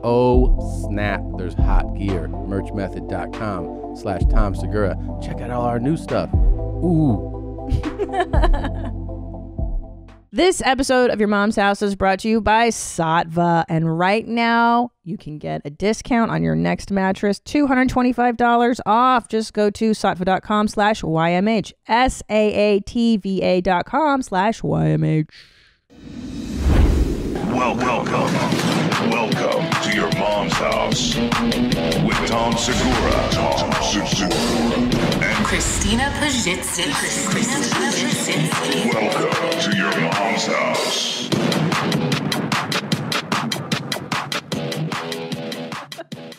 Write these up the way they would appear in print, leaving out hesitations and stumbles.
Oh, snap. There's hot gear. Merchmethod.com/Tom Segura. Check out all our new stuff. Ooh. This episode of Your Mom's House is brought to you by Saatva. And right now, you can get a discount on your next mattress, $225 off. Just go to saatva.com/YMH. SAATVA.com/YMH. Welcome to Your Mom's House with Tom Segura. And Christina Pajitsin. welcome to Your Mom's House.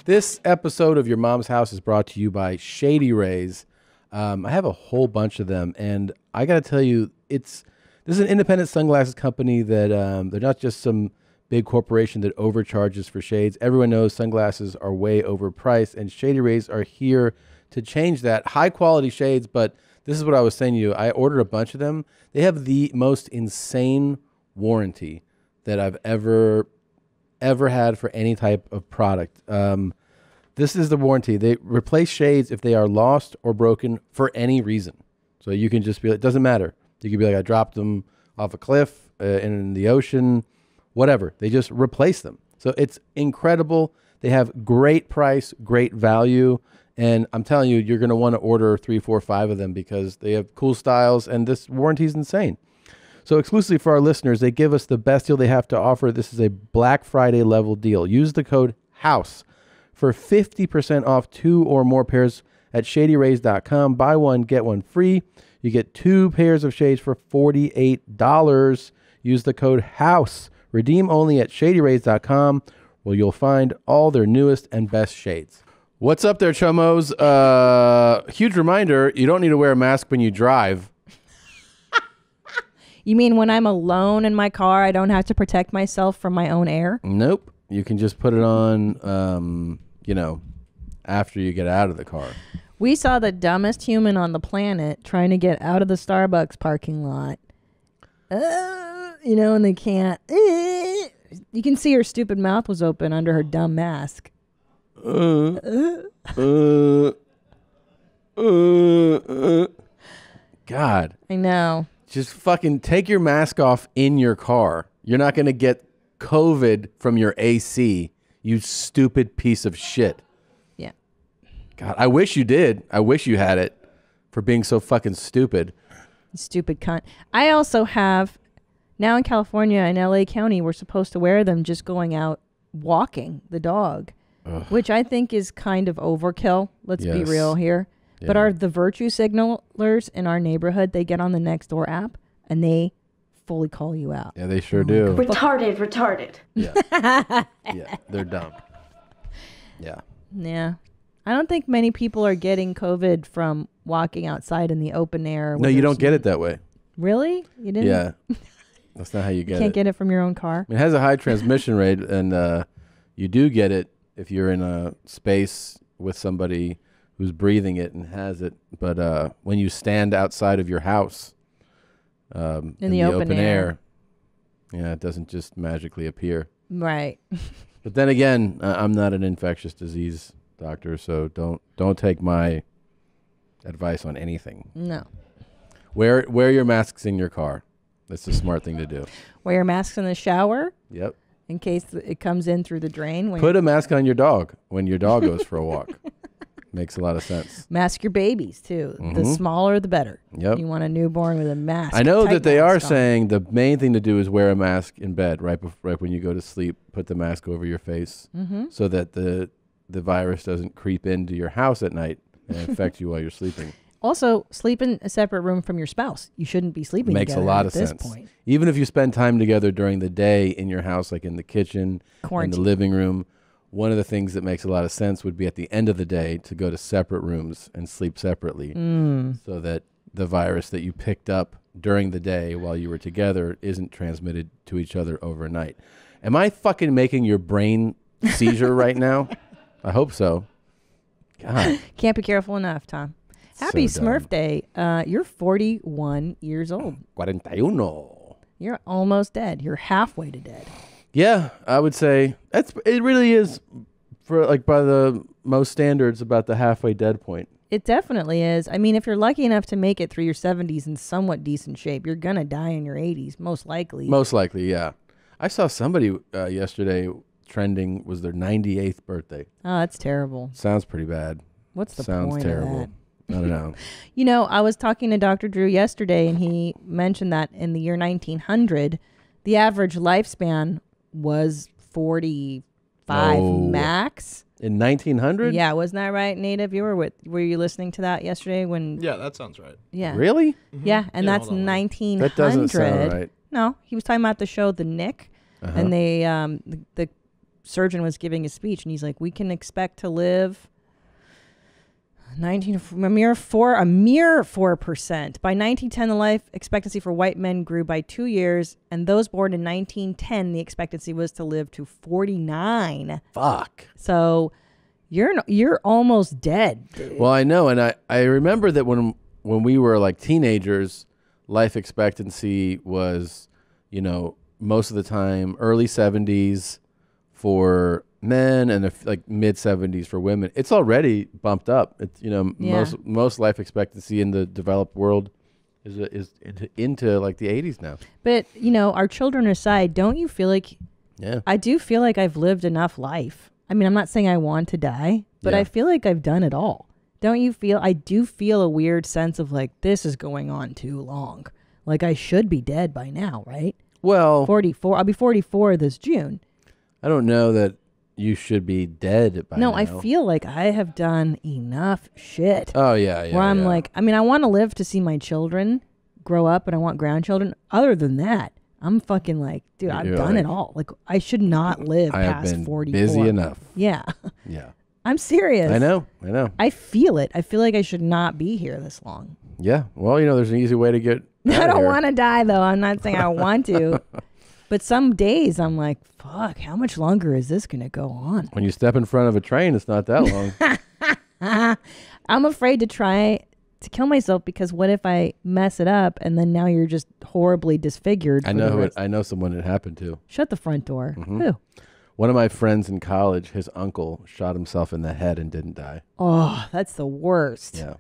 This episode of Your Mom's House is brought to you by Shady Rays. I have a whole bunch of them, and I got to tell you, this is an independent sunglasses company that they're not just some big corporation that overcharges for shades. Everyone knows sunglasses are way overpriced, and Shady Rays are here to change that. High quality shades, but this is what I was saying to you. I ordered a bunch of them. They have the most insane warranty that I've ever had for any type of product. This is the warranty. They replace shades if they are lost or broken for any reason. So you can just be like, it doesn't matter. You could be like, I dropped them off a cliff, in the ocean, whatever. They just replace them. So it's incredible. They have great price, great value. And I'm telling you, you're going to want to order 3, 4, 5 of them because they have cool styles and this warranty is insane. So exclusively for our listeners, they give us the best deal they have to offer. This is a Black Friday level deal. Use the code HOUSE for 50% off 2 or more pairs at shadyrays.com. Buy one, get one free. You get 2 pairs of shades for $48. Use the code HOUSE. Redeem only at shadyrays.com, where you'll find all their newest and best shades. What's up there, chummos? Huge reminder, you don't need to wear a mask when you drive. You mean when I'm alone in my car, I don't have to protect myself from my own air? Nope. You can just put it on, after you get out of the car. We saw the dumbest human on the planet trying to get out of the Starbucks parking lot. And they can't. You can see her stupid mouth was open under her dumb mask. God. I know. Just fucking take your mask off in your car. You're not going to get COVID from your AC, you stupid piece of shit. Yeah. God, I wish you did. I wish you had it for being so fucking stupid. Stupid cunt. I also have, now in California and LA County, we're supposed to wear them just going out walking the dog, which I think is kind of overkill. Let's be real here. Yeah. But the virtue signalers in our neighborhood, they get on the Nextdoor app and they fully call you out. Yeah, they sure do. Retarded. Yeah. Yeah, they're dumb. Yeah. Yeah. I don't think many people are getting COVID from walking outside in the open air. No, you don't get it that way. Really? You didn't? Yeah. That's not how you get it. Can't get it from your own car? It has a high transmission rate, and you do get it if you're in a space with somebody who's breathing it and has it. But when you stand outside of your house in the open air, yeah, it doesn't just magically appear. Right. But then again, I'm not an infectious disease doctor, so don't take my advice on anything. No. Wear your masks in your car. That's the smart thing to do. Wear your masks in the shower. Yep. In case it comes in through the drain. Put a mask on your dog when your dog goes for a walk. Makes a lot of sense. Mask your babies, too. Mm-hmm. The smaller, the better. Yep. You want a newborn with a mask. I know that they are saying the main thing to do is wear a mask in bed right when you go to sleep. Put the mask over your face so that the virus doesn't creep into your house at night and affect you while you're sleeping. Also, sleep in a separate room from your spouse. You shouldn't be sleeping Makes together a lot at of this sense. point. Even if you spend time together during the day in your house, like in the kitchen, in the living room, one of the things that makes a lot of sense would be at the end of the day to go to separate rooms and sleep separately so that the virus that you picked up during the day while you were together isn't transmitted to each other overnight. Am I fucking making your brain seizure right now? I hope so. God. Can't be careful enough, Tom. Happy Smurf Day. You're 41 years old. 41. You're almost dead. You're halfway to dead. Yeah, I would say it really is for like by the most standards about the halfway dead point. It definitely is. I mean, if you're lucky enough to make it through your 70s in somewhat decent shape, you're going to die in your 80s, most likely. Most likely, yeah. I saw somebody yesterday trending was their 98th birthday. Oh, that's terrible. Sounds pretty bad. What's the Sounds point terrible. of I don't know. You know, I was talking to Dr. Drew yesterday, and he mentioned that in the year 1900, the average lifespan was 45 max. In 1900? Yeah, wasn't that right, Native? Were you listening to that yesterday when? Yeah, that sounds right. Yeah. Really? Mm-hmm. Yeah, and Yeah, that's hold on. 1900. That doesn't sound right. No, he was talking about the show The Nick, and they the surgeon was giving a speech, and he's like, "We can expect to live a mere 4%. By 1910, the life expectancy for white men grew by 2 years, and those born in 1910, the expectancy was to live to 49. Fuck. So you're almost dead, dude. Well, I know, and I remember that when we were like teenagers, life expectancy was, most of the time early 70s for men and like mid 70s for women. It's already bumped up. It's most life expectancy in the developed world is into like the 80s now. But our children aside, don't you feel like? Yeah. I do feel like I've lived enough life. I mean, I'm not saying I want to die, but Yeah. I feel like I've done it all. Don't you feel? I do feel a weird sense of like this is going on too long. Like I should be dead by now, right? Well, 44. I'll be 44 this June. I don't know that you should be dead by now. I feel like I have done enough shit. Oh yeah. Where I'm yeah. like, I mean, I want to live to see my children grow up, and I want grandchildren. Other than that, I'm fucking like, dude, I've You're done like, it all. Like, I should not live I have past been 44. busy enough. Yeah. Yeah. I'm serious. I know. I feel it. I feel like I should not be here this long. Yeah. Well, there's an easy way to get. I don't want to die, though. I'm not saying I want to. But some days I'm like, fuck, how much longer is this going to go on? When you step in front of a train, it's not that long. I'm afraid to try to kill myself because what if I mess it up and then now you're just horribly disfigured? I know someone it happened to. Shut the front door. Mm-hmm. Who? One of my friends in college, his uncle shot himself in the head and didn't die. Oh, that's the worst. Yeah.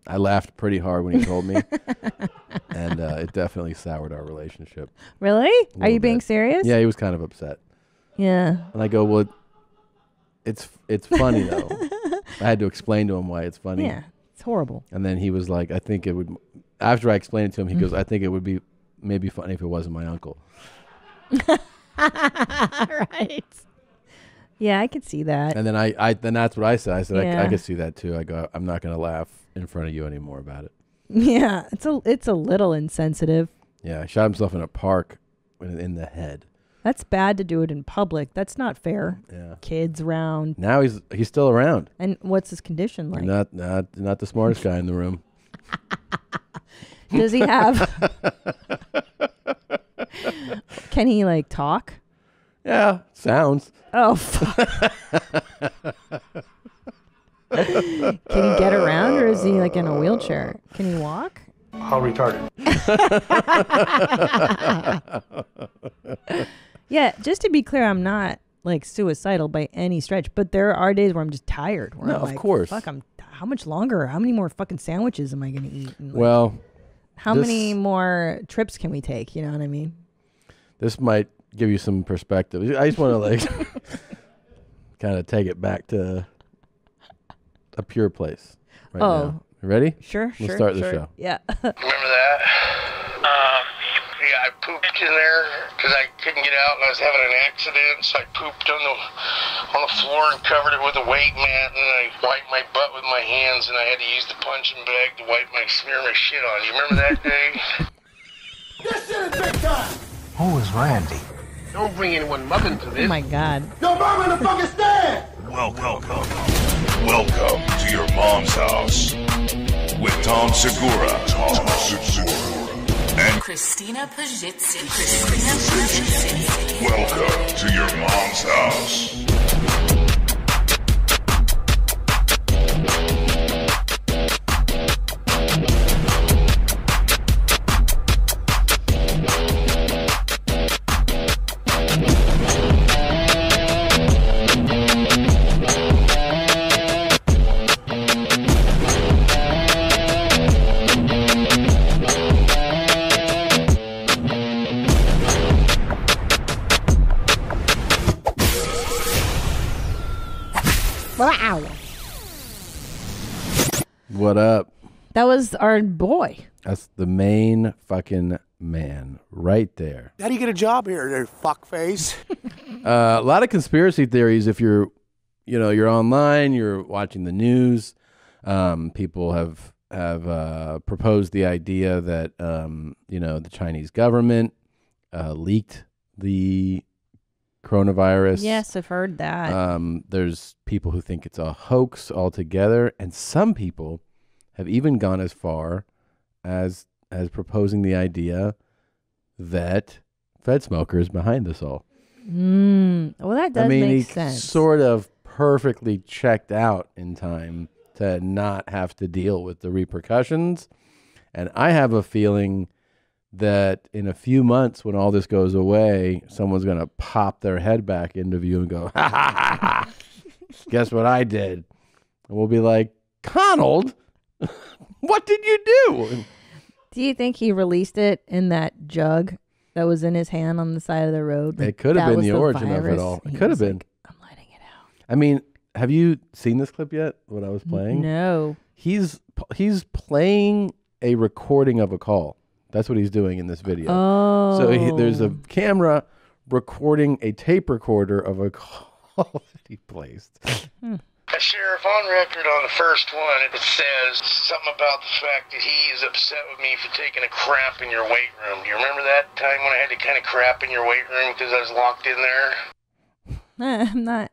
I laughed pretty hard when he told me, and it definitely soured our relationship. Really? Are you being bit. serious? Yeah, he was kind of upset. Yeah. And I go, well, it's funny, though. I had to explain to him why it's funny. Yeah. It's horrible. And then he was like, I think it would, after I explained it to him, he goes, I think it would be maybe funny if it wasn't my uncle. Right. Yeah, I could see that. And then then that's what I said. I said, Yeah. I could see that too. I go, I'm not going to laugh in front of you anymore about it. Yeah, it's a little insensitive. Yeah, he shot himself in a park in the head. That's bad to do it in public. That's not fair. Yeah. Kids around. Now he's still around. And what's his condition like? Not the smartest guy in the room. Does he have? Can he like talk? Yeah, sounds. Oh, fuck. Can he get around, or is he like in a wheelchair? Can he walk? How retarded. Yeah, just to be clear, I'm not like suicidal by any stretch, but there are days where I'm just tired. Where No, I'm of like, course. Fuck, how much longer? How many more fucking sandwiches am I going to eat? And, like, Well, how many more trips can we take? You know what I mean? this might give you some perspective. I just want to like kind of take it back to a pure place right now. You ready? Sure, We'll sure. start the sure. show. Yeah. Remember that? Yeah, I pooped in there because I couldn't get out and I was having an accident, so I pooped on the floor and covered it with a weight mat, and then I wiped my butt with my hands, and I had to use the punching bag to smear my shit on. You remember that day? This shit is big time! Who is Randy? Don't bring anyone mother into Oh this. my God. Yo, mom in the fucking stand! Welcome to your mom's house with Tom Segura. And Christina Pajitsin. welcome to your mom's house. Wow. What up? That was our boy. That's the main fucking man right there. How do you get a job here, there fuckface? A lot of conspiracy theories. If you're, you're online, you're watching the news. People have proposed the idea that the Chinese government leaked the coronavirus. Yes, I've heard that. There's people who think it's a hoax altogether, and some people have even gone as far as proposing the idea that Fed Smoker is behind this all. Well, that does make he sense. Sort of perfectly checked out in time to not have to deal with the repercussions. And I have a feeling that in a few months, when all this goes away, someone's going to pop their head back into view and go, ha, ha, ha, ha. Guess what I did? And we'll be like, Conald, what did you do? Do you think he released it in that jug that was in his hand on the side of the road? It could have That been was the origin of it virus? all. It He could have was been. like, I'm letting it out. I mean, have you seen this clip yet? What I was playing? No. He's playing a recording of a call. That's what he's doing in this video. Oh. So there's a camera recording a tape recorder of a call that he placed. Sheriff, on record on the first one, it says something about the fact that he is upset with me for taking a crap in your weight room. Do you remember that time when I had to kind of crap in your weight room because I was locked in there? I'm not.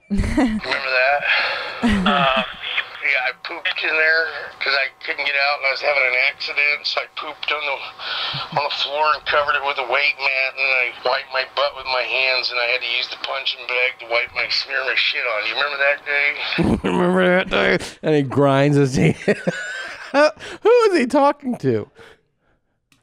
Remember that? Yeah, I pooped in there because I couldn't get out and I was having an accident, so I pooped on the floor and covered it with a weight mat, and then I wiped my butt with my hands, and I had to use the punching bag to smear my shit on. You remember that day? Remember that day? And he grinds his teeth. Who is he talking to?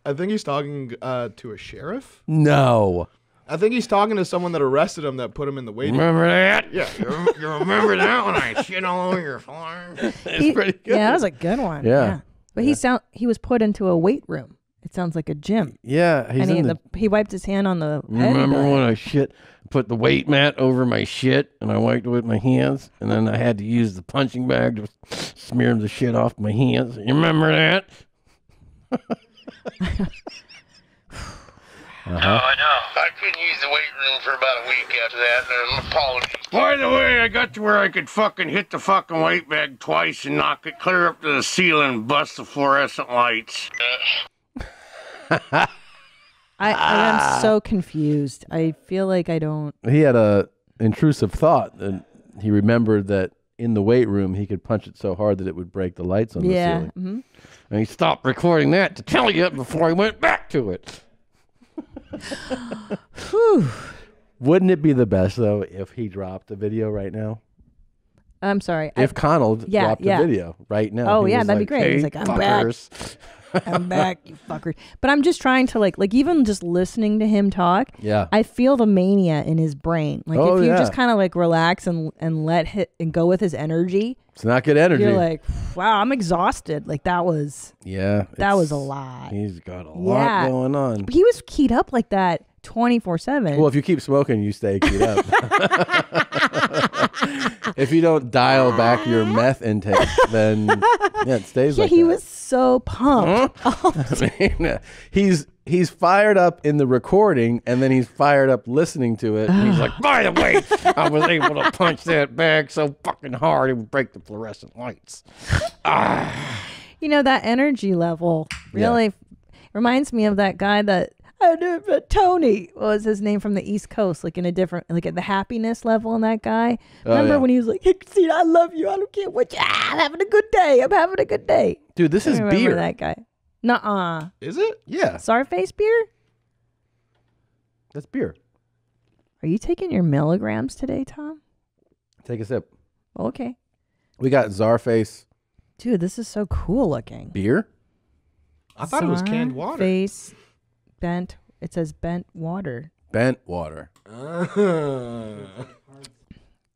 I think he's talking to a sheriff. No. I think he's talking to someone that arrested him that put him in the waiting. Remember that? Yeah, you remember that when I shit all over your floor? It's pretty good. Yeah, that was a good one. Yeah. But he was put into a weight room. It sounds like a gym. Yeah, he's And in he wiped his hand on the head. Remember when I put the weight mat over my shit and I wiped it with my hands, and then I had to use the punching bag to smear the shit off my hands. You remember that? Oh, I know. I couldn't use the weight room for about a week after that, and an apology. By the way, I got to where I could fucking hit the fucking weight bag twice and knock it clear up to the ceiling and bust the fluorescent lights. I'm so confused. I feel like I don't. He had a intrusive thought, and he remembered that in the weight room he could punch it so hard that it would break the lights on the ceiling. Mm-hmm. And he stopped recording that to tell you before he went back to it. Wouldn't it be the best, though, if he dropped the video right now? I'm sorry. If Conald dropped the video right now. Oh, he yeah, was that'd be like, great. "Hey, He's like, I'm fuckers." back. I'm back, you fucker. But I'm just trying to like even just listening to him talk. Yeah. I feel the mania in his brain. Like Oh, if you yeah. just kind of like relax and let and go with his energy. It's not good energy. You're like, wow, I'm exhausted. Like that was that was a lot. He's got a lot going on. He was keyed up like that 24/7. Well, if you keep smoking, you stay keyed up. If you don't dial back your meth intake, then it stays like he that. was so pumped. I mean, he's fired up in the recording, and then he's fired up listening to it. And he's like, by the way, I was able to punch that bag so fucking hard it would break the fluorescent lights. You know, that energy level really reminds me of that guy that Tony was his name from the East Coast, like in a different, like at the happiness level in that guy. Remember when he was like, "Hey, Christina, I love you. I don't care what you. I'm having a good day. I'm having a good day." Dude, this is I remember beer. that guy. Nuh-uh. Is it? Yeah, Sarface beer? that's beer. Are you taking your milligrams today, Tom? Take a sip. Okay. We got Czarface Dude, this is so cool looking. beer. I thought it was canned water. Face bent. It says bent water. Bent water.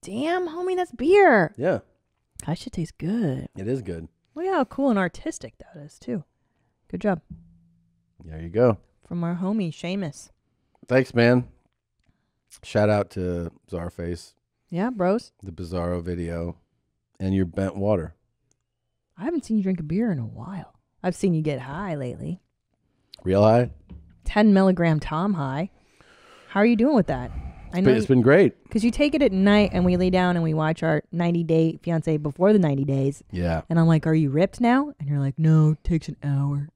Damn, homie, that's beer. Yeah, That should taste good. it is good. Look at how cool and artistic that is, too. Good job. There you go. From our homie, Seamus. Thanks, man. Shout out to Czarface. Yeah, bros. the Bizarro video, and your bent water. I haven't seen you drink a beer in a while. I've seen you get high lately. Real high? 10 milligram Tom high. How are you doing with that? I But it's been great. because you take it at night and we lay down and we watch our 90-day fiance before the 90 days. Yeah. And I'm like, are you ripped now? And you're like, no, it takes an hour.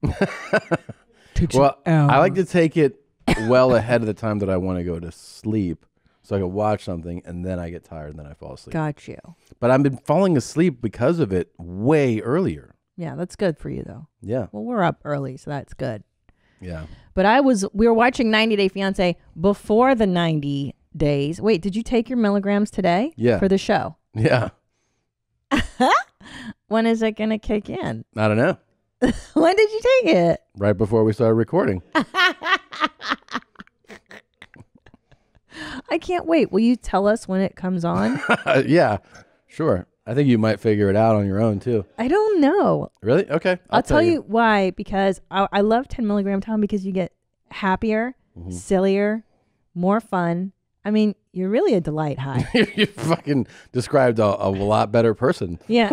Well, I like to take it well ahead of the time that I want to go to sleep so I can watch something and then I get tired and then I fall asleep. Got you. But I've been falling asleep because of it way earlier. Yeah, that's good for you though. Yeah. Well, we're up early, so that's good. Yeah. But we were watching 90 Day Fiance before the 90 days. Wait, did you take your milligrams today? Yeah. For the show? Yeah. When is it going to kick in? I don't know. When did you take it? Right before we started recording. I can't wait. Will you tell us when it comes on? Yeah. Sure. I think you might figure it out on your own too. I don't know. Really? Okay. I'll tell you why. Because I love 10 milligram Tom because you get happier, sillier, more fun. I mean, you're really a delight high. You fucking described a lot better person. Yeah.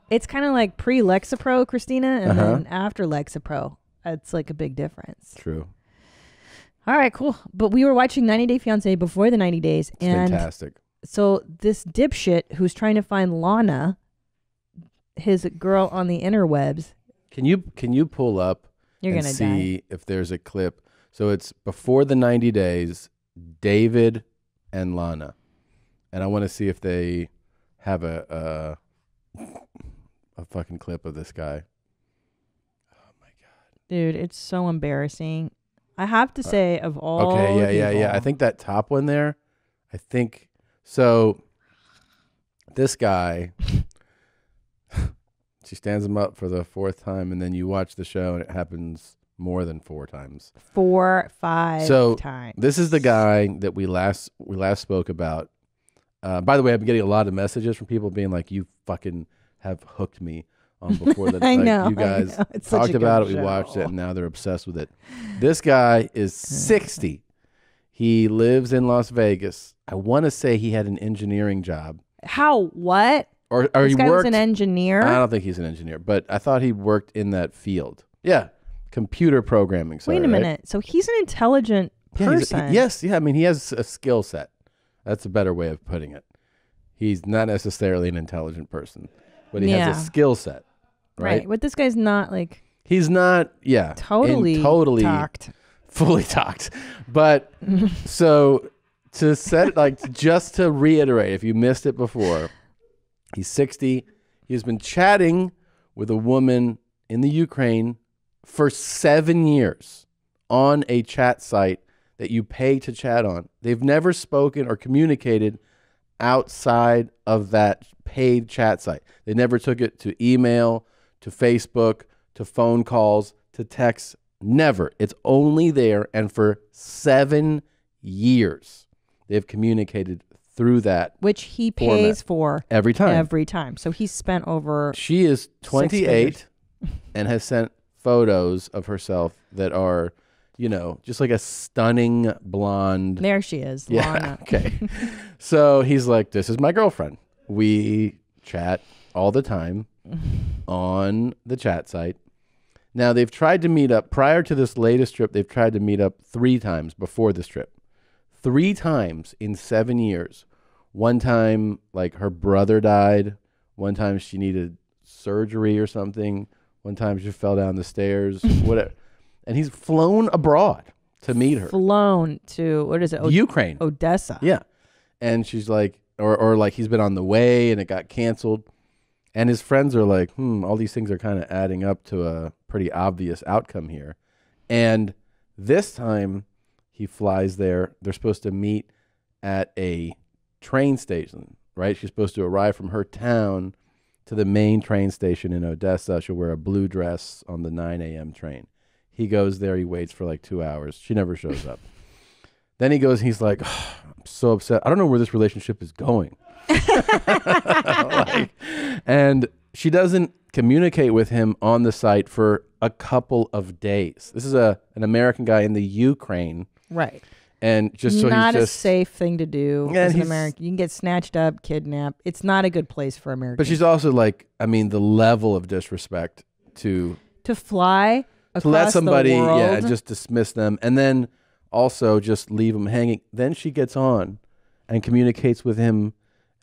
It's kind of like pre-Lexapro, Christina, and then after Lexapro. It's like a big difference. True. All right, cool. But we were watching 90 Day Fiancé before the 90 days. It's and fantastic. So this dipshit who's trying to find Lana, his girl on the interwebs. Can you pull up You're and gonna see if there's a clip? So it's before the 90 days, David and Lana. And I want to see if they have a fucking clip of this guy. Dude, it's so embarrassing. I have to say, of all Yeah. I think that top one there, so this guy, she stands him up for the fourth time, and then you watch the show, and it happens more than 4 times. 4, 5 So times. this is the guy that we last spoke about. By the way, I've been getting a lot of messages from people being like, "You fucking have hooked me on before the I like, know, you guys I know. It's such talked a good about it, we show. watched it, and now they're obsessed with it." This guy is 60. He lives in Las Vegas. I want to say he had an engineering job. How? What? Or This he guy was worked. an engineer? I don't think he's an engineer, but I thought he worked in that field. Yeah, computer programming. Sorry, Wait a right? minute. So he's an intelligent Yeah, person. yes, yeah. I mean, he has a skill set. That's a better way of putting it. He's not necessarily an intelligent person, but he has a skill set, right? But this guy's not like He's not, totally talked. fully talked. But so to set, just to reiterate, if you missed it before, he's 60. He's been chatting with a woman in the Ukraine for 7 years on a chat site that you pay to chat on. They've never spoken or communicated outside of that paid chat site. They never took it to email, to Facebook, to phone calls, to text. Never. It's only there. And for 7 years, they've communicated through that. Which he pays for every time. Every time. So he's spent over. She is 28 figures. and has sent photos of herself that are, just like a stunning blonde. There she is. Yeah. Lana. Okay. So he's like, "This is my girlfriend. We chat all the time on the chat site." Now, they've tried to meet up prior to this latest trip. They've tried to meet up 3 times before this trip. 3 times in 7 years. One time, her brother died. One time she needed surgery or something. One time she fell down the stairs. Whatever. And he's flown abroad to meet her. Flown to, what is it? Ukraine. Odessa. Yeah. And she's like, or he's been on the way and it got canceled. And his friends are like, all these things are kind of adding up to a pretty obvious outcome here. And this time he flies there. They're supposed to meet at a train station, right? She's supposed to arrive from her town to the main train station in Odessa. She'll wear a blue dress on the 9 a.m. train. He goes there. He waits for 2 hours. She never shows up. Then he goes, he's like, "Oh, I'm so upset. I don't know where this relationship is going." And she doesn't communicate with him on the site for a couple of days. This is an American guy in the Ukraine. Right. And just so not he's a just safe thing to do Yeah, as an he's- American. You can get snatched up, kidnapped. It's not a good place for Americans. But she's also like, I mean, the level of disrespect to fly across let somebody, the world. yeah, just dismiss them, and then also just leave them hanging. Then she gets on and communicates with him,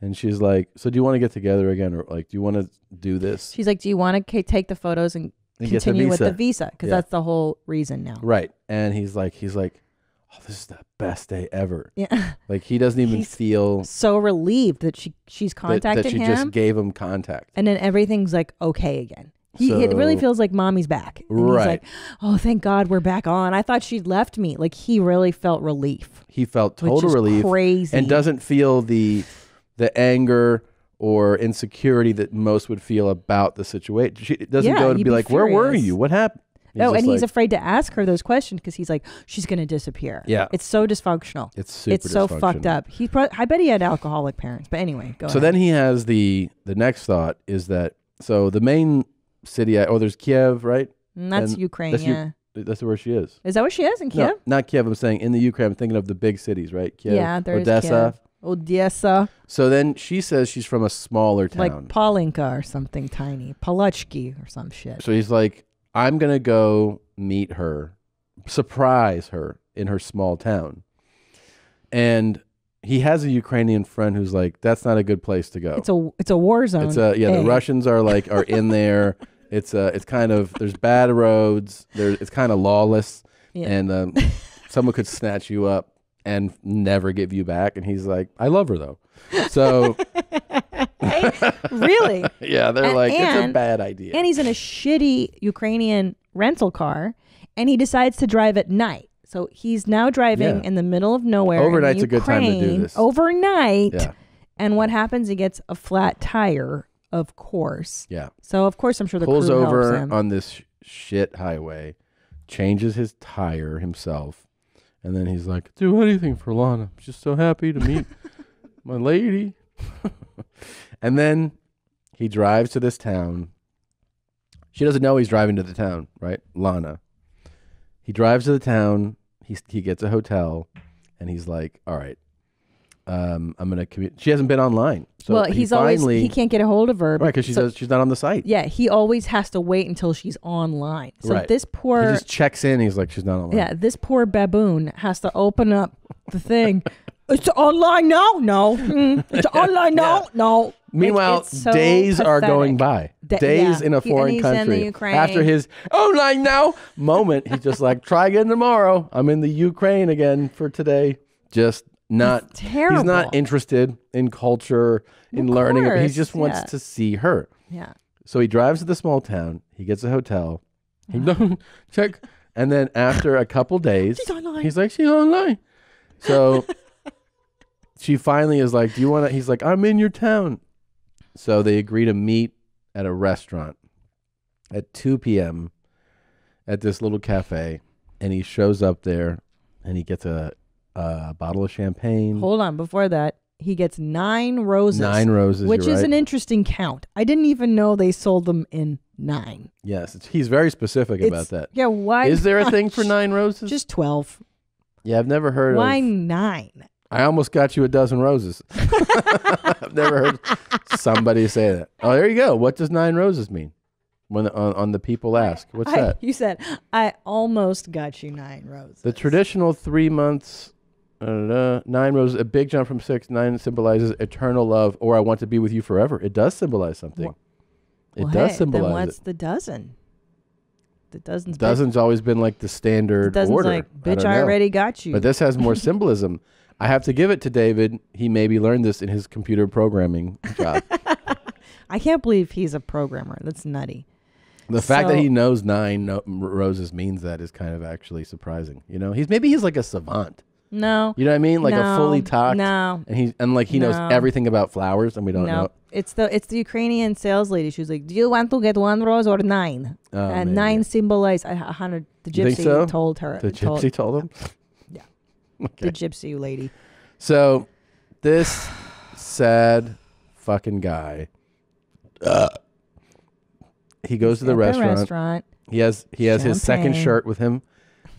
and she's like, "So do you want to get together again, or like, do you want to do this?" She's like, do you want to take the photos and And get the continue with the visa. visa? Because Yeah. that's the whole reason now. Right, and he's like, "Oh, this is the best day ever." Yeah. Like he doesn't even He's feel So relieved that she's contacted that she him. just gave him contact. And then everything's like okay again. It really So- feels like mommy's back. And he's Right. like, oh, thank God we're back on. I thought she'd left me. Like he really felt relief. He felt Which total is relief, crazy. and doesn't feel the anger or insecurity that most would feel about the situation. She doesn't Yeah, go to he'd be be like, "Where were furious. you? What happened?" And he's like, afraid to ask her those questions because he's like, she's going to disappear. Yeah. It's so dysfunctional. It's super It's so fucked dysfunctional. up. I bet he had alcoholic parents. But anyway, go So ahead. then he has the next thought is that so the main city. There's Kiev, right? And that's And Ukraine, that's yeah. That's where she is. Is that where she is in Kiev? No, not Kiev. I'm saying in the Ukraine. I'm thinking of the big cities, right? Kiev, Yeah, there's Odessa. Kiev. Odessa. So then she says she's from a smaller town. Like Paulinka or something tiny. Paluchki or some shit. So he's like, I'm going to go meet her, surprise her in her small town. And he has a Ukrainian friend who's like, that's not a good place to go. It's a war zone. The Russians are in there. It's kind of, there's bad roads. It's kind of lawless. Yeah. And someone could snatch you up and never give you back. And he's like, I love her though. So Really? yeah, they're it's a bad idea. And he's in a shitty Ukrainian rental car, and he decides to drive at night. So he's now driving Yeah. in the middle of nowhere. Overnight's in a good time to do Ukraine, this. Overnight. Yeah. And what happens? He gets a flat tire, of course. Yeah. So of course I'm sure the Pulls crew over helps him. on this shit highway, changes his tire himself, and then he's like, "Do anything for Lana. I'm just so happy to meet my lady." And then he drives to this town. She doesn't know he's driving to the town, right? Lana. He drives to the town. He gets a hotel, and he's like, "All right, I'm gonna commute." She hasn't been online, so well, he's always he can't get a hold of her. right because she's not on the site. Yeah, he always has to wait until she's online. So Right. this poor He just checks in. He's like, she's not online. Yeah, this poor baboon has to open up the thing. It's online now? No. It's online now? No. Meanwhile, It's so days are pathetic. going by. Days yeah. in a And foreign he's in the country. Ukraine. After his online now moment, he's just like, try again tomorrow. I'm in the Ukraine again for today. Just not. terrible. He's not interested in culture, in learning. He course, just wants yeah. to see her. Yeah. So he drives to the small town. He gets a hotel. He don't check. And then after a couple days, he's like, she's online. So she finally is like, do you want to? He's like, I'm in your town. So they agree to meet at a restaurant at 2 p.m. at this little cafe. And he shows up there and he gets a bottle of champagne. Hold on. Before that, he gets 9 roses. 9 roses, Which you're is right. an interesting count. I didn't even know they sold them in 9. Yes, he's very specific about that. Yeah, why Is there a not? thing for 9 roses? Just 12. Yeah, I've never heard Why of. 9? I almost got you a dozen roses. I've never heard somebody say that. Oh, there you go. What does 9 roses mean? When on the people ask, what's that? You said, I almost got you 9 roses. The traditional 3 months, 9 roses, a big jump from 6. 9 symbolizes eternal love, or I want to be with you forever. It does symbolize something. It Well, does hey, symbolize then what's it. the dozen? The dozen's big. Dozen's always been like the standard Dozen's order. like, I bitch, don't I know. already got you. But this has more symbolism. I have to give it to David. He maybe learned this in his computer programming job. I can't believe he's a programmer. That's nutty. The fact that So- he knows 9 roses means that is kind of actually surprising. You know, he's like a savant. No. You know what I mean? Like a fully talked. No. And he knows No. everything about flowers, and we don't know. It's the Ukrainian sales lady. She was like, "Do you want to get 1 rose or 9?" Oh, and maybe. 9 symbolize 100. The You think gypsy so? told her. The gypsy told him. Yeah. Okay. The gypsy lady. So, this sad fucking guy. He goes to the At restaurant. restaurant. He has his second Champagne. shirt with him.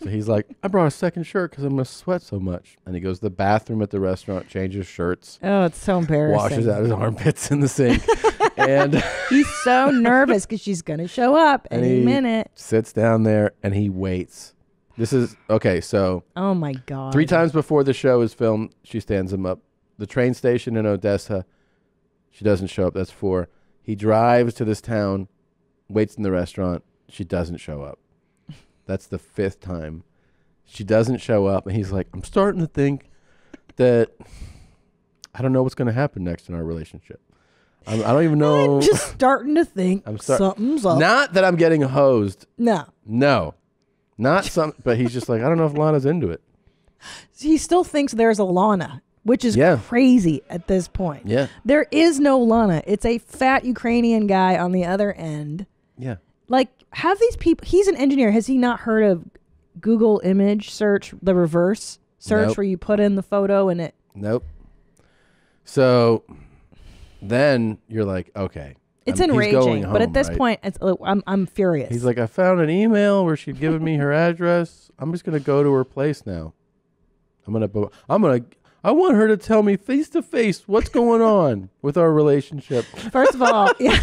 So he's like, I brought a second shirt because I'm going to sweat so much. And he goes to the bathroom at the restaurant, changes shirts, Oh, it's so embarrassing. washes out his armpits in the sink, and He's so nervous because she's going to show up And any he- minute. sits down there and he waits. This is, okay, so Oh, my God. 3 times before the show is filmed, she stands him up. The train station in Odessa, she doesn't show up. That's 4. He drives to this town, waits in the restaurant. She doesn't show up. That's the 5th time. She doesn't show up, and he's like, I'm starting to think that I don't know what's going to happen next in our relationship. I don't even know. I'm just starting to think something's up. Not that I'm getting hosed. No. No. Not some, but he's just like, I don't know if Lana's into it. He still thinks there's a Lana, which is crazy at this point. Yeah. There is no Lana. It's a fat Ukrainian guy on the other end. Yeah. Like, have these people, he's an engineer. Has he not heard of Google image search, the reverse search Nope. where you put in the photo and it? Nope. So then you're like, okay. It's he's going enraging. But home, at this right? point, I'm furious. He's like, I found an email where she'd given me her address. I'm just gonna go to her place now. I want her to tell me face to face what's going on with our relationship. First of all, yeah.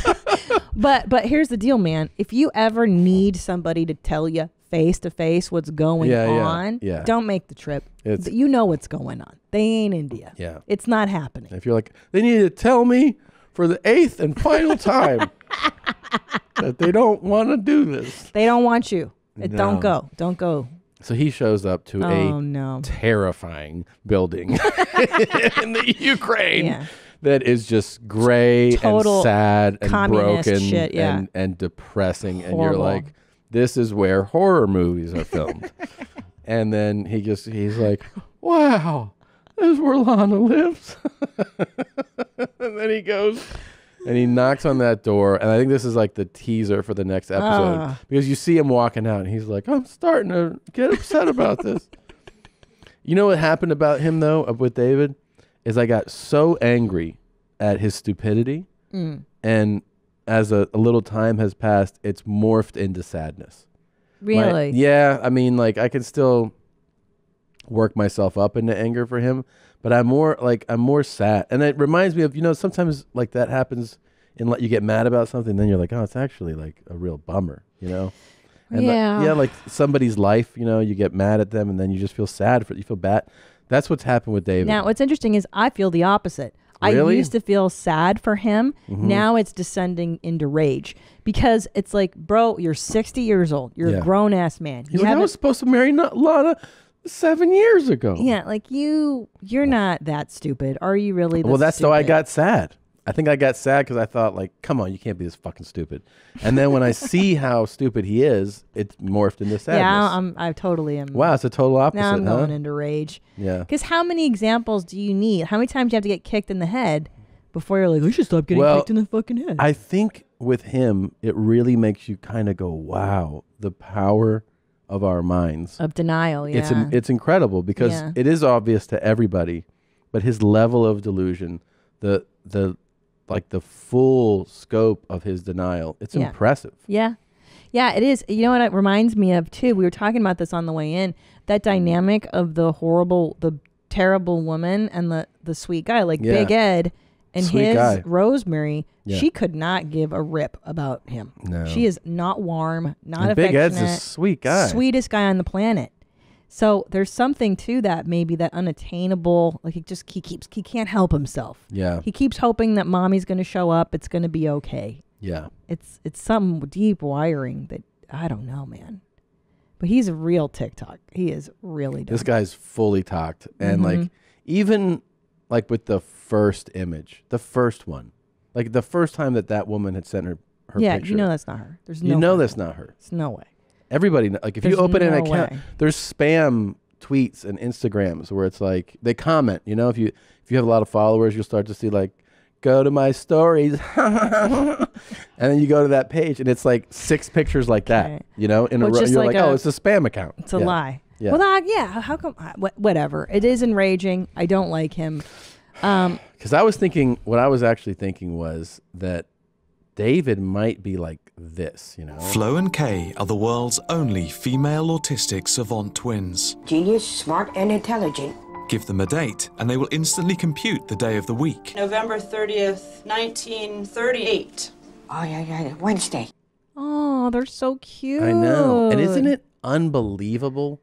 But here's the deal, man. If you ever need somebody to tell you face to face what's going on, don't make the trip. You know what's going on. They ain't India. Yeah. It's not happening. If you're like, they need to tell me for the 8th and final time that they don't want to do this. They don't want you. No. Don't go. Don't go. So he shows up to a terrifying building in the Ukraine that is just gray Total and sad and communist broken shit, and depressing. And Horrible. you're like, this is where horror movies are filmed. And then he's like, wow, this is where Lana lives. And then he goes and he knocks on that door. And I think this is like the teaser for the next episode because you see him walking out and he's like, I'm starting to get upset about this. You know what happened about him though, with David, is I got so angry at his stupidity. And as a little time has passed, it's morphed into sadness. Really? Yeah. I mean, like I can still work myself up into anger for him, but I'm more sad. And it reminds me of, sometimes like that happens and you get mad about something, then you're like, oh, it's actually like a real bummer, And like somebody's life, you get mad at them and then you just feel sad you feel bad. That's what's happened with David. Now, what's interesting is I feel the opposite. Really? I used to feel sad for him. Now it's descending into rage because it's like, bro, you're 60 years old. You're a grown ass man. He's like, I was supposed to marry Lana 7 years ago. Yeah, like you're not that stupid. Are you really? Well, that's stupid? how I got sad. I think I got sad because I thought, like, come on, you can't be this fucking stupid. And then when I see how stupid he is, it's morphed into sadness. Yeah, I totally am. Wow, it's a total opposite, Now I'm huh? going into rage. Yeah. Because how many examples do you need? How many times do you have to get kicked in the head before you're like, I should stop getting kicked in the fucking head? I think with him, it really makes you kind of go, wow, the power of our minds. Of denial, yeah. It's incredible because it is obvious to everybody, but his level of delusion, the full scope of his denial, it's impressive. Yeah. Yeah, it is. You know what it reminds me of, too? We were talking about this on the way in. That dynamic of the terrible woman and the sweet guy, like Big Ed and Sweet his guy. Rosemary, Yeah. she could not give a rip about him. No. She is not warm, not And affectionate. Big Ed's a sweet guy. Sweetest guy on the planet. So there's something to that, maybe that unattainable, like he can't help himself. Yeah. He keeps hoping that mommy's going to show up. It's going to be okay. Yeah. It's some deep wiring that I don't know, man. But he's a real TikTok. He is really dumb. This guy's fully talked. And like, even like with the first image, the first one, like the first time that woman had sent her picture. You know that's not her. There's no way. That's not her. There's no way. Everybody, like if There's you open an no account, way. there's spam tweets and Instagrams where it's like they comment. If you have a lot of followers, you'll start to see like, go to my stories, and then you go to that page and it's like 6 pictures like that. In a Well, row. just You're like like, oh, it's a spam account. It's a lie. Yeah. Well, how come? Whatever. It is enraging. I don't like him. Because what I was actually thinking was that David might be like this, you know? Flo and Kay are the world's only female autistic savant twins. Genius, smart, and intelligent. Give them a date, and they will instantly compute the day of the week. November 30th, 1938. Oh, yeah, Wednesday. Oh, they're so cute. I know. And isn't it unbelievable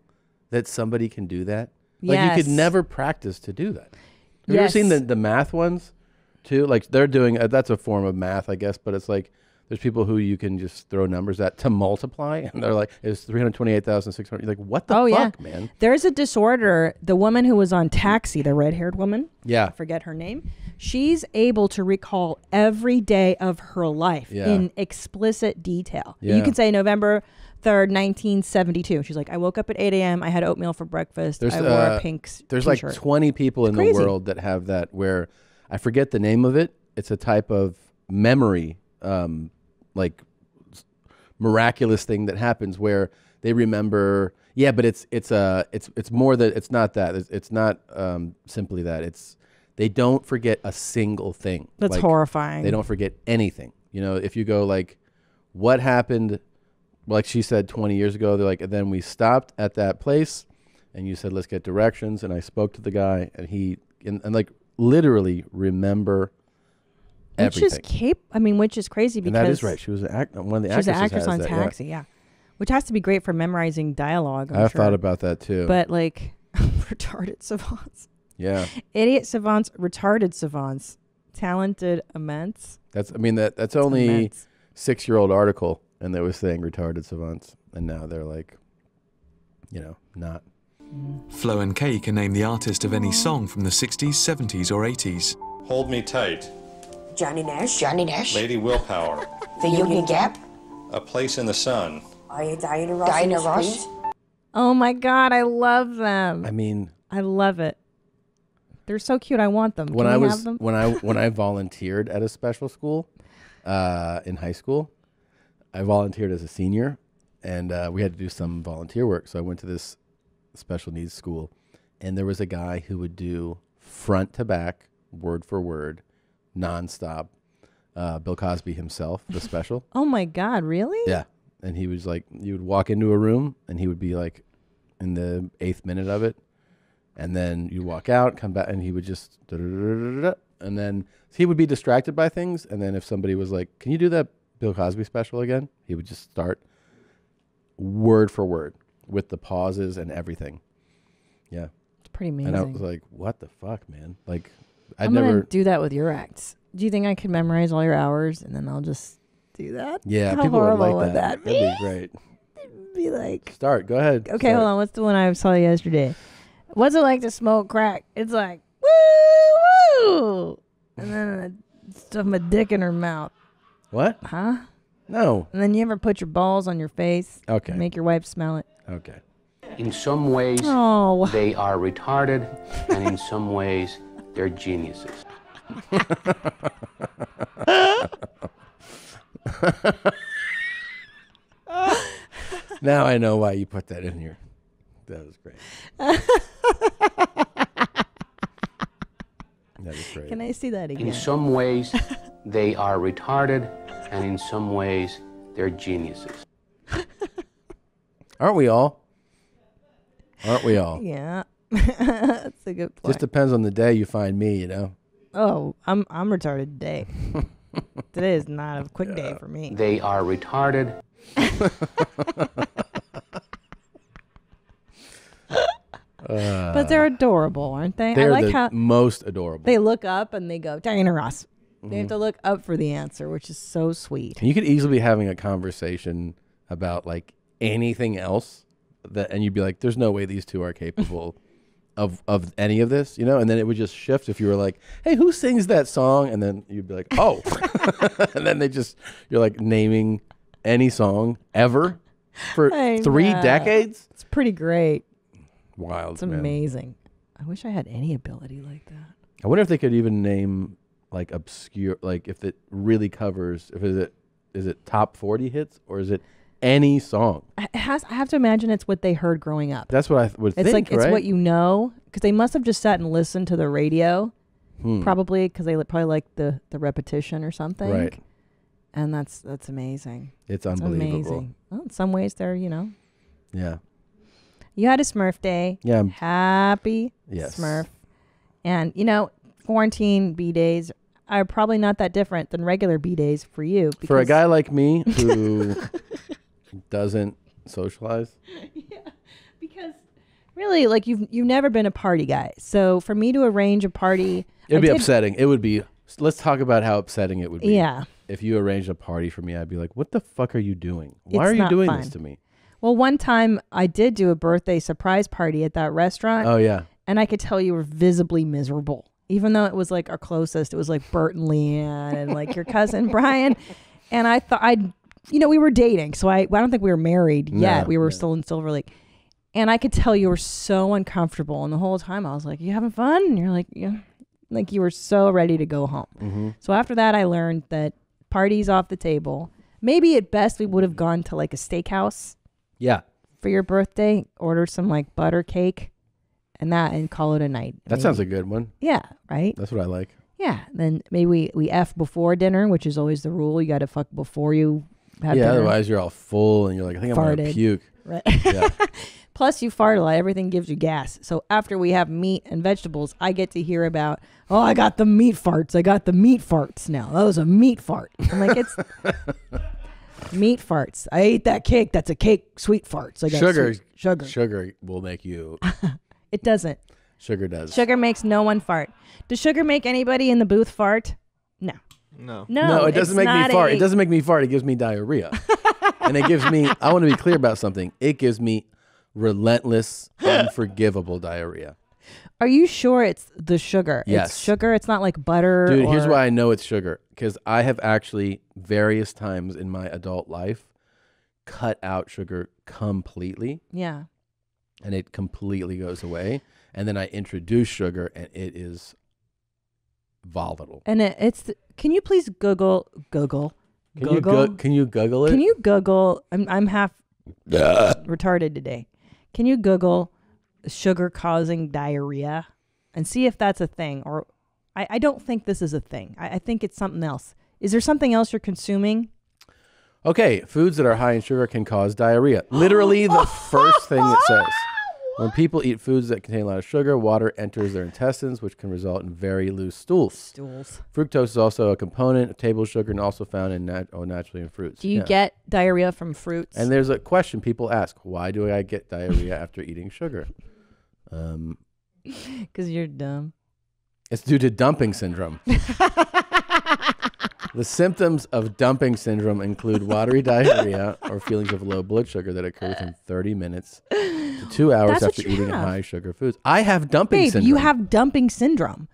that somebody can do that? Like, you could Yes. never practice to do that. Have you ever Yes. seen the math ones, too? Like, they're doing, that's a form of math, I guess, but it's like, there's people who you can just throw numbers at to multiply, and they're like, it's 328,600. You're like, what the fuck, man? There's a disorder. The woman who was on Taxi, the red-haired woman, Yeah. I forget her name, she's able to recall every day of her life in explicit detail. Yeah. You can say November 3rd, 1972. She's like, I woke up at 8 a.m. I had oatmeal for breakfast. I wore a pink There's t-shirt. like 20 people in the crazy. world that have that, where I forget the name of it. It's a type of memory, like miraculous thing that happens where they remember. Yeah, but it's more that it's not that. It's not simply that. It's they don't forget a single thing. That's Like, horrifying. They don't forget anything. You know, if you go like, what happened? Like she said 20 years ago, they're like, and then we stopped at that place, and you said, let's get directions, and I spoke to the guy, and he and like literally remember everything. Which is crazy because And that is right. She was one of the she was actresses. an actress has on that, Taxi, yeah. Which has to be great for memorizing dialogue. I've thought about that too. But like retarded savants. Yeah. Idiot savants, retarded savants, talented immense. That's only immense. 6-year-old article, and they were saying retarded savants, and now they're like, not. Flo and Kay can name the artist of any song from the 60s, 70s, or 80s. Hold Me Tight. Johnny Nash. Lady Willpower. The Union Gap. A Place in the Sun. Diana Ross. Oh my God, I love them. I mean, I love it. They're so cute. I want them. when Can I we was have them? when I volunteered at a special school in high school, I volunteered as a senior, and we had to do some volunteer work. So I went to this special needs school, and there was a guy who would do front to back, word for word, nonstop. Bill Cosby himself, the special. Oh my God, really? Yeah. And he was like, you would walk into a room, and he would be like in the 8th minute of it. And then you walk out, come back, and he would just, and then he would be distracted by things. And then if somebody was like, can you do that Bill Cosby special again? He would just start word for word with the pauses and everything. Yeah. It's pretty amazing. And I was like, what the fuck, man? Like, I'm gonna do that with your acts. Do you think I could memorize all your hours and then I'll just do that? Yeah, How people would horrible like would that. that That'd be? be great. Be like, Start. Go ahead. okay, Start. hold on. What's the one I saw yesterday? What's it like to smoke crack? It's like, woo, woo. And then I stuff my dick in her mouth. What? Huh? No. And then you ever put your balls on your face? Okay. Make your wife smell it. Okay. In some ways, Oh. they are retarded, and in some ways, they're geniuses. Now I know why you put that in here. That was great. That is great. Can I see that again? In some ways, they are retarded, and in some ways, they're geniuses. Aren't we all? Aren't we all? Yeah. That's a good point. Just depends on the day you find me, you know. Oh, I'm retarded today. Today is not a quick day for me. They are retarded. But they're adorable, aren't they? They're I like the how most adorable. they look up and they go, Diana Ross. They have to look up for the answer, which is so sweet. And you could easily be having a conversation about like anything else, and you'd be like, "There's no way these two are capable of any of this," you know. And then it would just shift if you were like, "Hey, who sings that song?" And then you'd be like, "Oh," and then you're like naming any song ever for I 3 know. decades. It's pretty great. Wild. It's man. amazing. I wish I had any ability like that. I wonder if they could even name like obscure, like if it really covers, is it top 40 hits or is it any song? I have to imagine it's what they heard growing up. That's what I would It's think, like it's right? what you know, because they must have just sat and listened to the radio, probably because they probably like the repetition or something. Right. And that's amazing. It's unbelievable. Amazing. Well, in some ways, they're, Yeah. You had a Smurf day. Yeah. Happy Yes. Smurf. And, quarantine B-days are probably not that different than regular B-days for you. For a guy like me who doesn't socialize. Yeah, because really, like, you've never been a party guy. So for me to arrange a party... It would be upsetting. It would be... Let's talk about how upsetting it would be. Yeah. If you arranged a party for me, I'd be like, what the fuck are you doing? Why It's are you not doing fun. this to me? Well, one time I did do a birthday surprise party at that restaurant. Oh, yeah. And I could tell you were visibly miserable. Even though it was like our closest, it was like Bert and Leanne and like your cousin Brian. And I thought we were dating. So I don't think we were married yet. We were still in Silver Lake. And I could tell you were so uncomfortable. And the whole time I was like, you having fun? And you're like, yeah. Like you were so ready to go home. Mm-hmm. So after that, I learned that parties off the table. Maybe at best we would have gone to like a steakhouse. Yeah. For your birthday, order some like butter cake and call it a night. That sounds a good one. Yeah, right? That's what I like. Yeah. Then maybe we F before dinner, which is always the rule. You got to fuck before you have dinner. Otherwise you're all full and you're like, I think I'm going to puke. Right. Yeah. Plus you fart a lot. Everything gives you gas. So after we have meat and vegetables, I get to hear about, oh, I got the meat farts. I got the meat farts now. That was a meat fart. I'm like, it's... meat farts. I ate that cake. That's a cake. Sweet farts. I got sugar. Sugar will make you. It doesn't. Sugar does. Sugar makes no one fart. Does sugar make anybody in the booth fart? No. No, it doesn't make me fart. It doesn't make me fart. It gives me diarrhea. And it gives me, I want to be clear about something. It gives me relentless, unforgivable diarrhea. Are you sure it's the sugar? Yes. It's sugar. It's not like butter. Dude, here's why I know it's sugar. Because I have actually various times in my adult life cut out sugar completely. Yeah. And it completely goes away. And then I introduce sugar and it is volatile. And can you please Google? Can you Google it? Can you Google? I'm half retarded today. Can you Google sugar causing diarrhea and see if that's a thing? Or I don't think this is a thing. I think it's something else. Is there something else you're consuming? Okay, foods that are high in sugar can cause diarrhea. Literally the first thing it says. When people eat foods that contain a lot of sugar, water enters their intestines, which can result in very loose stools. Fructose is also a component of table sugar and also found in naturally in fruits. Do you get diarrhea from fruits? And there's a question people ask, why do I get diarrhea after eating sugar? Because you're dumb. It's due to dumping syndrome. The symptoms of dumping syndrome include watery diarrhea or feelings of low blood sugar that occur within 30 minutes to 2 hours after eating high sugar foods. I have dumping syndrome. You have dumping syndrome.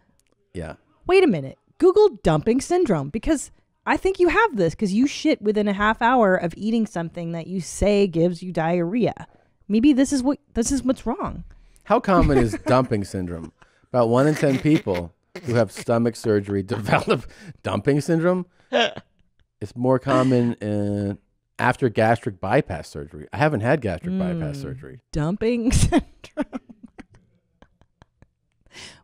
Yeah. Wait a minute. Google dumping syndrome because I think you have this because you shit within a half hour of eating something that you say gives you diarrhea. Maybe this is what's wrong. How common is dumping syndrome? About 1 in 10 people who have stomach surgery develop dumping syndrome. It's more common after gastric bypass surgery. I haven't had gastric bypass surgery. Dumping syndrome.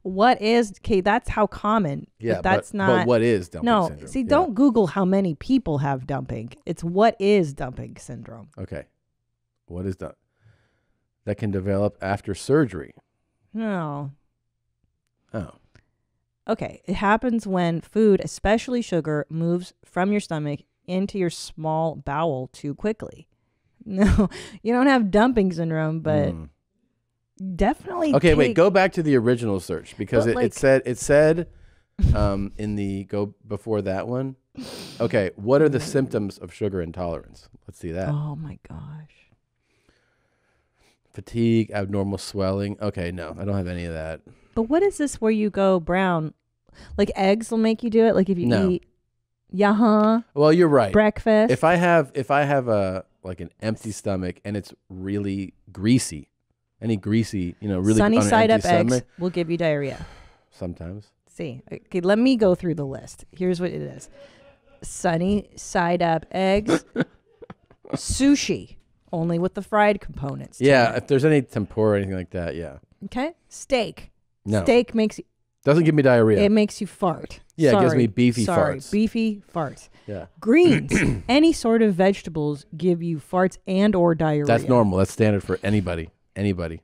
That's how common. Yeah, but that's not. But what is dumping syndrome? No, see, don't Google how many people have dumping. It's what is dumping syndrome. Okay. What is that? That can develop after surgery. No. Oh. Okay, it happens when food, especially sugar, moves from your stomach into your small bowel too quickly. No, you don't have dumping syndrome, but definitely. Okay, wait. Go back to the original search because it said in the go before that one. Okay, what are the symptoms of sugar intolerance? Let's see that. Oh my gosh. Fatigue, abnormal swelling. Okay, no, I don't have any of that. But what is this where you go brown? Like eggs will make you do it? Like if you eat Well, you're right. Breakfast. If I have an empty stomach and it's really greasy, any greasy, really sunny on an side up empty stomach, eggs will give you diarrhea. Sometimes. See. Okay, let me go through the list. Here's what it is. Sunny side up eggs. Sushi. Only with the fried components. Yeah, if there's any tempura or anything like that, yeah. Okay. Steak. No. Steak makes you... Doesn't give me diarrhea. It makes you fart. Yeah, it gives Sorry. me beefy Sorry, farts. beefy farts. Yeah. Greens, any sort of vegetables give you farts and or diarrhea. That's normal. That's standard for anybody. Anybody.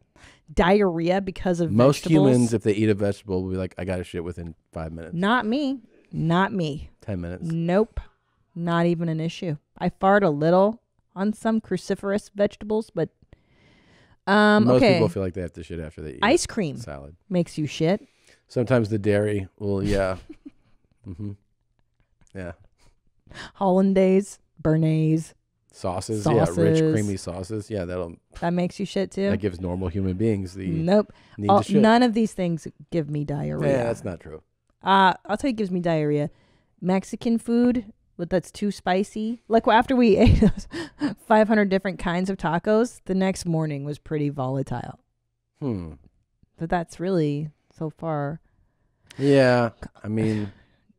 Diarrhea because of Most vegetables? humans, if they eat a vegetable, will be like, I got to shit within 5 minutes. Not me. Not me. 10 minutes. Nope. Not even an issue. I fart a little on some cruciferous vegetables, but Most okay. people feel like they have to shit after they eat Ice cream salad. makes you shit. Sometimes the dairy will, yeah. Yeah. Hollandaise, Bernaise. Sauces, yeah, rich, creamy sauces. Yeah, that makes you shit too. That gives normal human beings the nope. need to shit. None of these things give me diarrhea. Yeah, that's not true. I'll tell you, it gives me diarrhea. Mexican food, but that's too spicy. Like after we ate those 500 different kinds of tacos, the next morning was pretty volatile. But that's really so far. Yeah, I mean,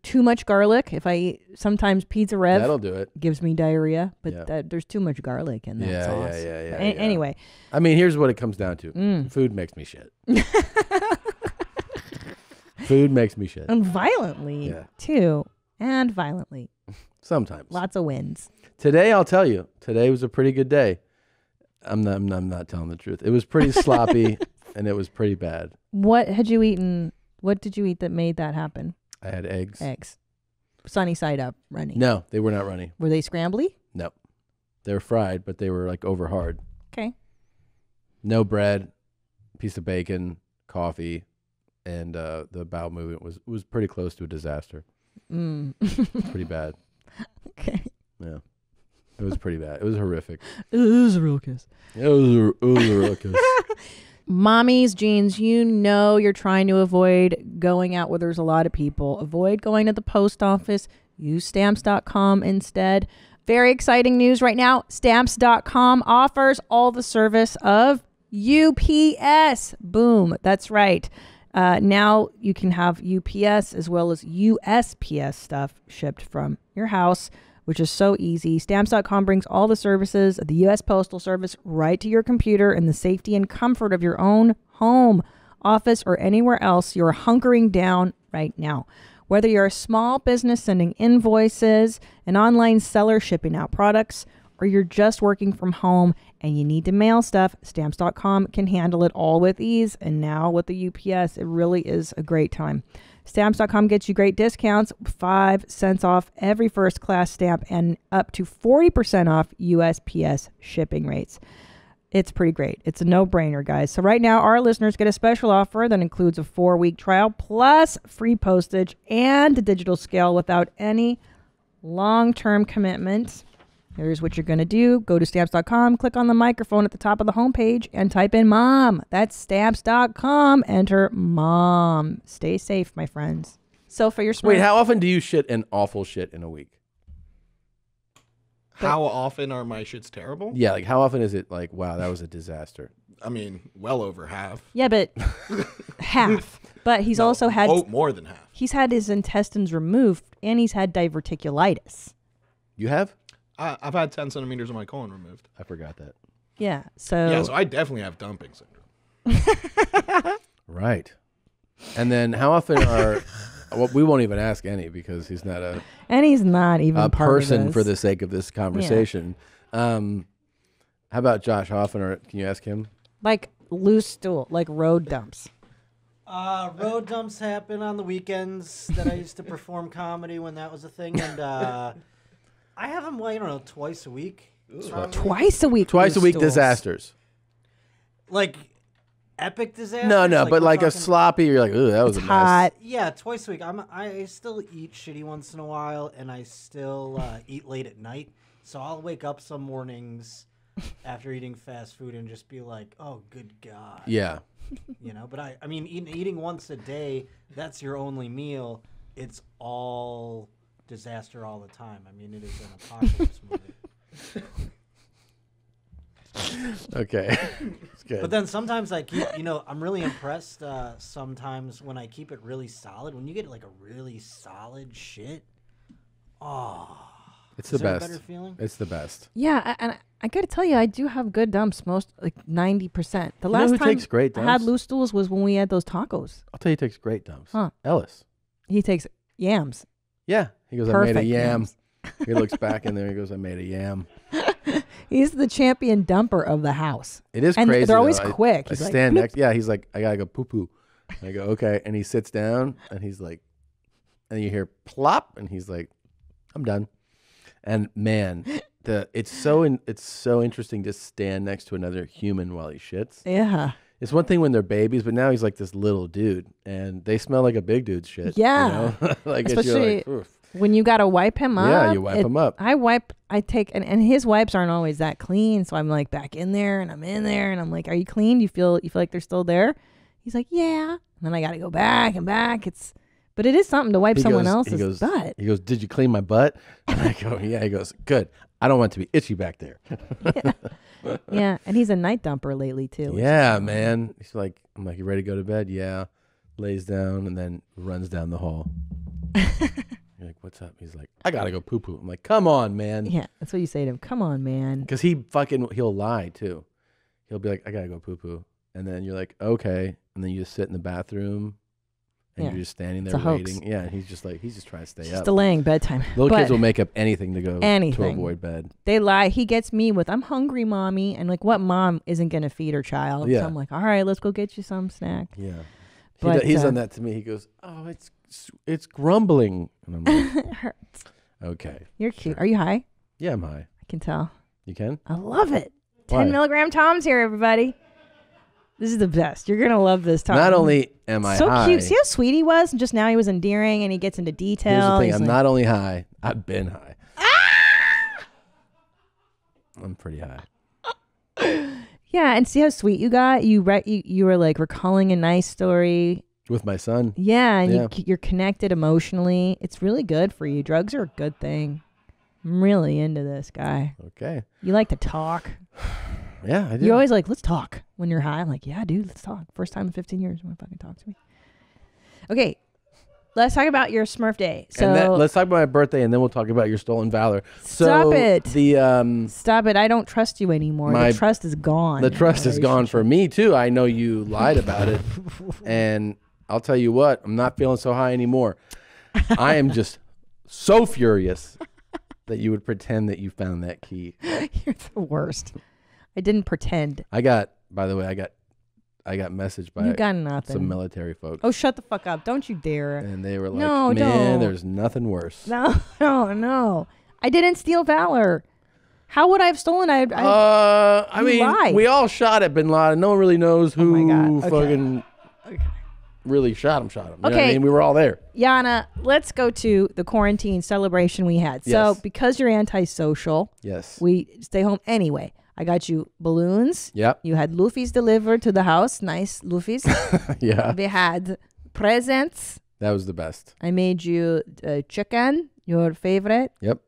too much garlic. If I eat sometimes Pizza Rev, that'll do it. Gives me diarrhea, but there's too much garlic in that sauce. Yeah. Anyway, I mean, here's what it comes down to. Food makes me shit. Food makes me shit. And violently, too. And violently. Sometimes. Lots of wins. Today, I'll tell you, today was a pretty good day. I'm not telling the truth. It was pretty sloppy, and it was pretty bad. What had you eaten? What did you eat that made that happen? I had eggs. Eggs. Sunny side up, runny. No, they were not runny. Were they scrambly? No. They were fried, but they were like over hard. Okay. No bread, piece of bacon, coffee, and the bowel movement was pretty close to a disaster. Pretty bad. Okay. Yeah. It was pretty bad. It was horrific. It was a real kiss. It was a real kiss. Mommy's jeans, you know you're trying to avoid going out where there's a lot of people. Avoid going to the post office. Use Stamps.com instead. Very exciting news right now. Stamps.com offers all the service of UPS. Boom. That's right. Now you can have UPS as well as USPS stuff shipped from your house, which is so easy. Stamps.com brings all the services of the U.S. Postal Service right to your computer in the safety and comfort of your own home, office, or anywhere else you're hunkering down right now. Whether you're a small business sending invoices, an online seller shipping out products, or you're just working from home and you need to mail stuff, Stamps.com can handle it all with ease. And now with the UPS, it really is a great time. Stamps.com gets you great discounts, 5 cents off every first class stamp and up to 40% off USPS shipping rates. It's pretty great. It's a no-brainer, guys. So right now, our listeners get a special offer that includes a 4-week trial plus free postage and a digital scale without any long-term commitment. Here's what you're going to do. Go to Stamps.com, click on the microphone at the top of the homepage, and type in MOM. That's Stamps.com. Enter MOM. Stay safe, my friends. So for your smart... Wait, how often do you shit an awful shit in a week? How often are my shits terrible? Yeah, like how often is it like, wow, that was a disaster? I mean, well over half. Yeah, but half. But he's also had... Oh, more than half. He's had his intestines removed, and he's had diverticulitis. You have? I've had 10 centimeters of my colon removed. I forgot that. Yeah, so... Yeah, so I definitely have dumping syndrome. Right. And then how often are... Well, we won't even ask Annie because he's not and he's not even a part person of this. for the sake of this conversation. How about Josh? How often can you ask him? Like loose stool, like road dumps. Road dumps happen on the weekends that I used to perform comedy when that was a thing. And I have them, I don't know, twice a week. Twice a week? Twice a loose week stools. disasters. Like... epic disaster. No, but like a sloppy, you're like, ooh, that was a mess. Yeah, twice a week. I still eat shitty once in a while, and I still eat late at night. So I'll wake up some mornings after eating fast food and just be like, oh, good God. Yeah. You know, but I mean, eating once a day, that's your only meal. It's all disaster all the time. I mean, it is an apocalypse movie. Okay. It's good. But then sometimes I keep, I'm really impressed sometimes when I keep it really solid. When you get like a really solid shit, It's the Is there a best. better feeling? It's the best. Yeah, and I gotta tell you, I do have good dumps. Most like 90%. The You know last who time takes great I had dumps? loose stools was when we had those tacos. I'll tell you, he takes great dumps. Huh? Ellis. He takes yams. Yeah, he goes. I made a Perfect yam. yams. He looks back in there. He goes, I made a yam. He's the champion dumper of the house. It is and crazy. they're always though. quick. I He's like, stand "Bloop." next. Yeah, he's like, I gotta go poo poo. I go, okay, and he sits down, and he's like, and you hear plop, and he's like, I'm done. And man, it's so interesting to stand next to another human while he shits. Yeah. It's one thing when they're babies, but now he's like this little dude, and they smell like a big dude's shit. Yeah. You know? Like Especially you're like, oof. when you got to wipe him up. Yeah, you wipe him up. And his wipes aren't always that clean. So I'm like back in there and I'm in there and I'm like, are you clean? You feel like they're still there? He's like, yeah. And then I got to go back and back. But it is something to wipe someone else's butt. He goes, did you clean my butt? And I go, yeah. He goes, good. I don't want it to be itchy back there. Yeah. And he's a night dumper lately too. Yeah, man. He's like, I'm like, you ready to go to bed? Yeah. Lays down and then runs down the hall. You're like, what's up? He's like, I gotta go poo poo. I'm like, come on, man. Yeah, that's what you say to him. Come on, man. Because he'll lie too. He'll be like, I gotta go poo poo. And then you're like, okay. And then you just sit in the bathroom and you're just standing there It's a hoax. waiting. Yeah, and he's just trying to stay up. Just delaying bedtime. Little kids But will make up anything to go to anything. avoid bed. They lie. He gets me with, I'm hungry, mommy. And like, what mom isn't going to feed her child? Yeah. So I'm like, all right, let's go get you some snack. Yeah. But, He's done that to me. He goes, oh, it's grumbling. And I'm like, it hurts. Okay. You're cute. Are you high? Yeah, I'm high. I can tell. You can? I love it. Why? 10 milligram Tom's here, everybody. This is the best. You're going to love this Tom. Not only am I so high. cute. See how sweet he was? And just now he was endearing and he gets into detail. Here's the thing. He's I'm like, not only high, I've been high. I'm pretty high. Yeah, and see how sweet you got? You were like recalling a nice story. With my son. Yeah, and you're connected emotionally. It's really good for you. Drugs are a good thing. I'm really into this guy. Okay. You like to talk. Yeah, I do. You're always like, let's talk when you're high. I'm like, yeah, dude, let's talk. First time in 15 years you want to fucking talk to me. Okay, let's talk about your Smurf day. So let's talk about my birthday, and then we'll talk about your stolen valor. Stop it. The Stop it. I don't trust you anymore. The trust is gone. The trust is gone for me, too. I know you lied about it. And I'll tell you what, I'm not feeling so high anymore. I am just so furious that you would pretend that you found that key. You're the worst. I didn't pretend. I got messaged by You got nothing. some military folks. Oh, shut the fuck up. Don't you dare. And they were like, No, man, don't. there's nothing worse. No. I didn't steal valor. How would I have stolen? I mean, lied. we all shot at Bin Laden. No one really knows who God. Okay. fucking really shot him. You know what I Okay. mean? We were all there. Yana, let's go to the quarantine celebration we had. So Yes. because you're antisocial, Yes. we stay home anyway. I got you balloons. Yep. You had Luffy's delivered to the house. Nice Luffy's. Yeah. We had presents. That was the best. I made you chicken, your favorite. Yep.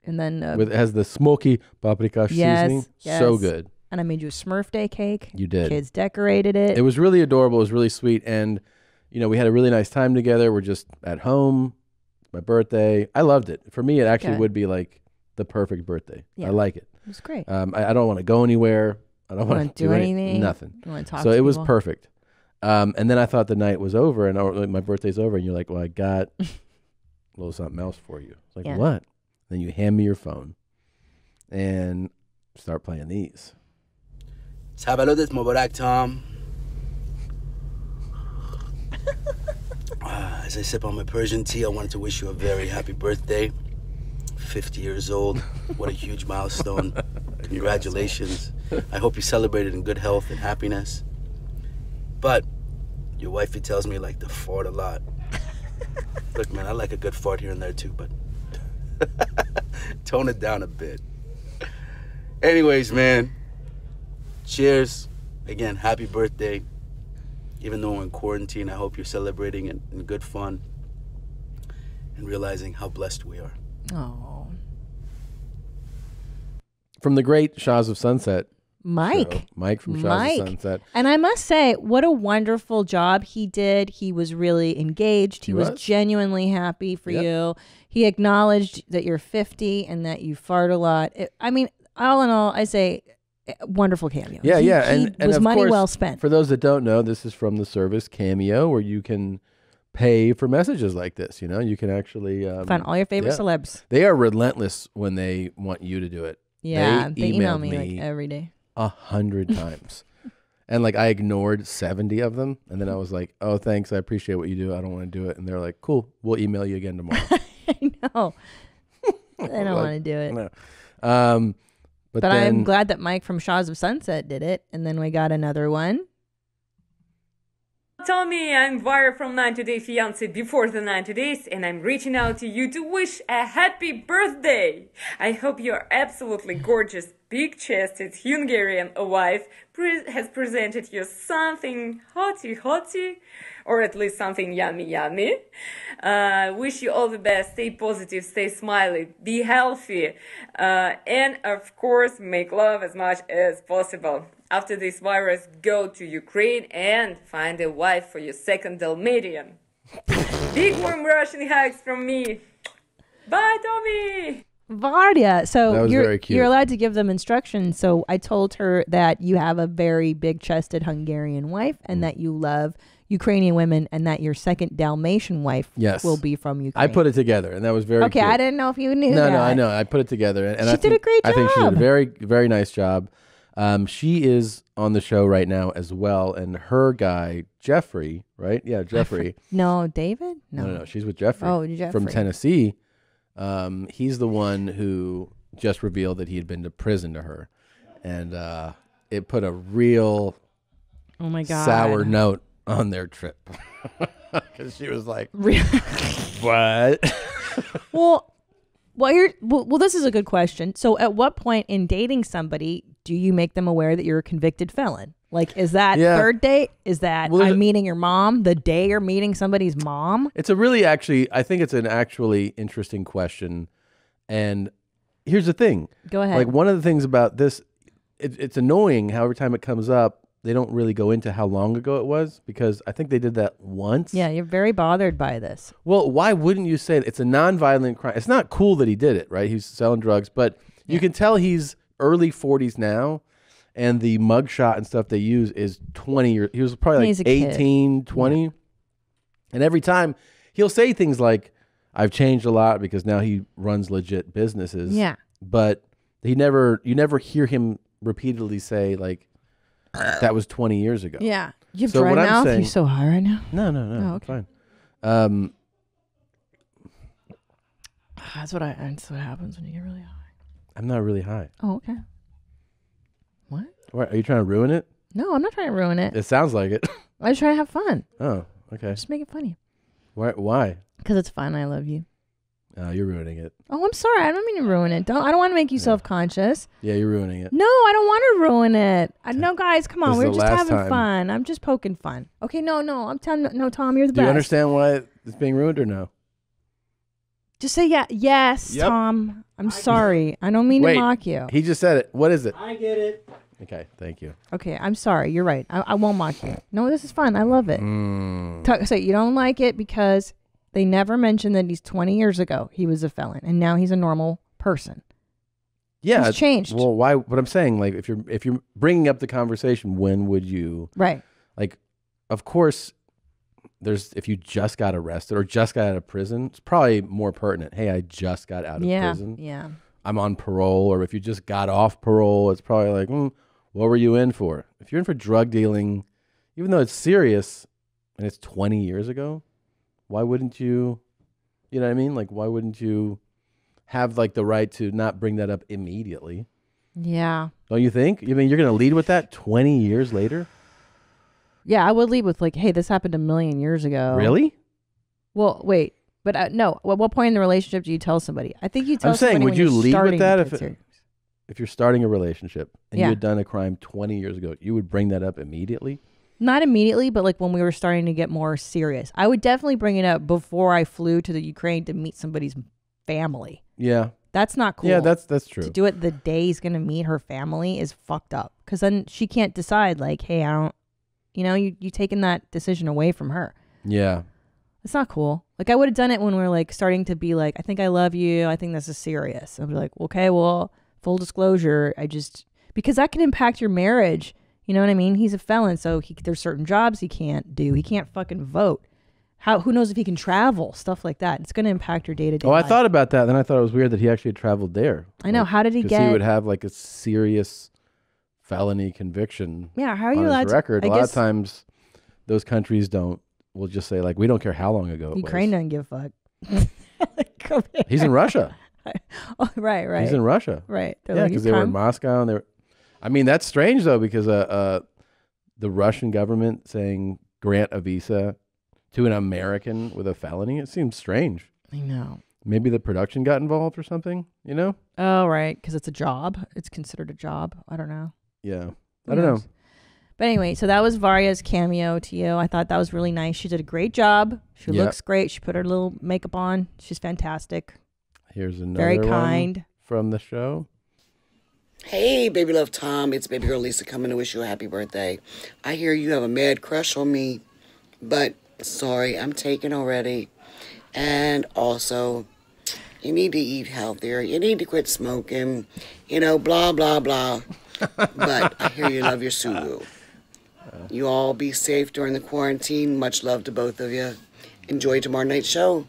And then It has the smoky paprika seasoning. So good. And I made you a Smurf Day cake. You did. Kids decorated it. It was really adorable. It was really sweet. And, you know, we had a really nice time together. We're just at home. It's my birthday. I loved it. For me, it actually Good. would be like the perfect birthday. Yeah. I like it. It was great. I don't want to go anywhere. I don't want to do anything. Nothing. You wanna talk so to it was people? perfect. And then I thought the night was over and my birthday's over. And you're like, well, I got a little something else for you. It's like, Yeah. what? Then you hand me your phone and start playing these. Sabaludes Mubarak, Tom. As I sip on my Persian tea, I wanted to wish you a very happy birthday. 50 years old. What a huge milestone. Congratulations. I hope you celebrated in good health and happiness. But your wifey tells me you like to fart a lot. Look, man, I like a good fart here and there too, but tone it down a bit. Anyways, man, cheers. Again, happy birthday. Even though we're in quarantine, I hope you're celebrating it in good fun and realizing how blessed we are. Oh. From the great Shahs of Sunset. Mike. show. Mike from Shaw's of Sunset. And I must say, what a wonderful job he did. He was really engaged. He was genuinely happy for you. He acknowledged that you're 50 and that you fart a lot. I mean, all in all, I say wonderful cameo. Yeah, He and was of money course, well spent. For those that don't know, this is from the service Cameo, where you can pay for messages like this. You know, you can actually Find all your favorite celebs. They are relentless when they want you to do it. Yeah, they email emailed me like every day. 100 times. And like I ignored 70 of them. And then I was like, oh, thanks. I appreciate what you do. I don't want to do it. And they're like, cool. We'll email you again tomorrow. I know. I don't want to do it. No. But then, I'm glad that Mike from Shaw's of Sunset did it. And then we got another one. Tommy, I'm Vara from 90 Day Fiancé before the 90 days, and I'm reaching out to you to wish a happy birthday. I hope your absolutely gorgeous, big-chested Hungarian wife has presented you something hotty, or at least something yummy. Wish you all the best. Stay positive, stay smiley, be healthy, and of course, make love as much as possible. After this virus, go to Ukraine and find a wife for your second Dalmatian. Big warm Russian hugs from me. Bye, Tommy. Varya. So That was very cute. you're allowed to give them instructions. So I told her that you have a very big-chested Hungarian wife and that you love Ukrainian women and that your second Dalmatian wife will be from Ukraine. I put it together, and that was very Okay, cute. I didn't know if you knew that. No, I know. I put it together. And She I did think, a great I think she did a job. very, very nice job. She is on the show right now as well. And her guy, Jeffrey, right? Yeah, Jeffrey. No, David? No. She's with Jeffrey. Oh, Jeffrey. From Tennessee. He's the one who just revealed that he had been to prison to her. And it put a real Oh my God. sour note on their trip. Because she was like, what? Well, this is a good question. So at what point in dating somebody do you make them aware that you're a convicted felon? Like, is that third date? Is that I'm meeting your mom the day you're meeting somebody's mom? It's a really I think it's an actually interesting question. And here's the thing. Go ahead. Like, one of the things about this, it's annoying how every time it comes up, they don't really go into how long ago it was, because I think they did that once. Yeah, you're very bothered by this. Well, why wouldn't you say it? It's a nonviolent crime? It's not cool that he did it, right? He's selling drugs, but you can tell he's early 40s now, and the mugshot and stuff they use is 20 years. He was probably He's like a kid. 18, 20. And every time he'll say things like, I've changed a lot because now he runs legit businesses. Yeah. But you never hear him repeatedly say, like, that was 20 years ago. Yeah. You have So dry what I'm mouth? saying- You're so high right now? No, Oh, okay. fine. That's what happens when you get really high. I'm not really high. Oh, okay. What? What, are you trying to ruin it? No, I'm not trying to ruin it. It sounds like it. I was trying to have fun. Oh, okay. Just make it funny. Why? Because it's fun. I love you. Oh, you're ruining it. Oh, I'm sorry. I don't mean to ruin it. I don't want to make you self-conscious. Yeah, you're ruining it. No, I don't want to ruin it. No, guys, come on. This is We're the just last having time. fun. I'm just poking fun. Okay, no. I'm telling no, Tom, you're the Do best. you understand why it's being ruined or no? Just say yes, Yep. Tom. I'm sorry. I don't mean Wait, to mock you. He just said it. What is it? I get it. Okay, thank you. Okay, I'm sorry. You're right. I won't mock you. No, this is fun. I love it. So you don't like it because they never mentioned that he's 20 years ago he was a felon and now he's a normal person. Yeah, He's changed. Well, why? What I'm saying, like, if you're bringing up the conversation, when would you? Right. Like, of course, if you just got arrested or just got out of prison, it's probably more pertinent. Hey, I just got out of prison. Yeah. I'm on parole. Or if you just got off parole, it's probably like, what were you in for? If you're in for drug dealing, even though it's serious and it's 20 years ago, why wouldn't you? You know what I mean? Like, why wouldn't you have like the right to not bring that up immediately? Yeah. Don't you think? You mean you're going to lead with that 20 years later? Yeah, I would lead with like, hey, this happened a million years ago. Really? Well, wait. But no, at what point in the relationship do you tell somebody? I think you tell I'm saying, somebody would when you you're lead starting with that to if get serious. if you're starting a relationship and Yeah. you had done a crime 20 years ago, you would bring that up immediately? Not immediately, but like when we were starting to get more serious. I would definitely bring it up before I flew to the Ukraine to meet somebody's family. Yeah. that's not cool. Yeah, that's true. To do it the day he's gonna meet her family is fucked up. Because then she can't decide like, hey, I don't. You know, you taking that decision away from her. Yeah. It's not cool. Like I would have done it when we're like starting to be like, I think I love you. I think this is serious. I'd be like, okay, well, full disclosure, because that can impact your marriage. You know what I mean? He's a felon, so there's certain jobs he can't do. He can't fucking vote. Who knows if he can travel? Stuff like that. It's going to impact your day-to-day life. I thought about that. Then I thought it was weird that he actually traveled there. I know. How did he get? He would have like a serious felony conviction. Yeah, how are you on his allowed to- record. I A lot of guess- times, those countries don't. We'll just say like, we don't care how long ago it Ukraine doesn't give a fuck. Come here. He's in Russia. Oh, right. He's in Russia. Right. They're Yeah, like, because "You they were in come?" Moscow and they were. I mean, that's strange though, because the Russian government saying grant a visa to an American with a felony, it seems strange. I know. Maybe the production got involved or something, you know? Oh, right. Because it's a job. It's considered a job. I don't know. Yeah. Who I don't knows? know. But anyway, so that was Varia's cameo to you. I thought that was really nice. She did a great job. She Yep. looks great. She put her little makeup on. She's fantastic. Here's another Very one kind. from the show. Hey, baby love Tom. It's baby girl Lisa coming to wish you a happy birthday. I hear you have a mad crush on me, but sorry, I'm taken already. And also, you need to eat healthier. You need to quit smoking. You know, blah, blah, blah. But I hear you love your Subaru. You all be safe during the quarantine. Much love to both of you. Enjoy tomorrow night's show.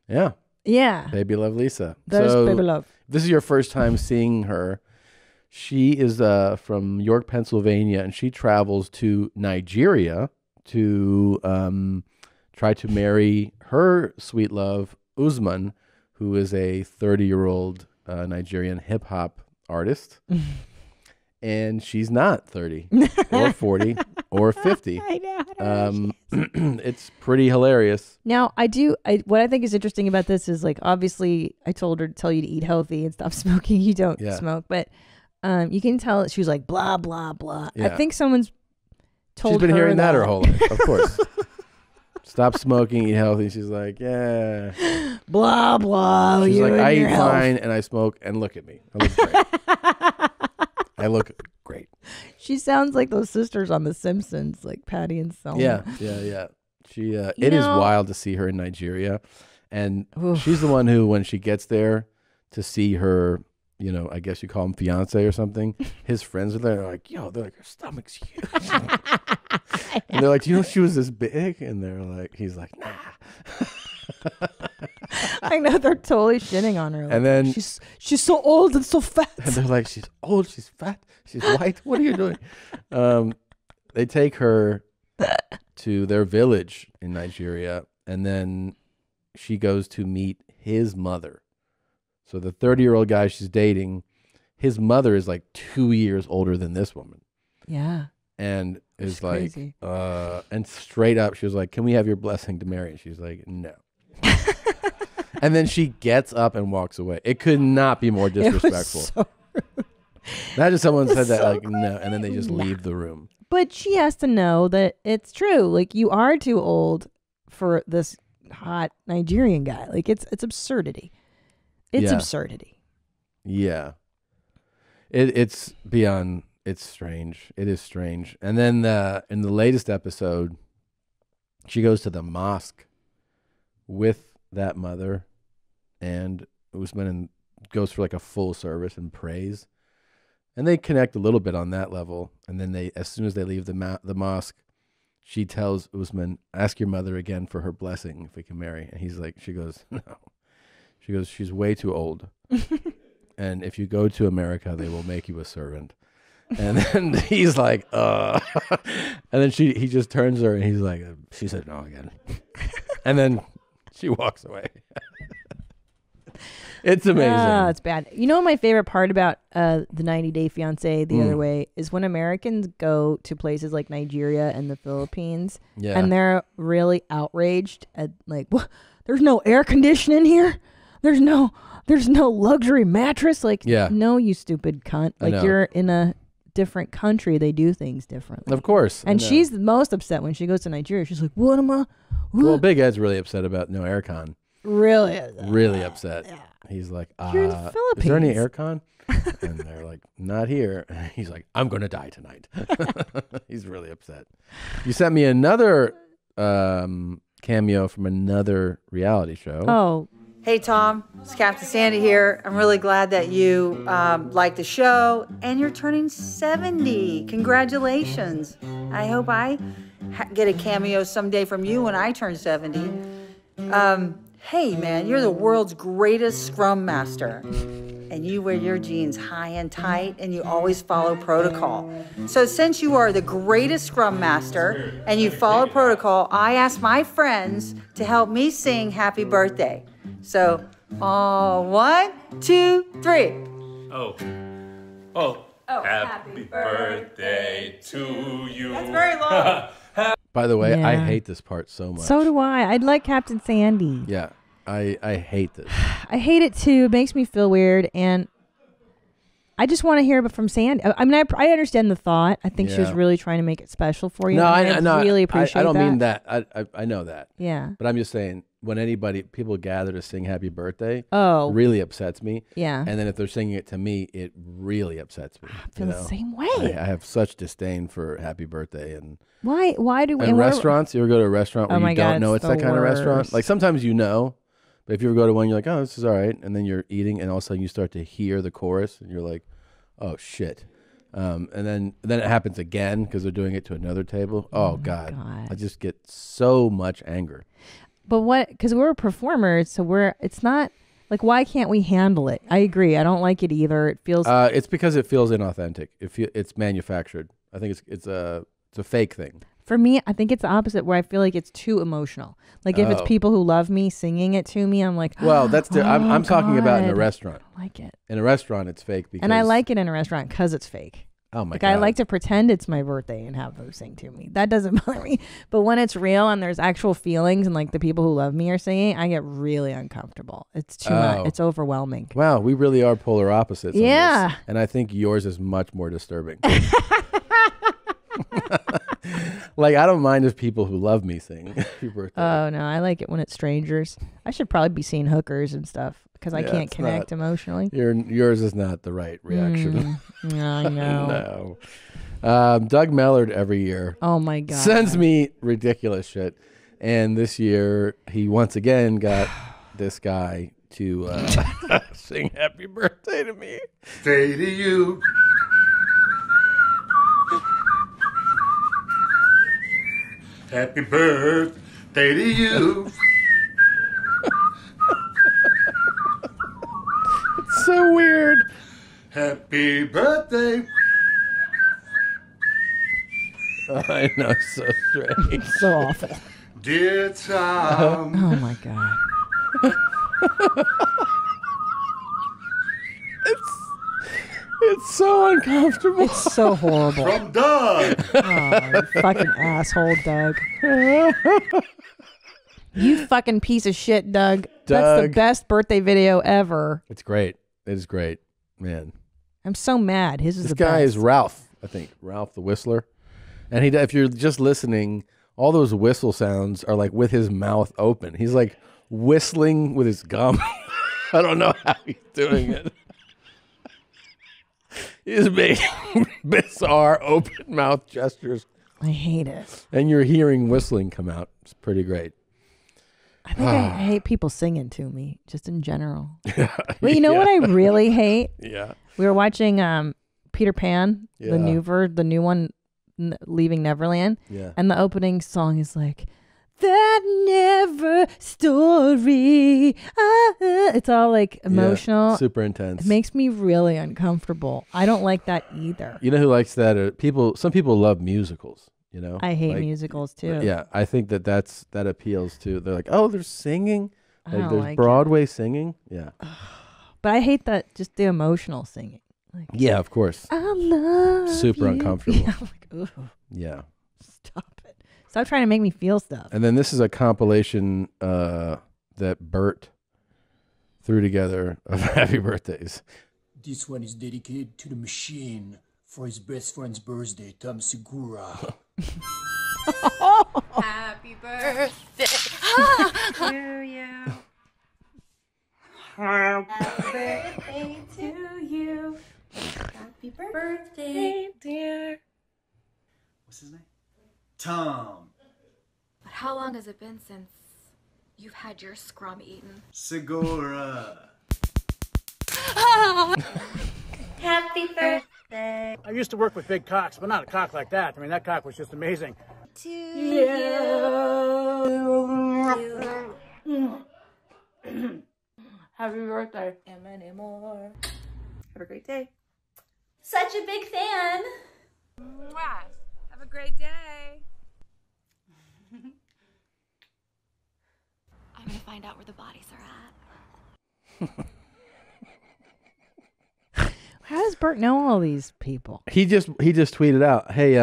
Yeah. Yeah. Baby Love Lisa. There's So, Baby Love. if this is your first time seeing her, she is from York, Pennsylvania, and she travels to Nigeria to try to marry her sweet love, Usman, who is a 30-year-old Nigerian hip-hop artist. And she's not 30 or 40 or 50. I know. It's pretty hilarious. Now, what I think is interesting about this is like, obviously, I told her to tell you to eat healthy and stop smoking. You don't Yeah. smoke, but you can tell that she was like, blah, blah, blah. I Yeah. think someo's told She's been her hearing that her whole life, of course. Stop smoking, eat healthy. She's like, yeah. Blah, blah. She's you like, and I eat your health. fine and I smoke and look at me. I look great. I look great. She sounds like those sisters on The Simpsons, like Patty and Selma. Yeah. She. It is know- wild to see her in Nigeria, and she's the one who, when she gets there to see her, you know, I guess you call him fiance or something. His friends are there. They're like, yo, they're like, her stomach's huge. And they're like, do you know she was this big? And they're like, he's like, nah. I know, they're totally shitting on her. Like, And then she's so old and so fat. And they're like, she's old, she's fat, she's white. What are you doing? They take her to their village in Nigeria, and then she goes to meet his mother. So the 30-year-old guy she's dating, his mother is like 2 years older than this woman. Yeah. And is It's like, crazy. and straight up, she was like, can we have your blessing to marry? And she's like, no. And then she gets up and walks away. It could not be more It was disrespectful. so Imagine someone said that, so like, no, and then they just leave the room. But she has to know that it's true. Like, you are too old for this hot Nigerian guy. Like, it's absurdity. It's Yeah. absurdity. Yeah. It's beyond, it's strange. It is strange. And then in the latest episode, she goes to the mosque with that mother and Usman and goes for like a full service and prays. And they connect a little bit on that level. And then they, as soon as they leave the mosque, she tells Usman, ask your mother again for her blessing if we can marry. And he's like, she goes, no. She goes, she's way too old. And if you go to America, they will make you a servant. And then he's like, And then he just turns her and he's like, she said no again. And then she walks away. It's amazing. Ah, it's bad. You know what my favorite part about the 90 Day Fiancé the other way is when Americans go to places like Nigeria and the Philippines, Yeah. and they're really outraged at like, what? There's no air conditioning here. There's no luxury mattress. Like, Yeah. no, you stupid cunt. I Like, know. you're in a different country. They do things differently. Of course. I And know. she's the most upset when she goes to Nigeria. She's like, what am I? Well, Big Ed's really upset about no aircon. really upset. He's like, You're in the is there any Philippines. aircon? And they're like, not here. He's like, I'm going to die tonight. He's really upset. You sent me another cameo from another reality show. Oh. Hey, Tom. It's Captain Sandy here. I'm really glad that you like the show and you're turning 70. Congratulations. I hope I get a cameo someday from you when I turn 70. Hey, man, you're the world's greatest scrum master. And you wear your jeans high and tight and you always follow protocol. So since you are the greatest scrum master and you follow protocol, I asked my friends to help me sing happy birthday. So, 1, 2, 3. Oh, happy birthday to you. That's very long. By the way, I Yeah. hate this part so much. So do I. I'd like Captain Sandy. Yeah, I hate this. I hate it too. It makes me feel weird, and I just want to hear it from Sandy. I mean, I understand the thought. I think she was Yeah. really trying to make it special for you. No, and I really appreciate I don't that. mean that. I know that. Yeah. But I'm just saying, when people gather to sing happy birthday, Oh. really upsets me. Yeah. And then if they're singing it to me, it really upsets me. I feel the same way. I have such disdain for happy birthday and Why do we? and restaurants. You ever go to a restaurant where Oh my you God, don't know it's it's that the kind of restaurant? worst. Like sometimes you know, but if you ever go to one, you're like, oh, this is all right, and then you're eating, and all of a sudden you start to hear the chorus, and you're like, oh shit. And then it happens again because they're doing it to another table. Oh God, I just get so much anger. But what? Because we're performers, so it's not like, why can't we handle it? I agree. I don't like it either. It feels. It's because it feels inauthentic. It's manufactured. I think it's a fake thing. For me, I think it's the opposite, where I feel like it's too emotional. Like if it's Oh. people who love me singing it to me, I'm like, Well, that's I'm talking about in a God. restaurant. I like it. In a restaurant, it's fake because And I like it in a restaurant because it's fake. Oh my like God. I like to pretend it's my birthday and have them sing to me. That doesn't bother me. But when it's real and there's actual feelings and like the people who love me are singing, I get really uncomfortable. It's too much. It's overwhelming. Wow, we really are polar opposites. on this. Yeah. And I think yours is much more disturbing. Like I don't mind if people who love me sing happy birthday. Oh no, I like it when it's strangers. I should probably be seeing hookers and stuff because I Yeah, can't it's connect not- emotionally. Yours is not the right reaction. I know. No. Doug Mellard every year. Oh my God. Sends me ridiculous shit, and this year he once again got this guy to sing "Happy Birthday" to me. Say to you. Happy birthday to you. It's so weird. Happy birthday. I know, so strange. So awful. Dear Tom. Oh my God. It's so uncomfortable. It's so horrible. From Doug. Oh, you fucking asshole, Doug. You fucking piece of shit, Doug. That's the Doug. best birthday video ever. It's great. It is great, man. I'm so mad. His is This the guy best. is Ralph, I think. Ralph the Whistler. And if you're just listening, all those whistle sounds are like with his mouth open. He's like whistling with his gum. I don't know how he's doing it. He's making bizarre open mouth gestures. I hate it. And you're hearing whistling come out. It's pretty great. I think I hate people singing to me, just in general. Well, you know what I really hate? Yeah. We were watching Peter Pan, Yeah. the new one, Leaving Neverland. Yeah. And the opening song is like, that never story. It's all like emotional. Yeah, super intense. It makes me really uncomfortable. I don't like that either. You know who likes that? Some people love musicals. You know, I hate Like, musicals too. Yeah, I think that appeals to. They're like, oh, they're singing. I Like don't there's like it. Broadway singing. Yeah. But I hate that, just the emotional singing. Like, Yeah, of course. I love Super you. uncomfortable. Yeah, I'm like, ooh, Yeah. stop it. Stop trying to make me feel stuff. And then this is a compilation that Bert threw together of happy birthdays. This one is dedicated to the machine for his best friend's birthday, Tom Segura. Happy birthday to you. Happy birthday to you. Happy birthday, dear. What's his name? Tom. But how long has it been since you've had your scrum eaten? Segura. Happy birthday. I used to work with big cocks, but not a cock like that. I mean, that cock was just amazing. To you. Happy birthday. And many more. Have a great day. Such a big fan. Mwah. Have a great day. I'm gonna find out where the bodies are at. How does Bert know all these people? He just tweeted out, "Hey,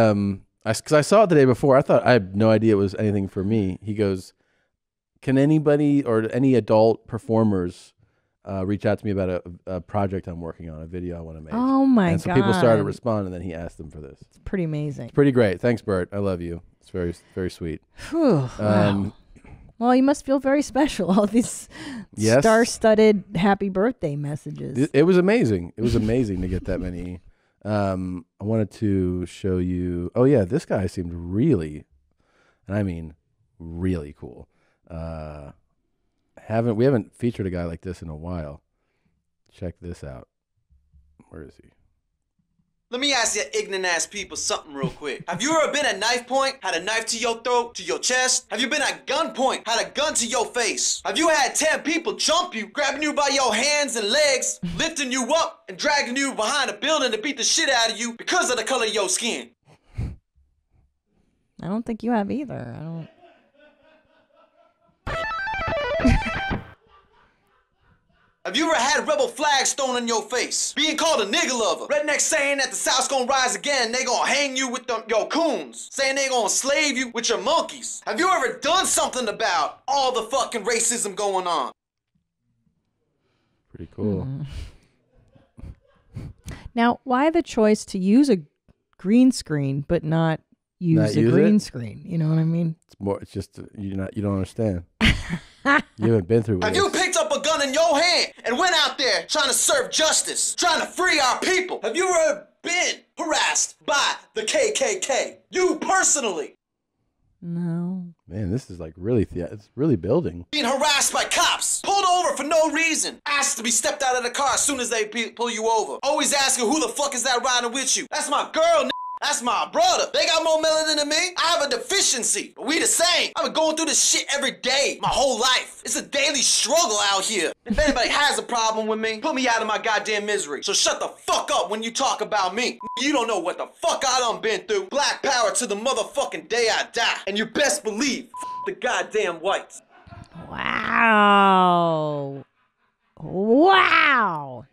because I saw it the day before. I thought I had no idea it was anything for me." He goes, "Can anybody or any adult performers reach out to me about a project I'm working on, a video I want to make?" Oh my And so people started God. responding, and then he asked them for this. It's pretty amazing. It's pretty great. Thanks, Bert. I love you. It's very, very sweet. Whew, wow. Well, you must feel very special. All these Yes. star-studded happy birthday messages. It was amazing. It was amazing to get that many. I wanted to show you. Oh yeah, this guy seemed really, and I mean, really cool. We haven't featured a guy like this in a while. Check this out. Where is he? Let me ask you ignorant ass people something real quick. Have you ever been at knife point, had a knife to your throat, to your chest? Have you been at gun point, had a gun to your face? Have you had 10 people jump you, grabbing you by your hands and legs, lifting you up and dragging you behind a building to beat the shit out of you because of the color of your skin? I don't think you have either. I don't. Have you ever had rebel flags thrown in your face? Being called a nigger lover? Rednecks saying that the South's gonna rise again, they gonna hang you with your coons. Saying they gonna slave you with your monkeys. Have you ever done something about all the fucking racism going on? Pretty cool. Now, why the choice to use a green screen but not use a green screen? You know what I mean? It's more. It's just you don't understand. You haven't been through Have it. you picked up a gun in your hand and went out there trying to serve justice, trying to free our people? Have you ever been harassed by the KKK? You personally? No. Man, this is like really. It's really building. Being harassed by cops, pulled over for no reason, asked to be stepped out of the car as soon as they pull you over. Always asking who the fuck is that riding with you? That's my girl, that's my brother. They got more melanin than me. I have a deficiency, but we the same. I've been going through this shit every day, my whole life. It's a daily struggle out here. If anybody has a problem with me, put me out of my goddamn misery. So shut the fuck up when you talk about me. You don't know what the fuck I done been through. Black power to the motherfucking day I die. And you best believe, the goddamn whites. Wow. Wow.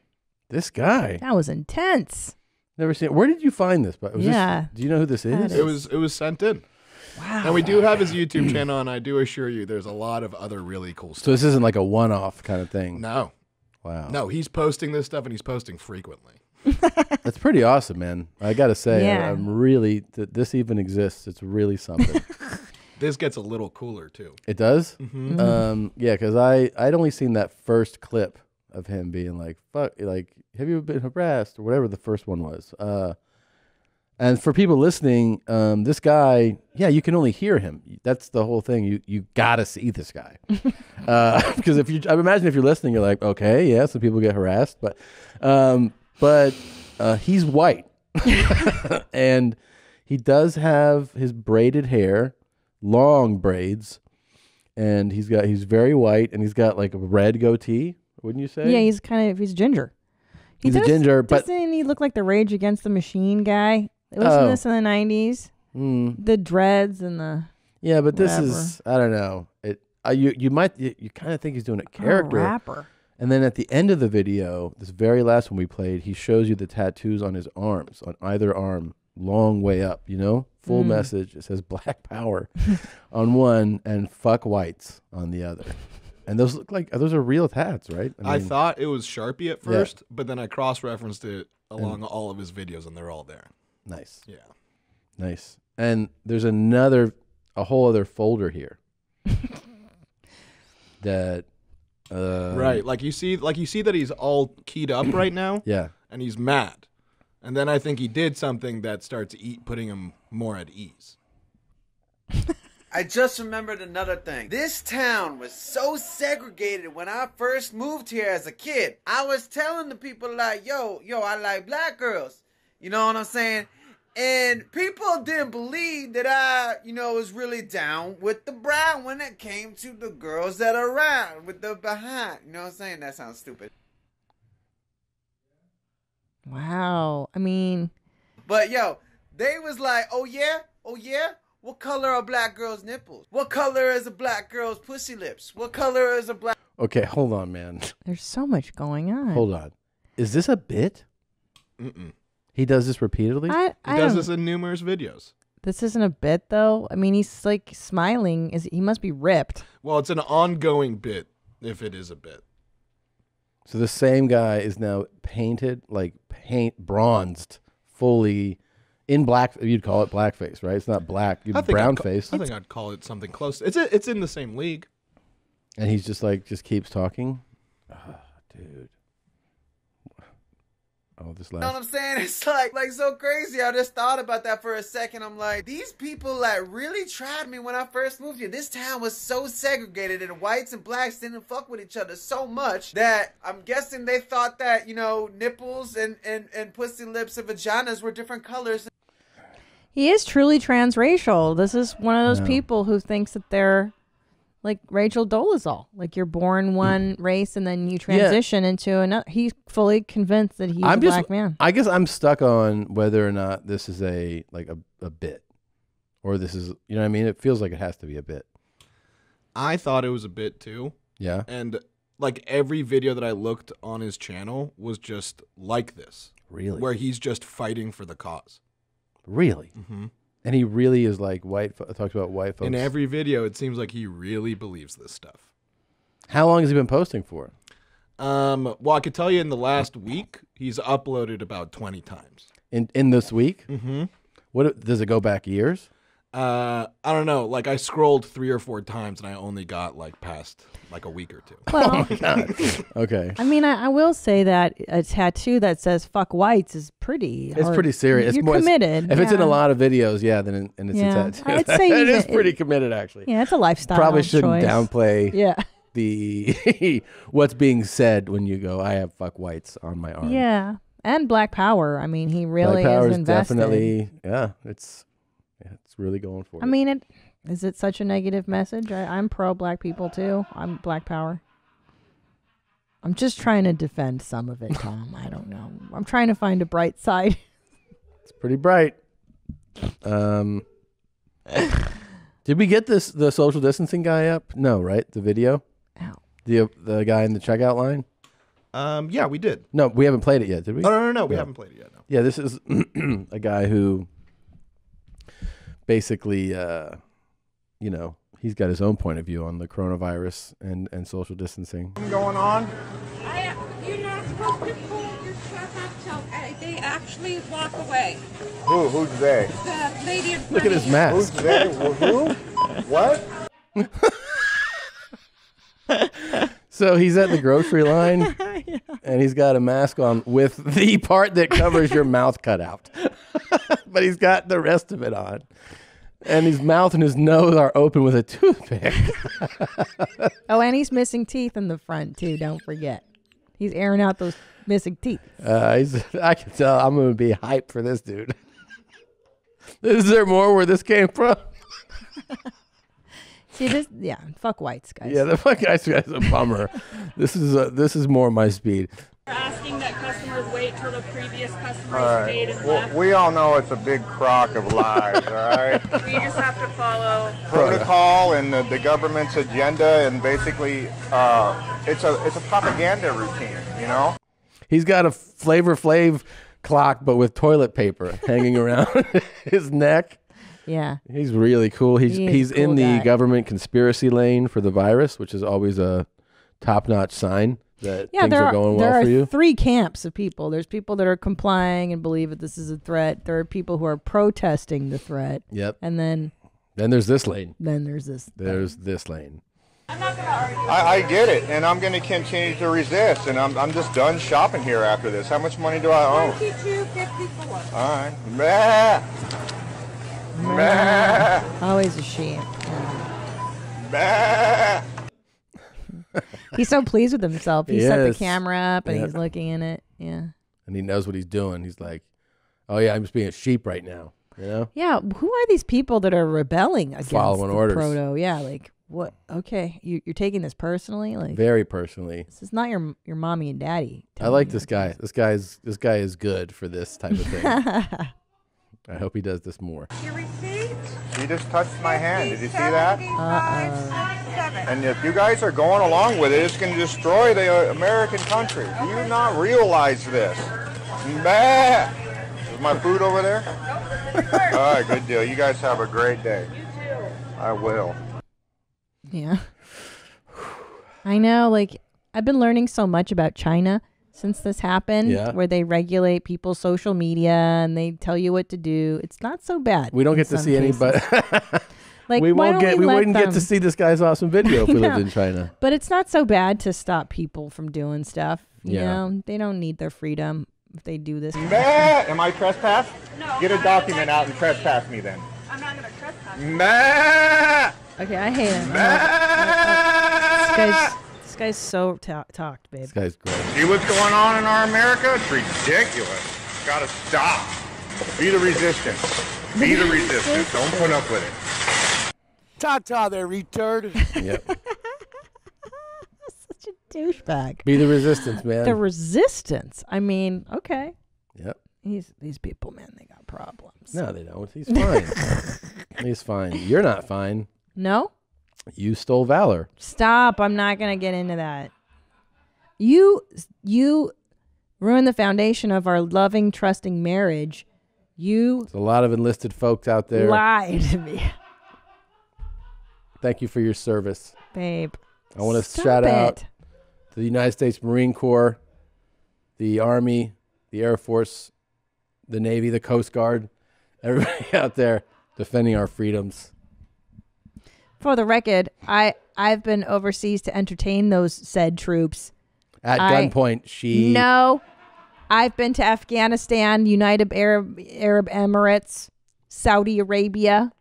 This guy. That was intense. Never seen it. Where did you find this? But do you know who this is? It was sent in. Wow. And we do have his YouTube channel, and I do assure you there's a lot of other really cool stuff. So this isn't like a one-off kind of thing. No. Wow. No, he's posting this stuff, and he's posting frequently. That's pretty awesome, man. I got to say, Yeah. I'm really, this even exists. It's really something. This gets a little cooler, too. It does? Mhm. Yeah, because I'd only seen that first clip of him being like, fuck, like, have you ever been harassed? Or whatever the first one was. And for people listening, this guy, yeah, you can only hear him. That's the whole thing. You gotta see this guy. Because I imagine if you're listening, you're like, okay, yeah, some people get harassed. But he's white. And he does have his braided hair, long braids. And he's very white, and he's got like a red goatee, wouldn't you say? Yeah, he's ginger. He's a ginger, but doesn't he look like the Rage Against the Machine guy? Wasn't this in the 90s? The dreads and the yeah, but this whatever. is I don't know. You kind of think he's doing a character rapper. And then at the end of the video, this very last one we played, he shows you the tattoos on his arms, on either arm, long way up. Full message. It says Black Power on one and fuck whites on the other. And those look like those are real tats, right? I thought it was Sharpie at first, but then I cross-referenced it along all of his videos, and they're all there. Nice. Yeah. Nice. And there's a whole other folder here that Right, like you see that he's all keyed up right now. Yeah. And he's mad. And then I think he did something that starts putting him more at ease. I just remembered another thing. This town was so segregated when I first moved here as a kid. I was telling the people like, yo, I like black girls. You know what I'm saying? And people didn't believe that I, was really down with the brown when it came to the girls that are around with the behind. You know what I'm saying? That sounds stupid. Wow. I mean. But yo, they was like, oh yeah? What color are black girls' nipples? What color is a black girl's pussy lips? What color is a black... Okay, hold on, man. There's so much going on. Hold on. Is this a bit? Mm-mm. He does this repeatedly? I He does this in numerous videos. This isn't a bit, though. I mean, he's like smiling. He must be ripped. Well, it's an ongoing bit, if it is a bit. So the same guy is now painted, bronzed, fully in black. You'd call it blackface, right? It's not black. You'd brown face. I think I'd call it something close. It's in the same league. And he's just keeps talking. Oh, dude. Oh, this You know last. what I'm saying? It's like so crazy. I just thought about that for a second. I'm like, these people really tried me when I first moved here. This town was so segregated and whites and blacks didn't fuck with each other so much that I'm guessing they thought that, nipples and pussy lips and vaginas were different colors. He is truly transracial. This is one of those people who thinks that they're like Rachel Dolezal. Like you're born one race and then you transition into another. He's fully convinced that he's a black man. I guess I'm stuck on whether or not this is a bit, or this is, you know what I mean? It feels like it has to be a bit. I thought it was a bit too. Yeah. And every video that I looked on his channel was just like this. Really? Where he's just fighting for the cause. Really? Mm-hmm. And he really is talks about white folks. In every video, it seems like he really believes this stuff. How long has he been posting for? Well, I could tell you in the last week, he's uploaded about 20 times. In this week? Mm-hmm. What does it go back years? I don't know. I scrolled 3 or 4 times, and I only got past a week or two. Well, oh my God. Okay. I mean, I will say that a tattoo that says "fuck whites" is pretty. It's pretty serious. You're committed. If it's in a lot of videos, then it's a tattoo. I'd say it is pretty committed, actually. Yeah, it's a lifestyle. Probably shouldn't choice. downplay. Yeah. The what's being said when you go, I have fuck whites on my arm. Yeah, and Black Power. I mean, he really Black Power is invested. Definitely. Yeah, it's really going for it. I mean, is it such a negative message? I'm pro black people too. I'm Black Power. I'm just trying to defend some of it, Tom. I don't know. I'm trying to find a bright side. It's pretty bright. Did we get the social distancing guy up? No, right? The video? Ow. The guy in the checkout line? Yeah, we did. No, we haven't played it yet, did we? No. We haven't played it yet. No. Yeah, this is a guy who basically, he's got his own point of view on the coronavirus and social distancing. Going on? You're not supposed to pull your stuff up till they actually walk away. Who's they? The lady in front Look at his mask. Who's they? Who? What? So he's at the grocery line, and he's got a mask on with the part that covers your mouth cut out. But he's got the rest of it on. And his mouth and his nose are open with a toothpick. Oh, and he's missing teeth in the front, too. Don't forget. He's airing out those missing teeth. I can tell I'm going to be hyped for this dude. Is there more where this came from? See, fuck whites, guys. Yeah, the fuck whites guys is a bummer. This is more my speed. We're asking that customers wait till the previous customer All is paid right. and Well, left. we all know it's a big crock of lies, all right? We just have to follow Protocol and the government's agenda, and basically, it's a propaganda routine, you know? He's got a Flavor Flav clock, but with toilet paper hanging around his neck. Yeah. He's really cool. He's in the government conspiracy lane for the virus, which is always a top-notch sign that things are going well for you. There are 3 camps of people. There's people that are complying and believe that this is a threat. There are people who are protesting the threat. Yep. And then there's this lane. Then there's this. There's this lane. I get it, and I'm going to continue to resist, and I'm just done shopping here after this. How much money do I owe? 22.54. All right. Bah. Bah. Always a shame. Bah. He's so pleased with himself. He He set the is. camera up and Yeah. he's looking in it. Yeah. And he knows what he's doing. He's like, oh yeah, I'm just being a sheep right now. You know? Yeah. Who are these people that are rebelling against Following the orders. proto? Yeah. Like, what? Okay. You're taking this personally? Like, Very personally. this is not your mommy and daddy. I like this guy. This guy is good for this type of thing. I hope he does this more. Your receipt? He just touched my hand. Did you see that? 75.7. And if you guys are going along with it, it's going to destroy the American country. Do you not realize this? Bah. Is my food over there? All right, good deal. You guys have a great day. You too. I will. Yeah. I know, like, I've been learning so much about China since this happened, Yeah. where they regulate people's social media and they tell you what to do. It's not so bad. We don't in get to some see anybody. cases. Like, we why won't don't get. we We let wouldn't get to them- see this guy's awesome video if we I lived know. in China. But it's not so bad to stop people from doing stuff. You Yeah. know, they don't need their freedom if they do this. Bah. Am I trespassed? No. Get a document out and trespass me then. I'm not going to trespass. Bah. Okay, I hate him. This guy's so talked, babe. This guy's great. See what's going on in our America? It's ridiculous. Gotta stop. Be the resistance. Be the resistance. Don't put up with it. Ta-ta there, retard. Yep. Such a douchebag. Be the resistance, man. The resistance. I mean, okay. Yep. These people, man, they got problems. No, they don't. He's fine. He's fine. You're not fine. No? You stole valor. Stop. I'm not going to get into that. You ruined the foundation of our loving, trusting marriage. You There's a lot of enlisted folks out there. lied to me, Thank you for your service. babe. I want to Stop shout out it. to the United States Marine Corps, the Army, the Air Force, the Navy, the Coast Guard, everybody out there defending our freedoms. For the record, I've been overseas to entertain those said troops. At gunpoint, she... No. I've been to Afghanistan, United Arab Emirates, Saudi Arabia.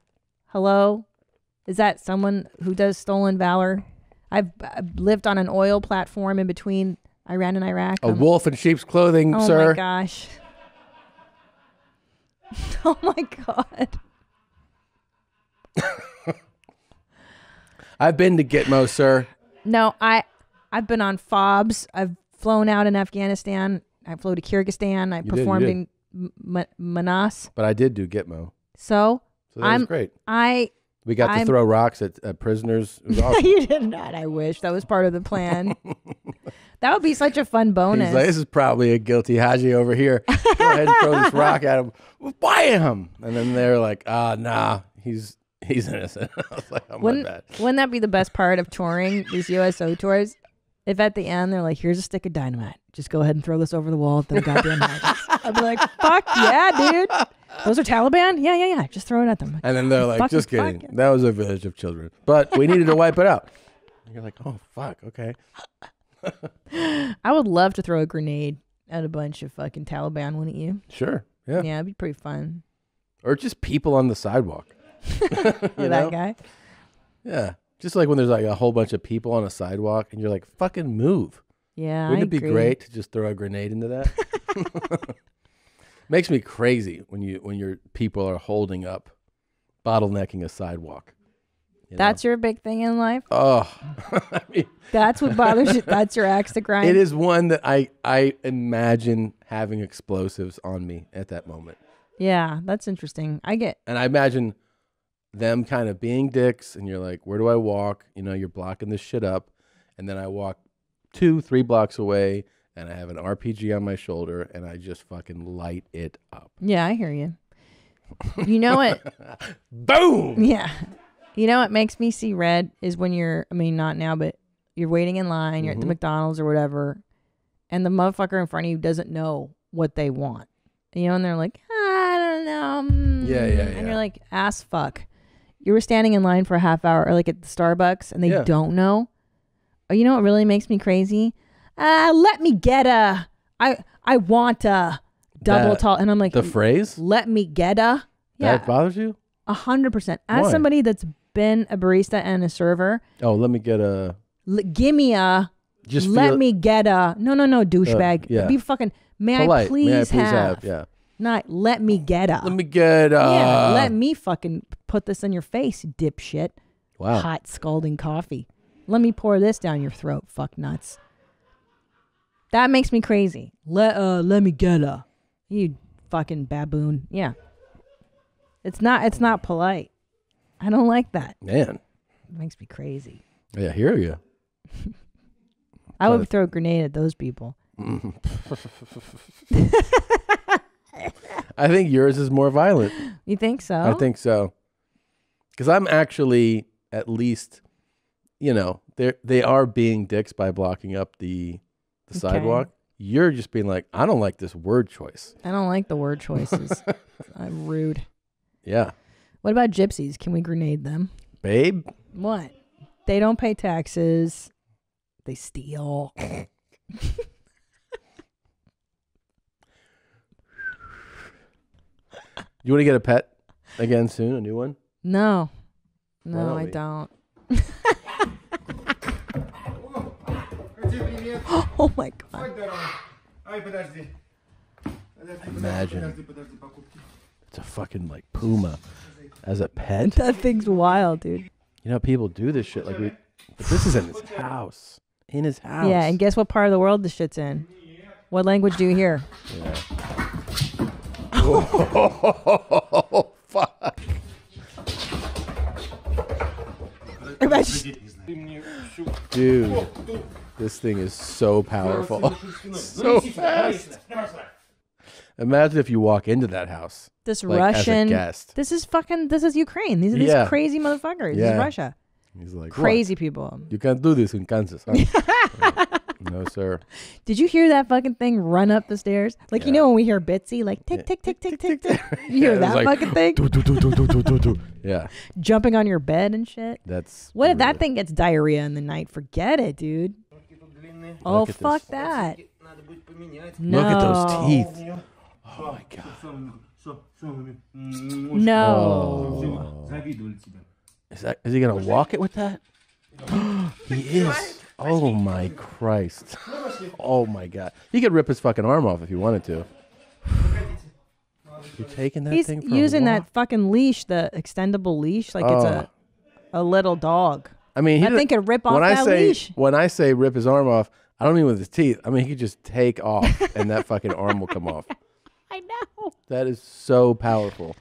Hello? Is that someone who does stolen valor? I've lived on an oil platform in between Iran and Iraq. A wolf in sheep's clothing, Oh sir. my gosh. Oh my God. I've been to Gitmo, sir. No, I've been on FOBs. I've flown out in Afghanistan. I flew to Kyrgyzstan. I You did, performed you did. in Manas. But I did do Gitmo. So So that I'm was great. We got to I'm- throw rocks at prisoners. It was awesome. You did not. I wish that was part of the plan. That would be such a fun bonus. He's like, this is probably a guilty Haji over here. Go ahead and throw this rock at him. Bam! And then they're like, nah, he's innocent. I was like, oh, my bad. Wouldn't that be the best part of touring these USO tours? If at the end they're like, here's a stick of dynamite. Just go ahead and throw this over the wall at the goddamn Hajis. I'd be like, fuck yeah, dude. Those are Taliban? Yeah. Just throw it at them. And then they're like, Fucking just kidding. That was a village of children. But we needed to wipe it out. And you're like, oh, fuck, okay. I would love to throw a grenade at a bunch of fucking Taliban, wouldn't you? Sure, yeah. Yeah, it'd be pretty fun. Or just people on the sidewalk. You That know? guy. Yeah. Just like when there's like a whole bunch of people on a sidewalk and you're like, fucking move. Yeah, Wouldn't I it be agree. great to just throw a grenade into that? Makes me crazy when your people are holding up, bottlenecking a sidewalk. You know? That's your big thing in life? Oh, I mean, That's what bothers you? That's your axe to grind? it is one that I imagine having explosives on me at that moment. Yeah, that's interesting. I get... And I imagine them kind of being dicks, and you're like, where do I walk? You know, you're blocking this shit up. And then I walk 2-3 blocks away, and I have an RPG on my shoulder, and I just fucking light it up. Yeah, I hear you. You know what? Boom! Yeah. You know what makes me see red is when you're, I mean, not now, but you're waiting in line, you're at the Mhm. McDonald's or whatever, and the motherfucker in front of you doesn't know what they want. You know, and they're like, I don't know. Yeah. And you're like, ass fuck. You were standing in line for a half hour, or like at the Starbucks, and they Yeah. don't know. Oh, you know what really makes me crazy? Let me get a. I want a double That- tall, and I'm like the phrase? Let me get a. Yeah, That bothers you? 100%. As Why? somebody that's been a barista and a server, Oh, let me get a. give me a. Just let feel- me get a. No, douchebag. yeah. Be fucking. May Polite. I please have? Yeah. Not let me get a. Let me get a. Yeah, let me fucking put this in your face, dipshit. Wow. Hot scalding coffee. Let me pour this down your throat, fuck nuts. That makes me crazy. Let me get a. You fucking baboon. Yeah. It's not polite. I don't like that. Man. It makes me crazy. Yeah, I hear you. I would throw a grenade at those people. I think yours is more violent. You think so? I think so. Because I'm actually at least, they are being dicks by blocking up the Okay. sidewalk. You're just being like, I don't like this word choice. I don't like the word choices. I'm rude. Yeah. What about gypsies? Can we grenade them? Babe? What? They don't pay taxes. They steal. You want to get a pet again soon? A new one? No. Why No, don't I we? don't. Oh my god. Imagine. It's a fucking like puma as a pet. That thing's wild, dude. You know, people do this shit. But this is in his house. In his house. Yeah, and guess what part of the world this shit's in? What language do you hear? Yeah. Oh, fuck. Dude, this thing is so powerful. So fast. Imagine if you walk into that house. This like, Russian. as a guest. This is Ukraine. These are these Yeah. crazy motherfuckers. This Yeah. is Russia. He's like, Crazy "What? people. You can't do this in Kansas, huh?" No, sir. Did you hear that fucking thing run up the stairs? Like, you know when we hear Bitsy, like tick, tick, tick, tick, tick, tick. You hear Yeah, it was that like, fucking thing? do, do, do, do, do, do, do, do. Yeah. Jumping on your bed and shit. That's What if that thing gets diarrhea in the night? Forget it, dude. Oh, Look at fuck this. that. No. Look at those teeth. Oh my god. No. Is he gonna walk it with that? He is. Oh my Christ. Oh my god. He could rip his fucking arm off if he wanted to. You're taking that He's thing for using a walk? that fucking leash, the extendable leash, like it's a little dog. I mean, that thing could rip off that leash. When I say rip his arm off, I don't mean with his teeth. I mean, he could just take off and that fucking arm will come off. I know. That is so powerful.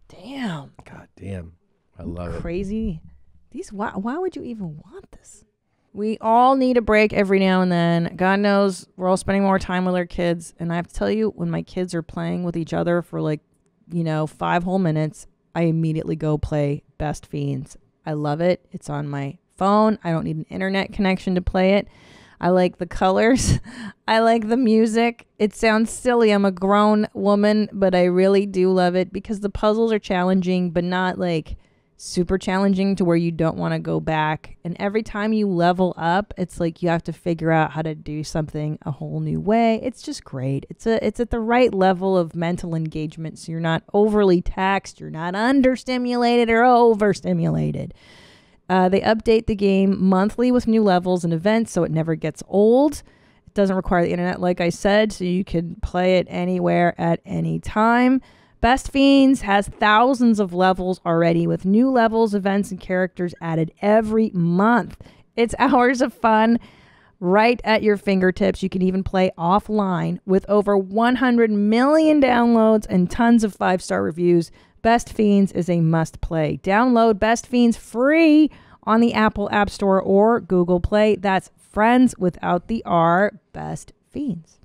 Damn. God damn. I love it. Crazy. Why would you even want this? We all need a break every now and then. God knows we're all spending more time with our kids. And I have to tell you, when my kids are playing with each other for 5 whole minutes, I immediately go play Best Fiends. I love it. It's on my phone. I don't need an internet connection to play it. I like the colors. I like the music. It sounds silly. I'm a grown woman, but I really do love it because the puzzles are challenging, but not like super challenging to where you don't want to go back. And every time you level up, it's like you have to figure out how to do something a whole new way. It's just great. It's at the right level of mental engagement, so you're not overly taxed, you're not understimulated or overstimulated. They update the game monthly with new levels and events, so it never gets old. It doesn't require the internet, like I said, so you can play it anywhere at any time. Best Fiends has thousands of levels already, with new levels, events, and characters added every month. It's hours of fun right at your fingertips. You can even play offline with over 100 million downloads and tons of 5-star reviews. Best Fiends is a must-play. Download Best Fiends free on the Apple App Store or Google Play. That's friends without the R, Best Fiends.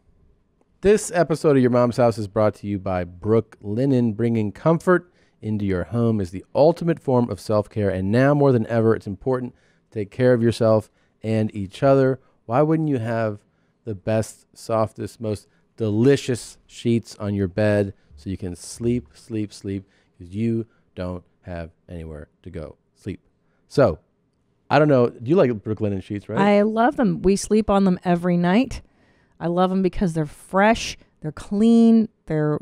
This episode of Your Mom's House is brought to you by Brook Linen. Bringing comfort into your home is the ultimate form of self-care, and now more than ever, it's important to take care of yourself and each other. Why wouldn't you have the best, softest, most delicious sheets on your bed so you can sleep, sleep, sleep? Because you don't have anywhere to go sleep. So, I don't know. Do you like Brooklinen sheets, right? I love them. We sleep on them every night. I love them because they're fresh, they're clean, they're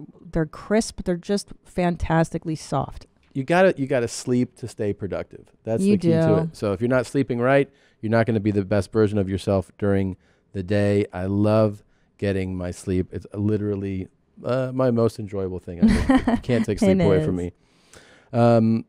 crisp, they're just fantastically soft. You gotta sleep to stay productive. That's You the key to do. it. So if you're not sleeping right, you're not going to be the best version of yourself during the day. I love getting my sleep. It's literally my most enjoyable thing. You can't take sleep It away is. from me.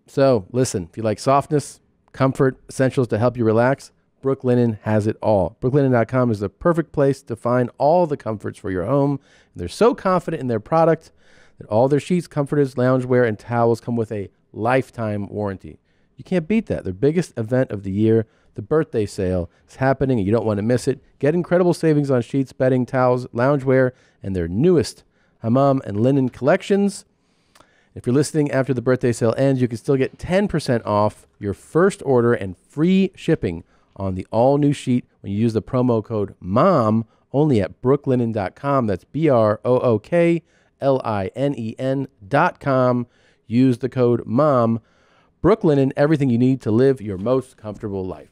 So listen, if you like softness, comfort, essentials to help you relax, Brooklinen has it all. Brooklinen.com is the perfect place to find all the comforts for your home. They're so confident in their product that all their sheets, comforters, loungewear, and towels come with a lifetime warranty. You can't beat that. Their biggest event of the year, the birthday sale, is happening and you don't want to miss it. Get incredible savings on sheets, bedding, towels, loungewear, and their newest hammam and linen collections. If you're listening after the birthday sale ends, you can still get 10% off your first order and free shipping on the all-new sheet when you use the promo code MOM only at brooklinen.com. That's BROOKLINEN.com. Use the code MOM. Brooklinen, everything you need to live your most comfortable life.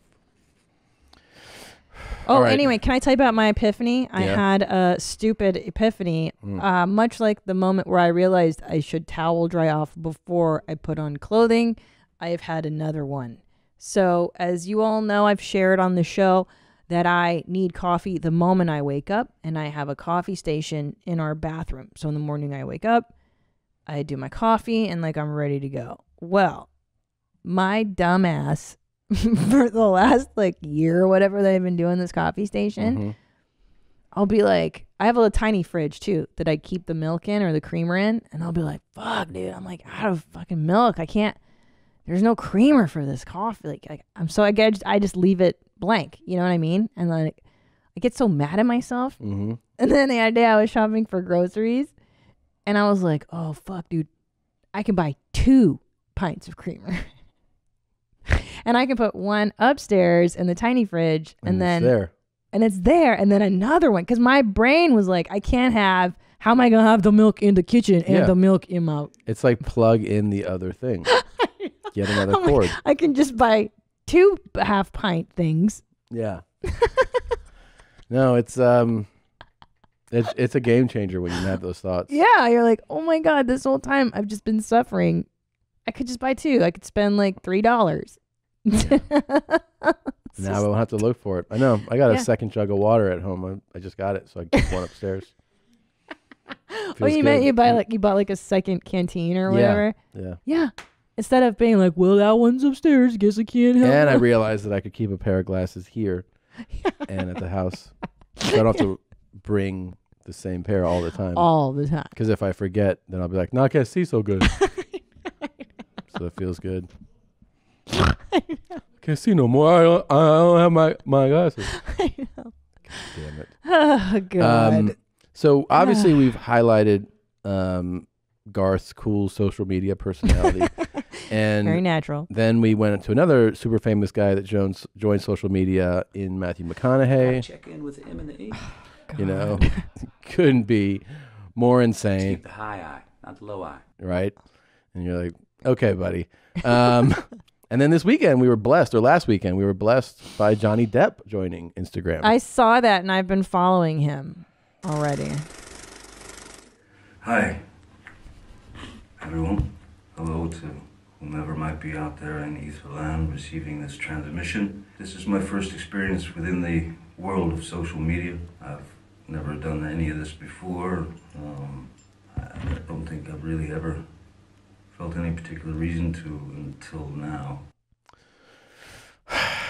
Oh, All right. anyway, can I tell you about my epiphany? I Yeah. had a stupid epiphany, much like the moment where I realized I should towel dry off before I put on clothing. I have had another one. So, as you all know, I've shared on the show that I need coffee the moment I wake up, and I have a coffee station in our bathroom. So in the morning I wake up, I do my coffee, and like I'm ready to go. Well, my dumbass for the last like year or whatever that I've been doing this coffee station, I'll be like, I have a tiny fridge too that I keep the milk in or the creamer in, and I'll be like, fuck, dude, I'm like out of fucking milk. I can't. There's no creamer for this coffee. Like I just leave it blank. You know what I mean? And like I get so mad at myself. Mm-hmm. And then the other day I was shopping for groceries, and I was like, oh fuck, dude, I can buy 2 pints of creamer. And I can put one upstairs in the tiny fridge, and then it's there, and then another one, because my brain was like, I can't have. How am I gonna have the milk in the kitchen and Yeah. the milk in my? It's like plug in the other thing. Get another I'm like, cord. I can just buy 2 half-pint things. Yeah. No, it's a game changer when you have those thoughts. Yeah, you're like, oh my god, this whole time I've just been suffering. I could just buy 2. I could spend like $3. Now I won't have to look for it. I know. I got a Yeah. second jug of water at home. I just got it, so I keep one upstairs. Oh, Feels you meant good. you bought like a second canteen or Yeah, whatever? yeah. Yeah. Instead of being like, well, that one's upstairs. Guess I can't help And I it. realized that I could keep a pair of glasses here and at the house. So I don't have to bring the same pair all the time. All the time. Because if I forget, then I'll be like, no, I can't see so good. So it feels good. I can't see no more. I don't have my glasses. I know. God damn it. Oh, God. So obviously we've highlighted Garth's cool social media personality. And Very natural. Then we went to another super famous guy that joined social media in Matthew McConaughey. Check in with the M and the E. You know, couldn't be more insane. Keep the high eye, not the low eye. Right? And you're like, okay, buddy. And then this weekend last weekend, we were blessed by Johnny Depp joining Instagram. I saw that, and I've been following him already. Hi, everyone. Hello to whomever might be out there in ether land receiving this transmission. This is my first experience within the world of social media. I've never done any of this before. I don't think I've really ever felt any particular reason to until now.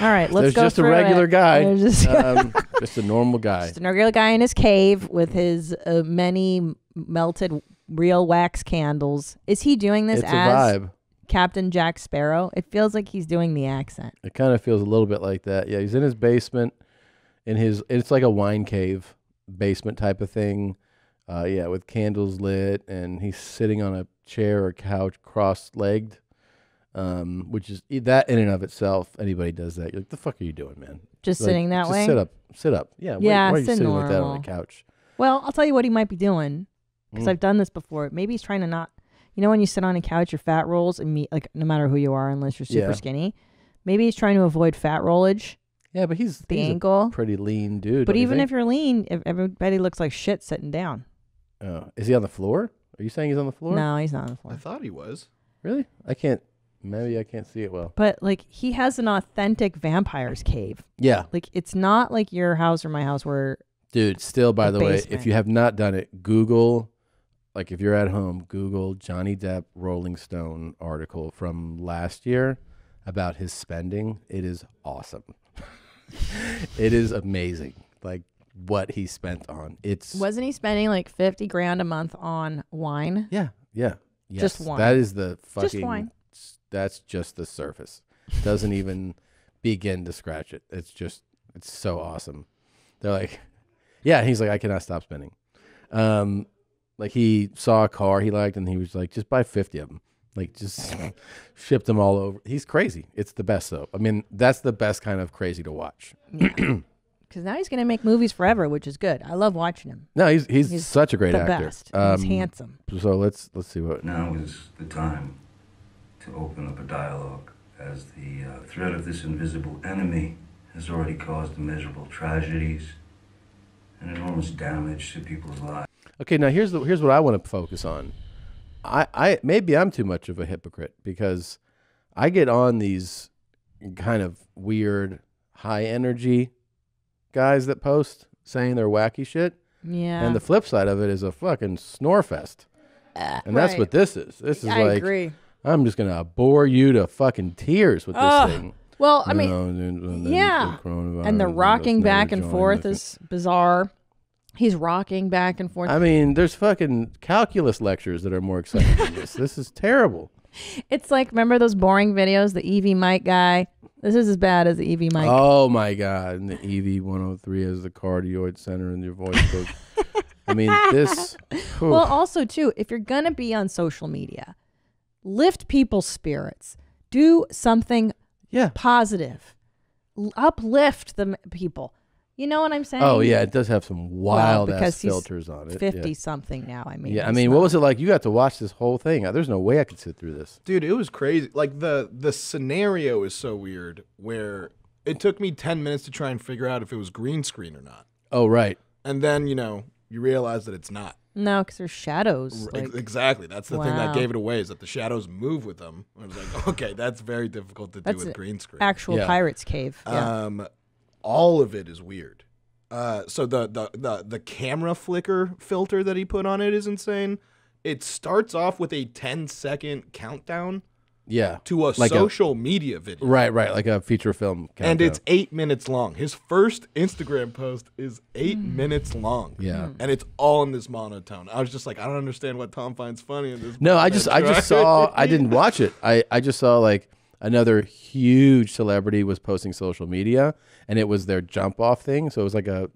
All right, let's There's go just a through regular it. guy. There's Just a normal guy. Just a regular guy in his cave with his many melted real wax candles. Is he doing this It's a as vibe. Captain Jack Sparrow? It feels like he's doing the accent. It kind of feels a little bit like that. Yeah, he's in his basement. It's like a wine cave basement type of thing. Yeah, with candles lit, and he's sitting on a chair or couch cross-legged, which is that in and of itself. Anybody does that, you're like, the fuck are you doing, man? Just Like, sitting that just way? Sit up. Yeah, Yeah, why are you sit sitting like that on normal. a couch? Well, I'll tell you what he might be doing, because Mm. I've done this before. Maybe he's trying to not You know when you sit on a couch, your fat rolls and like no matter who you are, unless you're super Yeah. skinny. Maybe he's trying to avoid fat rollage. Yeah, but he's the a ankle. pretty lean dude. But don't you even think? if you're lean, if everybody looks like shit sitting down. Oh, is he on the floor? Are you saying he's on the floor? No, he's not on the floor. I thought he was. Really? I can't. Maybe I can't see it well. But like he has an authentic vampire's cave. Yeah. Like it's not like your house or my house where Dude, still, by The the way, if basement. you have not done it, Google, like if you're at home, Google Johnny Depp Rolling Stone article from last year about his spending. It is awesome. It is amazing. Like what he spent on. It's wasn't he spending like 50 grand a month on wine? Yeah. Yeah. Yes. Just wine. That is the fucking. Just wine. That's just the surface. Doesn't even begin to scratch it. It's so awesome. They're like, yeah. He's like, I cannot stop spending. Like he saw a car he liked, and he was like, just buy 50 of them. Like just shipped them all over. He's crazy. It's the best though. I mean, that's the best kind of crazy to watch. Because now he's going to make movies forever, which is good. I love watching him. No, he's such a great the actor. Best. He's handsome. So let's see what. Now is the time to open up a dialogue, as the threat of this invisible enemy has already caused immeasurable tragedies and enormous damage to people's lives. Okay, now here's what I want to focus on. I maybe I'm too much of a hypocrite because I get on these kind of weird high energy guys that post saying they're wacky shit. Yeah. And the flip side of it is a fucking snore fest. And that's Right. what this is. This is I like agree. I'm just gonna bore you to fucking tears with this Ugh. thing. Well, I You mean, know, yeah. coronavirus, And the rocking let's back never and join forth the- is bizarre. He's rocking back and forth. I mean, there's fucking calculus lectures that are more exciting than this. This is terrible. It's like, remember those boring videos, the EV mic guy? This is as bad as the EV mic. Oh my god! And the EV103 has the cardioid center, and your voice goes. I mean, this. Well, also, too, if you're going to be on social media, lift people's spirits. Do something positive. Uplift the people. You know what I'm saying? Oh yeah, it does have some wild because ass he's filters on it. 50 something now. I mean, Yeah, I he's mean, not- what was it like? You got to watch this whole thing. There's no way I could sit through this. Dude, it was crazy. Like the scenario is so weird where it took me 10 minutes to try and figure out if it was green screen or not. Oh right. And then, you realize that it's not. No, because there's shadows. Like, Exactly. That's the thing Wow. that gave it away, is that the shadows move with them. I was like, okay, that's very difficult to do That's with a green screen. actual pirate's cave. Yeah. All of it is weird. So the camera flicker filter that he put on it is insane. It starts off with a 10-second countdown. Yeah. To a Like social media video. Right, like a feature film. And countdown. it's 8 minutes long. His first Instagram post is 8 minutes long. Yeah. And it's all in this monotone. I was just like, I don't understand what Tom finds funny in this. No, I just saw. I didn't watch it. I just saw like another huge celebrity was posting social media, and it was their jump off thing. So it was like a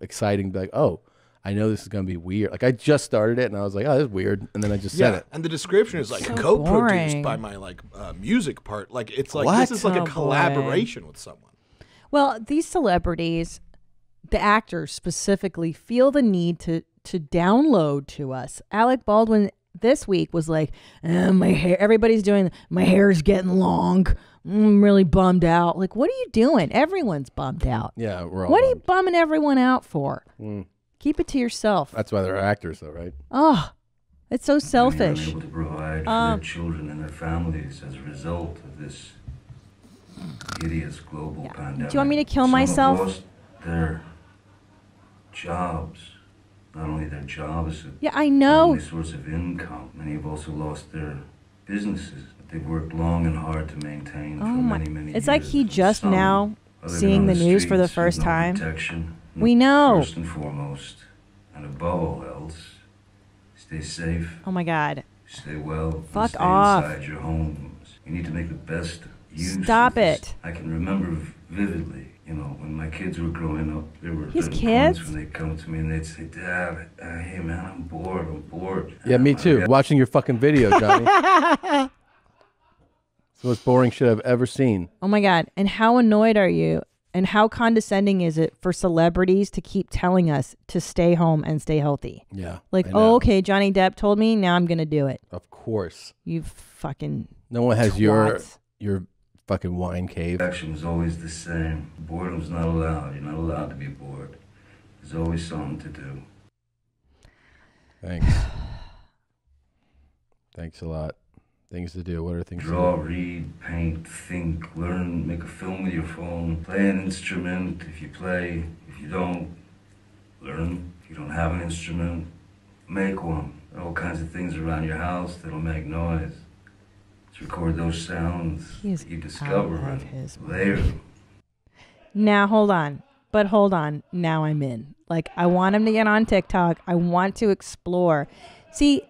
exciting, like, oh, I know this is gonna be weird. Like I just started it, and I was like, oh, this is weird, and then I just said it. And the description is like So co-produced boring. by my music part. Like it's like What? this is like Oh, a boy. collaboration with someone. Well, these celebrities, the actors specifically, feel the need to download to us. Alec Baldwin this week was like, my hair, everybody's doing, my hair's getting long. I'm really bummed out. Like, what are you doing? Everyone's bummed out. Yeah, we're all. What are you bumming everyone out for? Mm. Keep it to yourself. That's why they're actors, though, right? Oh, it's so Many are selfish. unable to provide for their children and their families as a result of this hideous global pandemic. Do you want me to kill Some myself? have lost their jobs. Not only their jobs, Yeah, I know. only source of income. Many have also lost their businesses that they've worked long and hard to maintain Oh for my! many, many It's years. like he just Some now are living seeing on the news for the streets with first no time. protection. We know. First and foremost, and above all else, stay safe. Oh my God! Stay well. and Fuck stay off. inside your homes. You need to make the best use. Stop of this. it. I can remember vividly, when my kids were growing up, there were His little kids? points when they'd come to me and they'd say, "Dad, hey man, I'm bored." Yeah, me too. Watching your fucking video, Johnny. It's the most boring shit I've ever seen. Oh my God! And how annoyed are you And how condescending is it for celebrities to keep telling us to stay home and stay healthy? Yeah. Like, I know. oh, okay, Johnny Depp told me, now I'm going to do it. Of course. You fucking No one has twats. your fucking wine cave. Action is always the same. Boredom's not allowed. You're not allowed to be bored. There's always something to do. Thanks. Thanks a lot. Things to do. What are things Draw, to do? read, paint, think, learn, make a film with your phone, play an instrument if you play. If you don't, learn. If you don't have an instrument, make one. There are all kinds of things around your house that'll make noise. Just record those sounds that you discover and layer them. Now, hold on. But hold on. Now I'm in. Like, I want him to get on TikTok. I want to explore. See,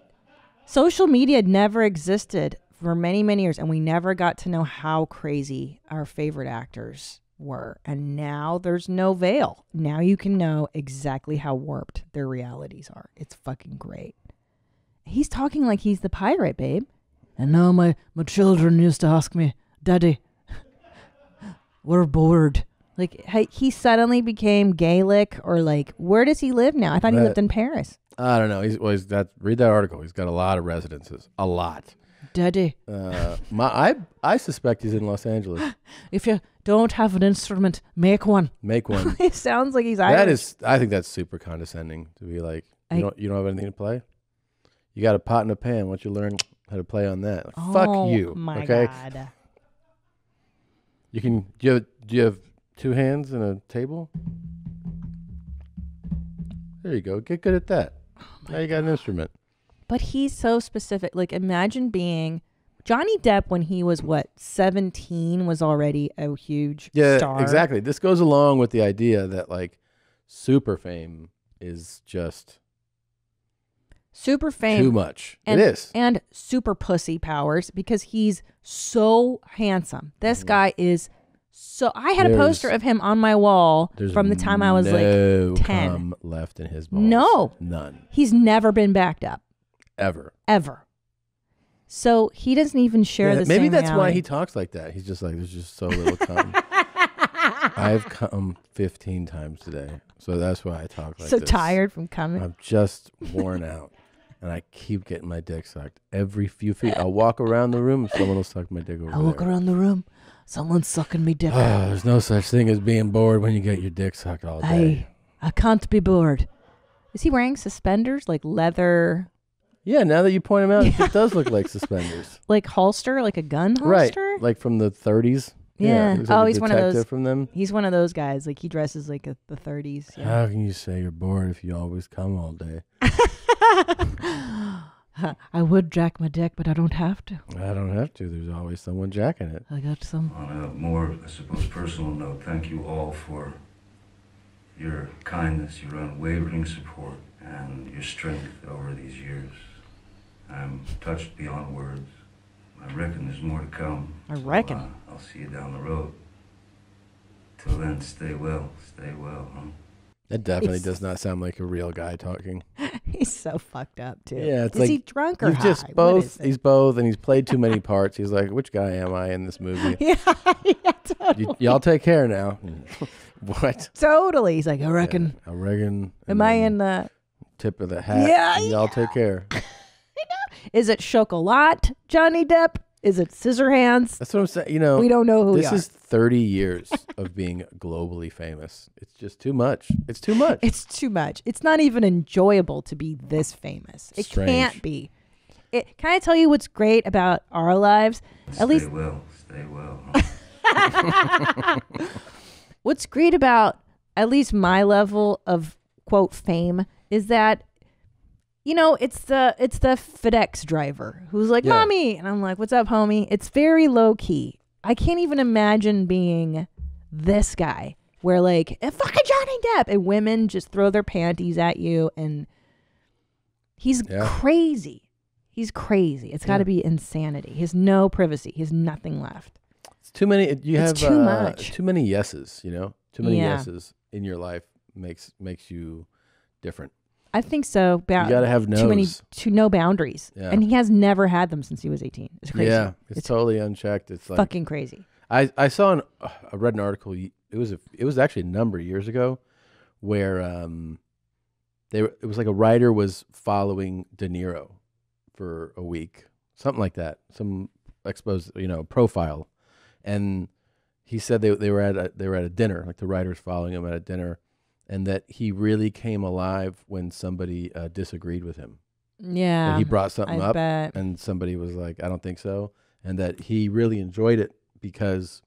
social media never existed for many, many years, and we never got to know how crazy our favorite actors were. And now there's no veil. Now you can know exactly how warped their realities are. It's fucking great. He's talking like he's the pirate, babe. And now my children used to ask me, Daddy, we're bored. Like, he suddenly became Gaelic, or like, where does he live now? I thought he lived in Paris. I don't know. He's got, read that article. He's got a lot of residences. A lot. Daddy. I suspect he's in Los Angeles. If you don't have an instrument, make one. Make one. It sounds like he's Irish. That is, I think that's super condescending to be like, you don't have anything to play? You got a pot and a pan. Why don't you learn how to play on that? Like, fuck you. My okay? God. You can, do you have two hands and a table? There you go. Get good at that. Now you got an instrument. But he's so specific. Like, imagine being Johnny Depp when he was, 17, was already a huge star. Yeah, exactly. This goes along with the idea that, like, super fame is just super fame. Too much. And, it is. And super pussy powers because he's so handsome. This guy is so... I had a poster of him on my wall from the time I was, no 10. cum left in his balls. No. None. He's never been backed up. Ever. So he doesn't even share the maybe same that's why reality. he talks like that. He's just like, there's just so little cum. I've come 15 times today. So that's why I talk like so this. tired from coming. I'm just worn out. And I keep getting my dick sucked every few feet. I'll walk around the room, someone will suck my dick over I walk there. around the room, someone's sucking me dick. There's no such thing as being bored when you get your dick sucked all day. I can't be bored. Is he wearing suspenders, like leather? Yeah, now that you point him out, it does look like suspenders. Like holster, like a gun holster? Right, like from the 30s. Yeah. looks like Oh, a he's one of those. detective from them. He's one of those guys. Like he dresses like the 30s. Yeah. How can you say you're bored if you always come all day? I would jack my dick, but I don't have to. I don't have to. There's always someone jacking it. I got some. On a more, I suppose, personal note, thank you all for your kindness, your unwavering support, and your strength over these years. I'm touched beyond words. I reckon there's more to come. I reckon. So, I'll see you down the road. Till then, stay well, huh? That definitely does not sound like a real guy talking. He's so fucked up too. Yeah, it's is like he drunk or you've high? just What both. is it? He's both, and he's played too many parts. He's like, which guy am I in this movie? Yeah, totally. Y'all take care now. What? Totally. He's like, I reckon. I reckon. Am I in the tip of the hat? Yeah, Y'all take care. Is it Chocolat, Johnny Depp? Is it Scissorhands? That's what I'm saying. You know, we don't know who this we are. is 30 years of being globally famous. It's just too much. It's too much. It's too much. It's not even enjoyable to be this famous. It Strange. can't be. Can I tell you what's great about our lives? At least Stay well, huh? what's great about at least my level of quote fame is that, you know, it's the FedEx driver who's like, Yeah. Mommy, and I'm like, what's up, homie? It's very low key. I can't even imagine being this guy where like fucking Johnny Depp and women just throw their panties at you, and he's crazy. He's crazy. It's got to be insanity. He has no privacy. He has nothing left. It's too many. You have It's too much. Too many yeses. You know, too many Yeah. yeses in your life makes you different. I think so. You gotta have no boundaries. Yeah. And he has never had them since he was 18. It's crazy. Yeah, it's totally unchecked. It's like fucking crazy. I read an article It was actually a number of years ago, where it was like a writer was following De Niro for a week, something like that, some profile, and he said they were at a dinner, like the writer's following him at a dinner, and that he really came alive when somebody disagreed with him. Yeah, and he brought something up, bet. and somebody was like, "I don't think so," and that he really enjoyed it because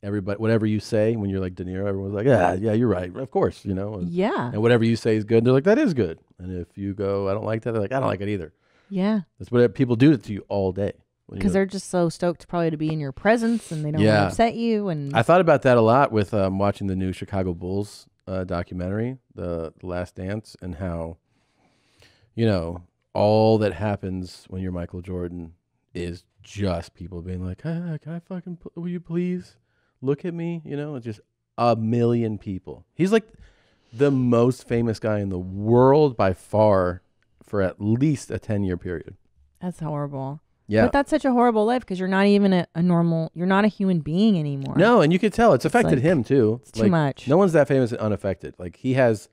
everybody, whatever you say when you're like De Niro, everyone's like, "Yeah, you're right, of course," Yeah. And whatever you say is good, they're like, "That is good." And if you go, "I don't like that," they're like, "I don't like it either." Yeah. That's what people do to you all day. Because they're just so stoked probably to be in your presence, and they don't want to upset you. And I thought about that a lot with watching the new Chicago Bulls documentary, The Last Dance, and how, all that happens when you're Michael Jordan is just people being like, "Can I fucking, will you please look at me?" It's just a million people. He's like the most famous guy in the world by far for at least a 10-year period. That's horrible. Yeah. But that's such a horrible life because you're not even a normal, you're not a human being anymore. No, and you could tell it's affected like, him too. It's too much. No one's that famous and unaffected. Like he's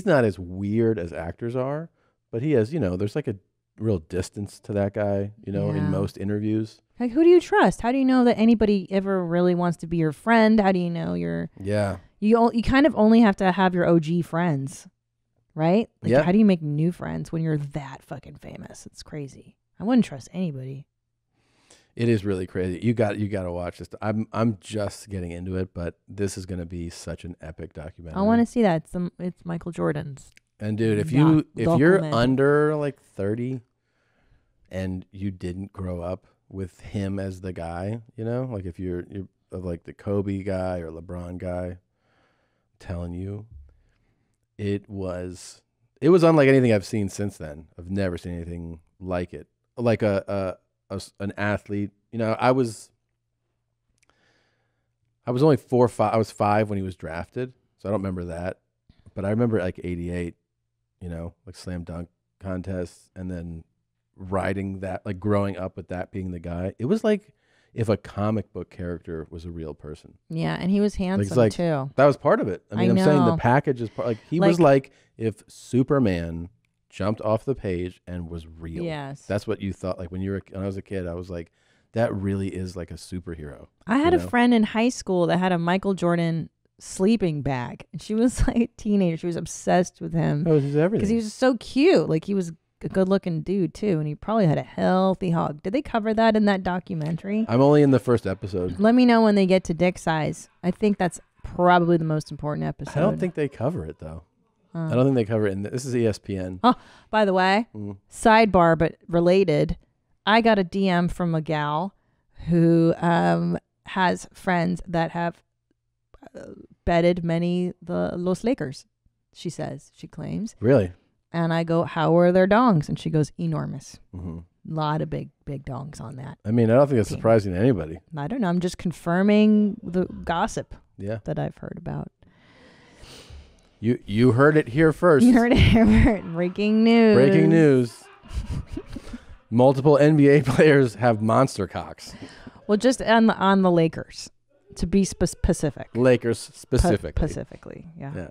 not as weird as actors are, but he has, there's like a real distance to that guy, in most interviews. Like, who do you trust? How do you know that anybody ever really wants to be your friend? How do you know you kind of only have to have your OG friends, right? Like, yeah. How do you make new friends when you're that fucking famous? It's crazy. I wouldn't trust anybody. It is really crazy. You got to watch this. I'm just getting into it, but this is going to be such an epic documentary. I want to see that. It's Michael Jordan's. And dude, if you're under like 30 and you didn't grow up with him as the guy, like if you're of like the Kobe guy or LeBron guy, I'm telling you, it was unlike anything I've seen since then. I've never seen anything like it. Like an athlete, I was only 4 or 5. I was 5 when he was drafted, so I don't remember that. But I remember like '88, like slam dunk contests, and then riding that, like growing up with that being the guy. It was like if a comic book character was a real person. Yeah, and he was handsome too. That was part of it. I mean, I'm saying the package is part. Like he was like if Superman jumped off the page and was real. Yes. That's what you thought. Like when I was a kid, I was like, that really is like a superhero. I had a friend in high school that had a Michael Jordan sleeping bag, and she was like a teenager. She was obsessed with him. Oh, he's everything. Because he was so cute. Like he was a good looking dude too, and he probably had a healthy hog. Did they cover that in that documentary? I'm only in the first episode. Let me know when they get to dick size. I think that's probably the most important episode. I don't think they cover it though. I don't think they cover it. This is ESPN. Oh, by the way, sidebar, but related. I got a DM from a gal who has friends that have bedded the Los Lakers. She claims. Really? And I go, how are their dongs? And she goes, enormous. A lot of big dongs on that. I mean, I don't think it's surprising to anybody. I don't know. I'm just confirming the gossip that I've heard about. You heard it here first. You heard it here first. Breaking news. Breaking news. Multiple NBA players have monster cocks. Well, just on the Lakers, to be specific. Lakers specifically. Specifically, yeah. Yeah,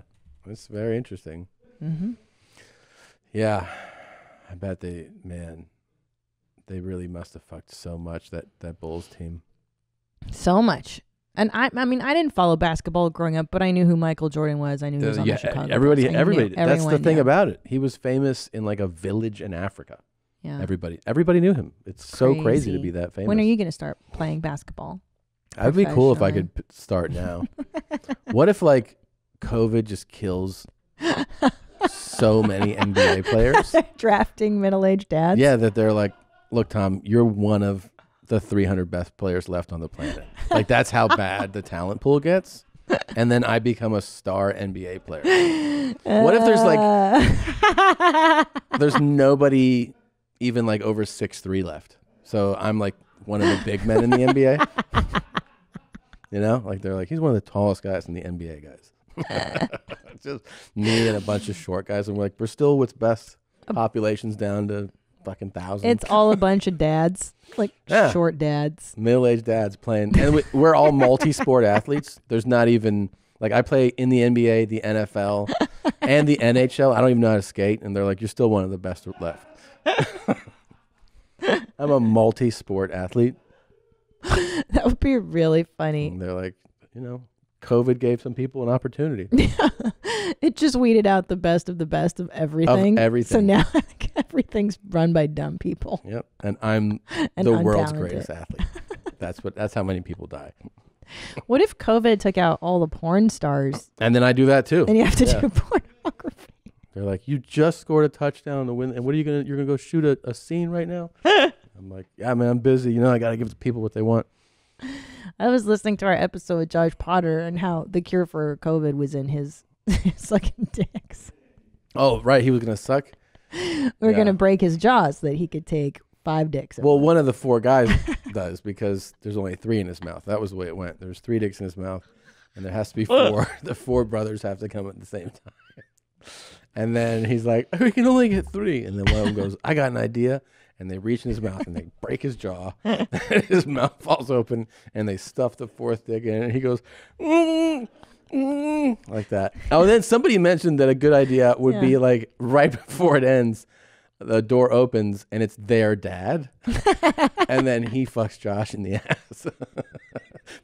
it's very interesting. Mm-hmm. Yeah, I bet they really must have fucked so much, that Bulls team. So much. And I mean, I didn't follow basketball growing up, but I knew who Michael Jordan was. I knew he was on the Chicago Bulls. Everybody. That's everyone the thing knew. about it. He was famous in like a village in Africa. Yeah. Everybody knew him. It's so crazy to be that famous. When are you going to start playing basketball? That'd be cool if I could start now. What if like COVID just kills so many NBA players? Drafting middle-aged dads? Yeah, that they're like, look, Tom, you're one of the 300 best players left on the planet. Like that's how bad the talent pool gets. And then I become a star NBA player. What if there's like, there's nobody even like over 6'3" left. So I'm like one of the big men in the NBA. Like they're like, he's one of the tallest guys in the NBA, guys. Just me and a bunch of short guys. And we're like, we're still what's best. Population's down to fucking thousand. It's all a bunch of dads, like Yeah. short dads. Middle-aged dads playing, and we're all multi-sport athletes. There's not even like I play in the NBA, the NFL, and the NHL. I don't even know how to skate, and they're like, "You're still one of the best left." I'm a multi-sport athlete. That would be really funny. And they're like, COVID gave some people an opportunity. It just weeded out the best of everything. So everything. now everything's run by dumb people. Yep, and I'm And the world's untalented. greatest athlete. That's how many people die. What if COVID took out all the porn stars? And then I do that too. And you have to Yeah. do pornography. They're like, you just scored a touchdown to win, and what are you're gonna go shoot a scene right now? I'm like, yeah, man, I'm busy. I gotta give the people what they want. I was listening to our episode with Josh Potter and how the cure for COVID was in his sucking dicks. Oh, right, he was gonna suck. We're gonna break his jaw so that he could take 5 dicks. Well, one of the 4 guys does because there's only 3 in his mouth. That was the way it went. There's 3 dicks in his mouth, and there has to be 4. The 4 brothers have to come at the same time. And then he's like, we can only get 3. And then one of them goes, I got an idea. And they reach in his mouth and they break his jaw. His mouth falls open and they stuff the 4th dick in. And he goes, like that. Oh, and then somebody mentioned that a good idea would be like right before it ends, the door opens and it's their dad. And then he fucks Josh in the ass.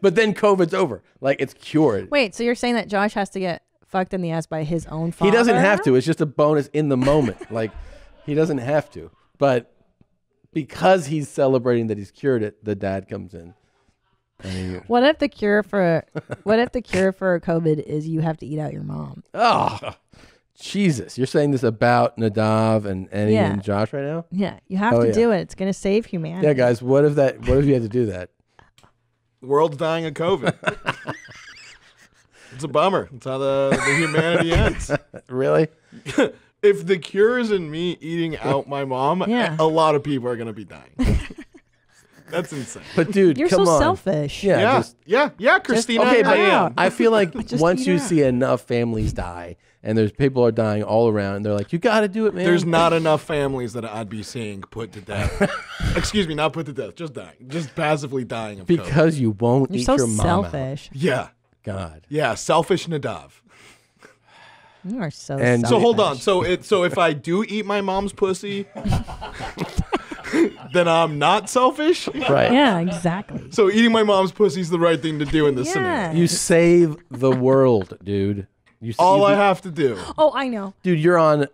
But then COVID's over. Like it's cured. Wait, so you're saying that Josh has to get fucked in the ass by his own father? He doesn't have to. It's just a bonus in the moment. Like he doesn't have to. But because he's celebrating that he's cured it, the dad comes in. And What if the cure for COVID is you have to eat out your mom? Oh, Jesus. You're saying this about Nadav and Eddie Yeah. and Josh right now? Yeah, you have to do it. It's going to save humanity. Yeah, guys, what if you had to do that? The world's dying of COVID. It's a bummer. It's how the humanity ends. Really? If the cure is in me eating out my mom, a lot of people are going to be dying. That's insane. But dude, You're come so on. selfish. Yeah, Christina. Okay, I am. but I feel like Just once eat you her out. see enough families die and there's people are dying all around, and they're like, you got to do it, man. There's not enough families that I'd be seeing put to death. Excuse me, not put to death, just dying. Just passively dying of COVID. Because you won't You're eat so your mom out. selfish. Yeah. God. Yeah, selfish Nadav. You are so And selfish. So hold on. So if I do eat my mom's pussy, then I'm not selfish? Right. Yeah, exactly. So eating my mom's pussy is the right thing to do in this scenario. You save the world, dude. All I have to do. Oh, I know. Dude, you're on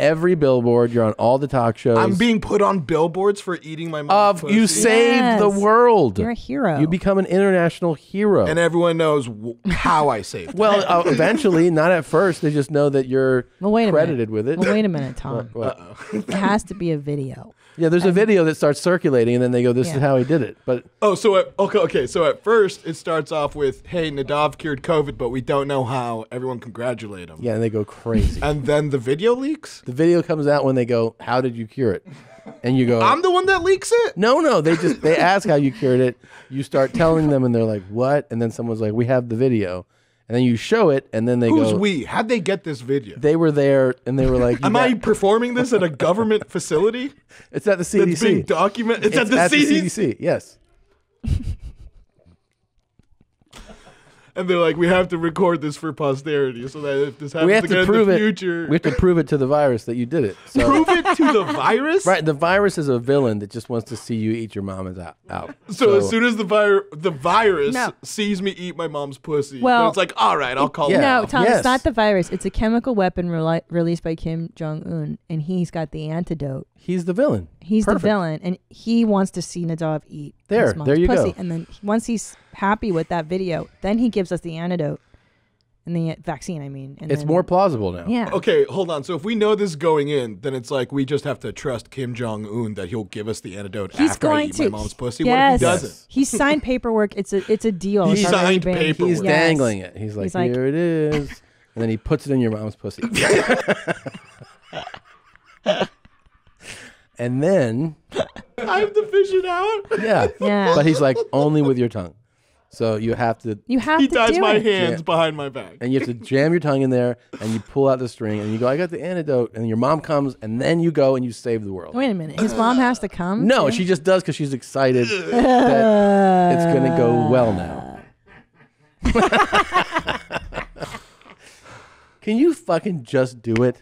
every billboard. You're on all the talk shows. I'm being put on billboards for eating my mom's pussy. You saved the world. You're a hero. You become an international hero. And everyone knows how I saved it. Well, eventually, not at first. They just know that you're Well, wait a credited minute. with it. Well, wait a minute, Tom. What? It has to be a video. Yeah, there's a video that starts circulating, and then they go, "This is how he did it." But So at first it starts off with, "Hey, Nadav cured COVID, but we don't know how." Everyone congratulate him. yeah, and they go crazy. And then the video leaks. The video comes out when they go, "How did you cure it?" And you go, I'm the one that leaks it. No, they ask how you cured it. You start telling them, and they're like, "What?" And then someone's like, "We have the video." And then you show it, and then they Who's go, we? How'd they get this video? They were there, and they were like, Am I performing this at a government facility? It's at the CDC. That's being documented. It's at the CDC. Yes. And they're like, we have to record this for posterity, so that if this We happens have again to prove in the it. future, We have to prove it to the virus that you did it. So. prove it to the virus. Right, the virus is a villain that just wants to see you eat your mama's out. So as soon as the virus No. sees me eat my mom's pussy, Well, then it's like, all right, I'll call it. No, off. Tom, it's not the virus. It's a chemical weapon released by Kim Jong-un, and he's got the antidote. He's the villain. He's Perfect. the villain, and he wants to see Nadav eat There, his mom's there you pussy. go. And then once he's happy with that video, then he gives us the antidote and the vaccine, I mean. And It's then- more plausible now. Yeah. Okay, hold on. So if we know this is going in, then it's like we just have to trust Kim Jong Un that he'll give us the antidote He's after I going eat to. my mom's pussy. Yes. What if he doesn't? He signed paperwork. It's a deal. He It's already signed been- paperwork. He's Yes. dangling it. He's like, here it is. And then he puts it in your mom's pussy. And then, I have to fish it out. yeah. Yeah. But he's like, only with your tongue. So you have to. You have He to ties do my it. hands behind my back. And you have to jam your tongue in there, and you pull out the string, and you go, "I got the antidote." And your mom comes, and then you go and you save the world. Wait a minute. His mom has to come? No, too? she just does because she's excited that it's going to go well now. Can you fucking just do it?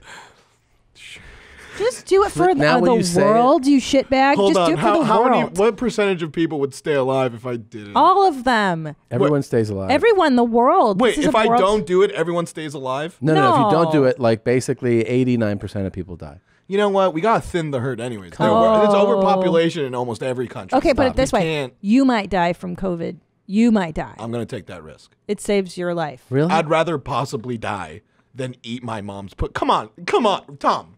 Just do it for Now when you the say world, you shitbag. Hold Just on. do it for the How many? world. What percentage of people would stay alive if I did it? All of them. Everyone stays alive. Everyone, the world. Wait, This is if a I world- don't do it, everyone stays alive? No. If you don't do No. it, like basically 89% of people die. You know what? We gotta thin the herd anyways. Oh. There's overpopulation in almost every country. Okay, put Stop. it this You way. can't- You might die from COVID. You might die. I'm gonna take that risk. It saves your life. Really? I'd rather possibly die than eat my mom's put. Come on, Tom.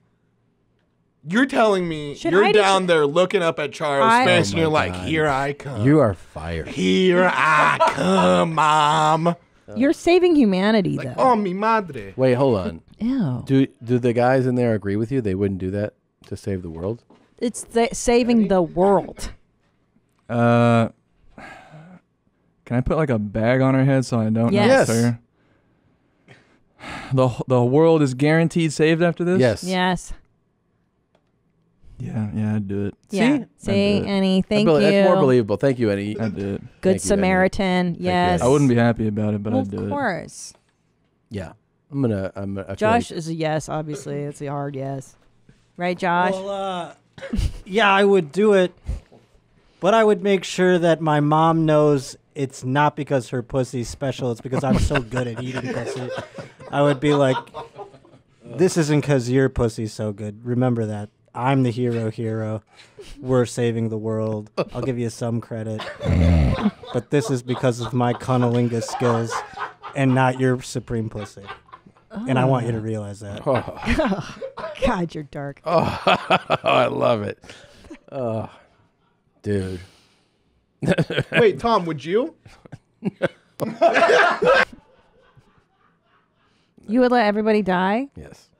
You're telling me Should you're I down there looking up at Charles' face and Oh you're my like, God. "Here I come. You are fired. Here I come, Mom." You're saving humanity, though. Oh, mi madre. Wait, hold on. Ew. Do the guys in there agree with you? They wouldn't do that to save the world? It's saving the world. Can I put like a bag on her head so I don't Yes. notice her? The world is guaranteed saved after this? Yes. Yeah, I'd do it. Yeah. See, Annie, thank you. That's more believable. Thank you, Annie. I'd do it. Good Samaritan. Yes. I wouldn't be happy about it, but Well, I'd do of it. course. Yeah. I'm gonna I feel Josh like- is a yes, obviously. It's a hard yes. Right, Josh? Well, yeah, I would do it, but I would make sure that my mom knows it's not because her pussy's special. It's because I'm so good at eating pussy. I would be like, this isn't because your pussy's so good. Remember that. I'm the hero. We're saving the world. I'll give you some credit. But this is because of my cunnilingus skills and not your supreme pussy. And I want you to realize that. Oh. God, you're dark. Oh, I love it. Oh, dude. Wait, Tom, would you? You would let everybody die? Yes.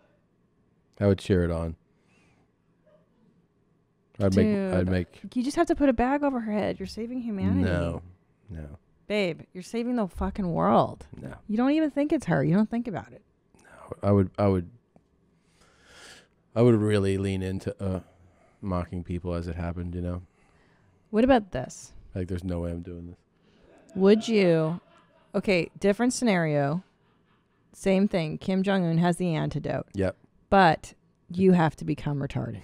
I would cheer it on. I'd make. You just have to put a bag over her head. You're saving humanity. No. Babe, you're saving the fucking world. No. You don't even think it's her. You don't think about it. I would really lean into mocking people as it happened, you know? What about this? Like, there's no way I'm doing this. Would you? Okay, different scenario. Same thing. Kim Jong-un has the antidote. Yep. But you have to become retarded.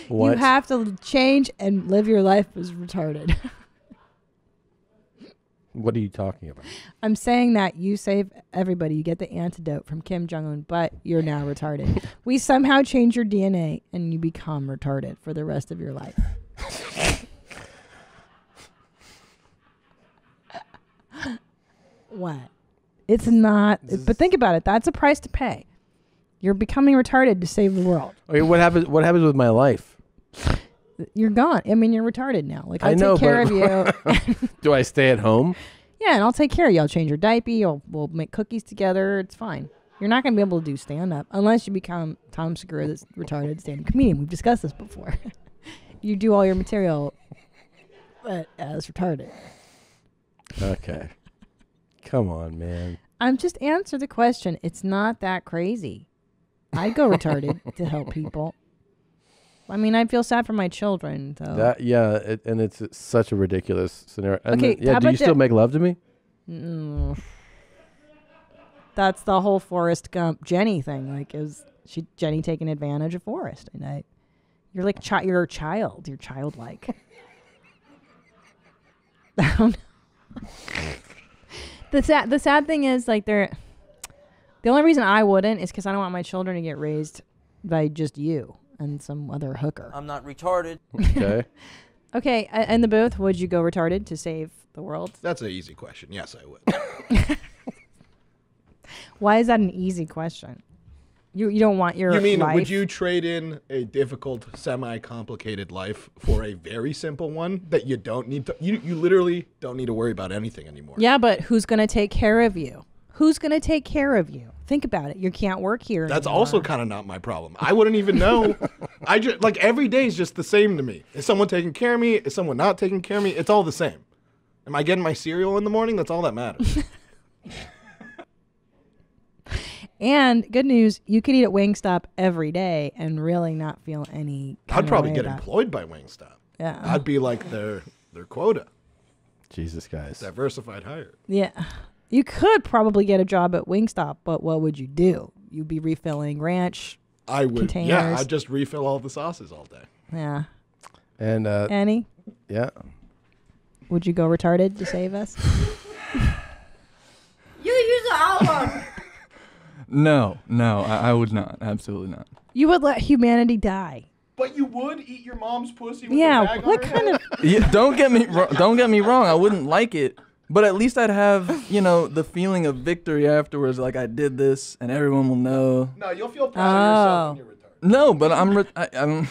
What? You have to change and live your life as retarded. What are you talking about? I'm saying that you save everybody. You get the antidote from Kim Jong-un, but you're now retarded. We somehow change your DNA and you become retarded for the rest of your life. What? It's not. But think about it. That's a price to pay. You're becoming retarded to save the world. Okay, what happens with my life? You're gone. I mean, you're retarded now. Like, I'll I know, take care but of you. do I stay at home? Yeah, and I'll take care of you. I'll change your diaper. We'll make cookies together. It's fine. You're not going to be able to do stand-up unless you become Tom Segura, this retarded stand-up comedian. We've discussed this before. You do all your material as retarded. Okay. Come on, man. I'm just answer the question. It's not that crazy. I'd go retarded to help people. I mean, I feel sad for my children, though. And it's such a ridiculous scenario. And Okay, then, how do you about still make love to me? That's the whole Forrest Gump Jenny thing. Like, is Jenny taking advantage of Forrest? And you're like you're a child. You're childlike. I don't know. The sad thing is, like, the only reason I wouldn't is because I don't want my children to get raised by just you and some other hooker. I'm not retarded. Okay. Okay, in the booth, would you go retarded to save the world? That's an eeasy question. Yes, I would. Why is that an easy question? You don't want your You mean, life? would you trade in a difficult, semi-complicated life for a very simple one that you don't need to? You literally don't need to worry about anything anymore. Yeah, but who's going to take care of you? who's going to take care of you? Think about it. You can't work here. That's anymore. also kind of not my problem. I wouldn't even know. I just like every day is just the same to me. Is someone taking care of me? Is someone not taking care of me? It's all the same. Am I getting my cereal in the morning? That's all that matters. And good news, you could eat at Wingstop every day and really not feel any. I'd probably get employed by Wingstop. Yeah. I'd be like their quota. Jesus, guys. Diversified hire. Yeah. You could probably get a job at Wingstop, but what would you do? You'd be refilling ranch. I would. Containers. Yeah, I'd just refill all the sauces all day. Yeah. And Annie? Yeah. Would you go retarded to save us? You use all of them. No, I would not. Absolutely not. You would let humanity die. But you would eat your mom's pussy with Yeah, a bag what on her kind head? of? Yeah, don't get me wrong. I wouldn't like it, but at least I'd have, the feeling of victory afterwards. Like I did this, and everyone will know. No, you'll feel proud of yourself when you're retarded. No, but I'm.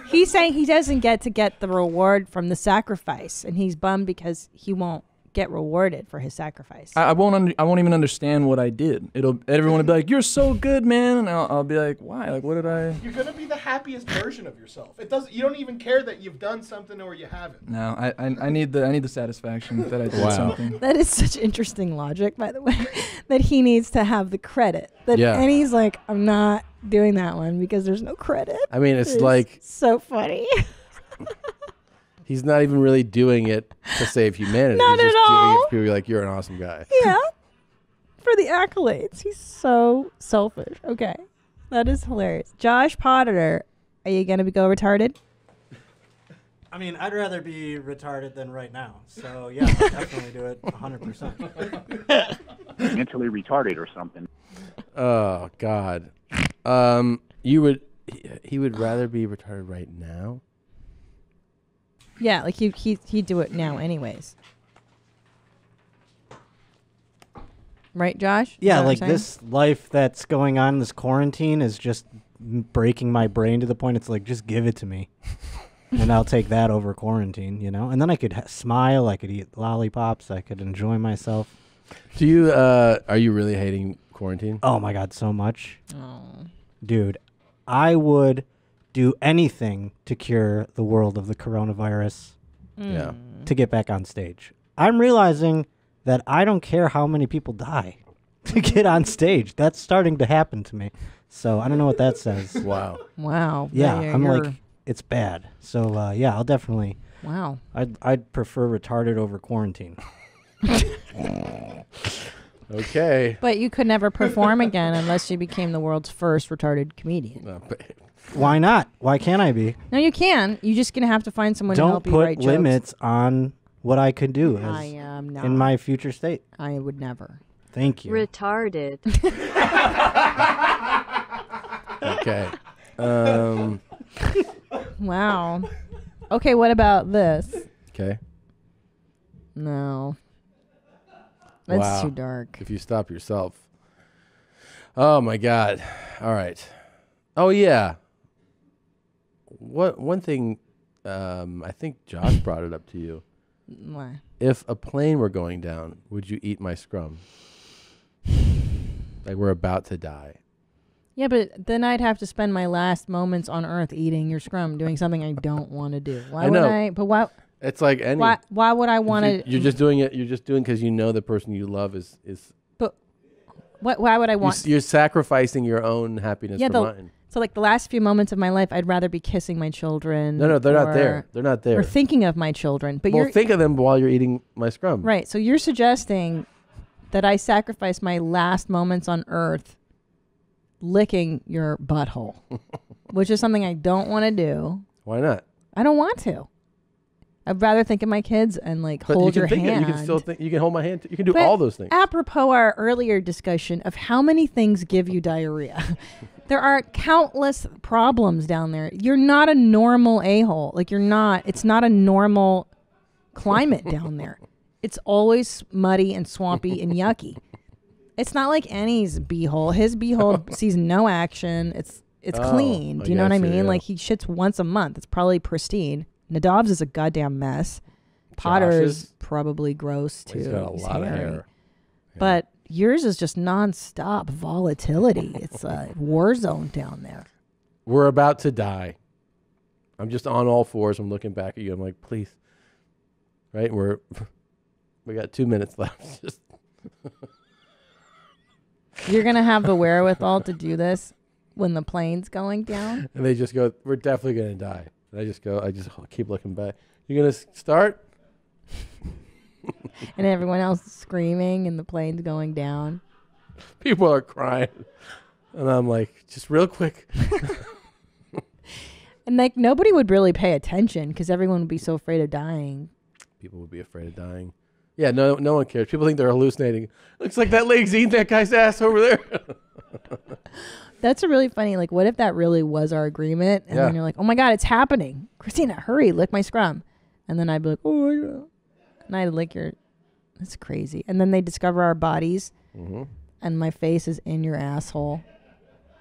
He's saying he doesn't get the reward from the sacrifice, and he's bummed because he won't get rewarded for his sacrifice. I won't even understand what I did. Everyone will be like, "You're so good, man," and I'll be like, "Why? Like, what did I?" You're gonna be the happiest version of yourself. You don't even care that you've done something or you haven't. No, I need the satisfaction that I did something. That is such interesting logic, by the way, that he needs to have the credit. And he's like, I'm not doing that one because there's no credit. I mean, it's like so funny. He's not even really doing it to save humanity. Not He's just at doing all. it for people to be like, you're an awesome guy. Yeah. For the accolades. He's so selfish. Okay. That is hilarious. Josh Potter, are you going to go retarded? I mean, I'd rather be retarded than right now. So, yeah, I'll definitely do it 100%. Mentally retarded or something. Oh, God. He would rather be retarded right now? Yeah, like he'd do it now anyways. Right, Josh? Is Yeah, that what like you're saying? this life that's going on, this quarantine is just breaking my brain to the point it's like, just give it to me. And I'll take that over quarantine, And then I could smile, I could eat lollipops, I could enjoy myself. Do you, are you really hating quarantine? Oh my God, so much. Oh. Dude, I would do anything to cure the world of the coronavirus. Yeah. To get back on stage. I'm realizing that I don't care how many people die to get on stage. That's starting to happen to me. So I don't know what that says. Wow. Wow. Yeah, I'm you're- like, it's bad. So yeah, I'll definitely. Wow. I'd prefer retarded over quarantine. Okay. But you could never perform again unless you became the world's first retarded comedian. Why not? Why can't I be? No, you can. You're just going to have to find someone to Don't help you write put jokes. limits on what I could do I am not. in my future state. I would never. Thank you. Retarded. Okay. Wow. Okay, what about this? Okay. No. That's Wow. too dark. If you stop yourself. Oh, my God. All right. Oh, yeah. One thing, I think Josh brought it up to you. Why? If a plane were going down, would you eat my scrum? Like we're about to die. Yeah, but then I'd have to spend my last moments on Earth eating your scrum, doing something I don't want to do. Why I know. would I? But why? It's like any. Why would I want to? You're just doing it. You're just doing because you know the person you love is. But why would I want? You're sacrificing your own happiness for mine. So like the last few moments of my life, I'd rather be kissing my children. No, they're not there. They're not there. Or thinking of my children. But Well, you're think of them while you're eating my scrum. right. So you're suggesting that I sacrifice my last moments on Earth licking your butthole, which is something I don't want to do. Why not? I don't want to. I'd rather think of my kids and like But hold you your can think hand. It. You can still think. You can hold my hand. You can do But all those things. Apropos our earlier discussion of how many things give you diarrhea, there are countless problems down there. You're not a normal a-hole. Like you're not. It's not a normal climate down there. It's always muddy and swampy and yucky. It's not like Annie's beehole. His beehole sees no action. It's clean. Do you know what I mean? yeah. Like he shits once a month. It's probably pristine. Nadav's is a goddamn mess. Potter's Josh's? probably gross too. He's got a lot of hairy. hair. But yours is just nonstop volatility. It's a war zone down there. We're about to die. I'm just on all fours. I'm looking back at you. I'm like, please. Right? We got 2 minutes left. Just You're going to have the wherewithal to do this when the plane's going down? And they just go, we're definitely going to die. And I just keep looking back. You're going to start? And everyone else is screaming and the plane's going down. People are crying. And I'm like, just real quick. And like nobody would really pay attention because everyone would be so afraid of dying. People would be afraid of dying. Yeah, no one cares. People think they're hallucinating. Looks like that lady's eating that guy's ass over there. That's a really funny, like, what if that really was our agreement? And then you're like, oh my God, it's happening. Christina, hurry, lick my scrum. And then I'd be like, oh my God. And I'd lick your, that's crazy. And then they discover our bodies and my face is in your asshole.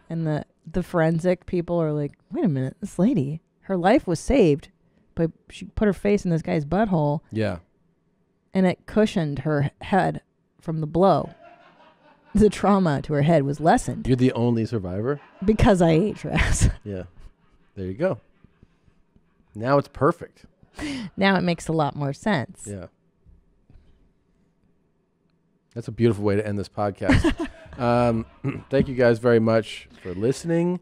And the forensic people are like, wait a minute, this lady, her life was saved, but she put her face in this guy's butthole. Yeah. And it cushioned her head from the blow. The trauma to her head was lessened. You're the only survivor? Because I ate your ass. Yeah. There you go. Now it's perfect. Now it makes a lot more sense. Yeah. That's a beautiful way to end this podcast. Thank you guys very much for listening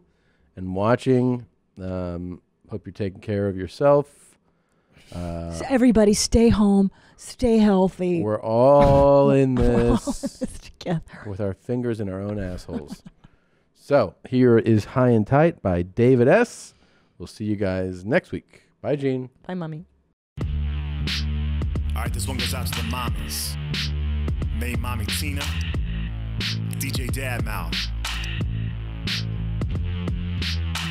and watching. Hope you're taking care of yourself. So everybody stay home, stay healthy. We're all in We're all this, in this together. With our fingers in our own assholes. So here is High and Tight by David S. We'll see you guys next week. Bye, Gene. Bye, Mommy. All right, this one goes out to the mommies. May Mommy Tina, DJ Dadmouth.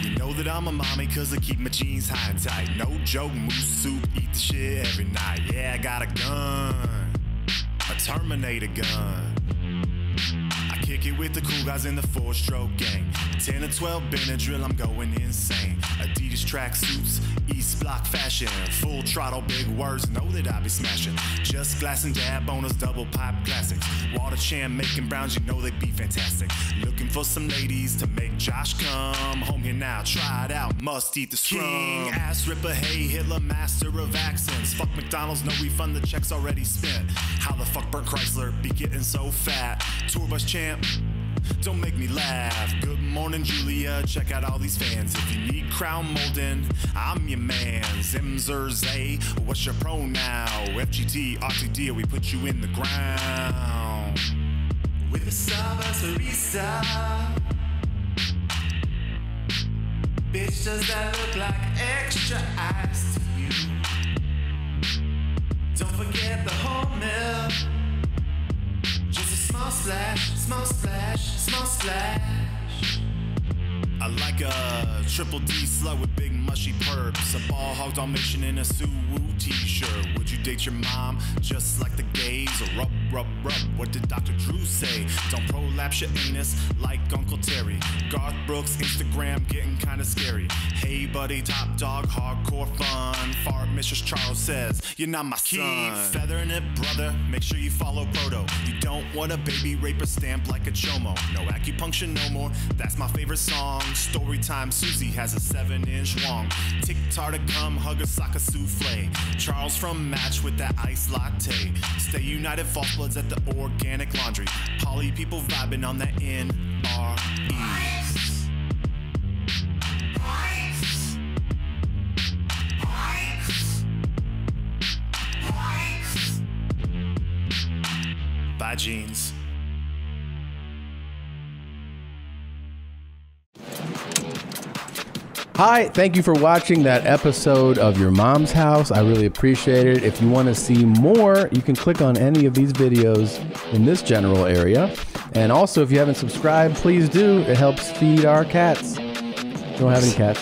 You know that I'm a mommy cause I keep my jeans high and tight. No joke, moose soup, eat the shit every night. Yeah, I got a gun, a Terminator gun. I kick it with the cool guys in the 4-stroke gang. 10 or 12 Benadryl, I'm going insane. Adidas tracksuits, East Block fashion. Full throttle, big words, know that I be smashing. Just glass and dab bonus, double pipe classics. Water Chan making browns, you know they be fantastic. Looking for some ladies to make Josh come home here now. Try it out, must eat the scrum. King, ass ripper, hey Hitler, master of accents. Fuck McDonald's, no refund, the check's already spent. How the fuck Bert Chrysler be getting so fat? Tour bus champ, don't make me laugh. Good morning, Julia. Check out all these fans. If you need crown molding, I'm your man. Zimzerze, what's your pro now? FGT, RTD, we put you in the ground. With the Cerveza. Bitch, does that look like extra ice to you? Don't forget the whole milk. Just a small splash, small splash, small splash. I like a triple D slut with big mushy perps. A ball hog Dalmatian in a Suwoo t-shirt. Would you date your mom just like the gays? Or rub, rub, rub, what did Dr. Drew say? Don't prolapse your anus like Uncle Terry. Garth Brooks, Instagram getting kinda scary. Hey buddy, top dog, hardcore fun. Fart Mistress Charles says, you're not my son. Keep feathering it, brother, make sure you follow Proto. You don't want a baby raper stamp like a chomo. No acupuncture no more, that's my favorite song. Story time, Susie has a 7-inch wong. Tick-tar to come, hug a sock of souffle. Charles from Match with that iced latte. Stay united, false bloods at the organic laundry. Poly people vibing on that NRE. Bye, jeans. Hi, thank you for watching that episode of Your Mom's House. I really appreciate it. If you want to see more, you can click on any of these videos in this general area. And also, if you haven't subscribed, please do. It helps feed our cats. We don't have any cats.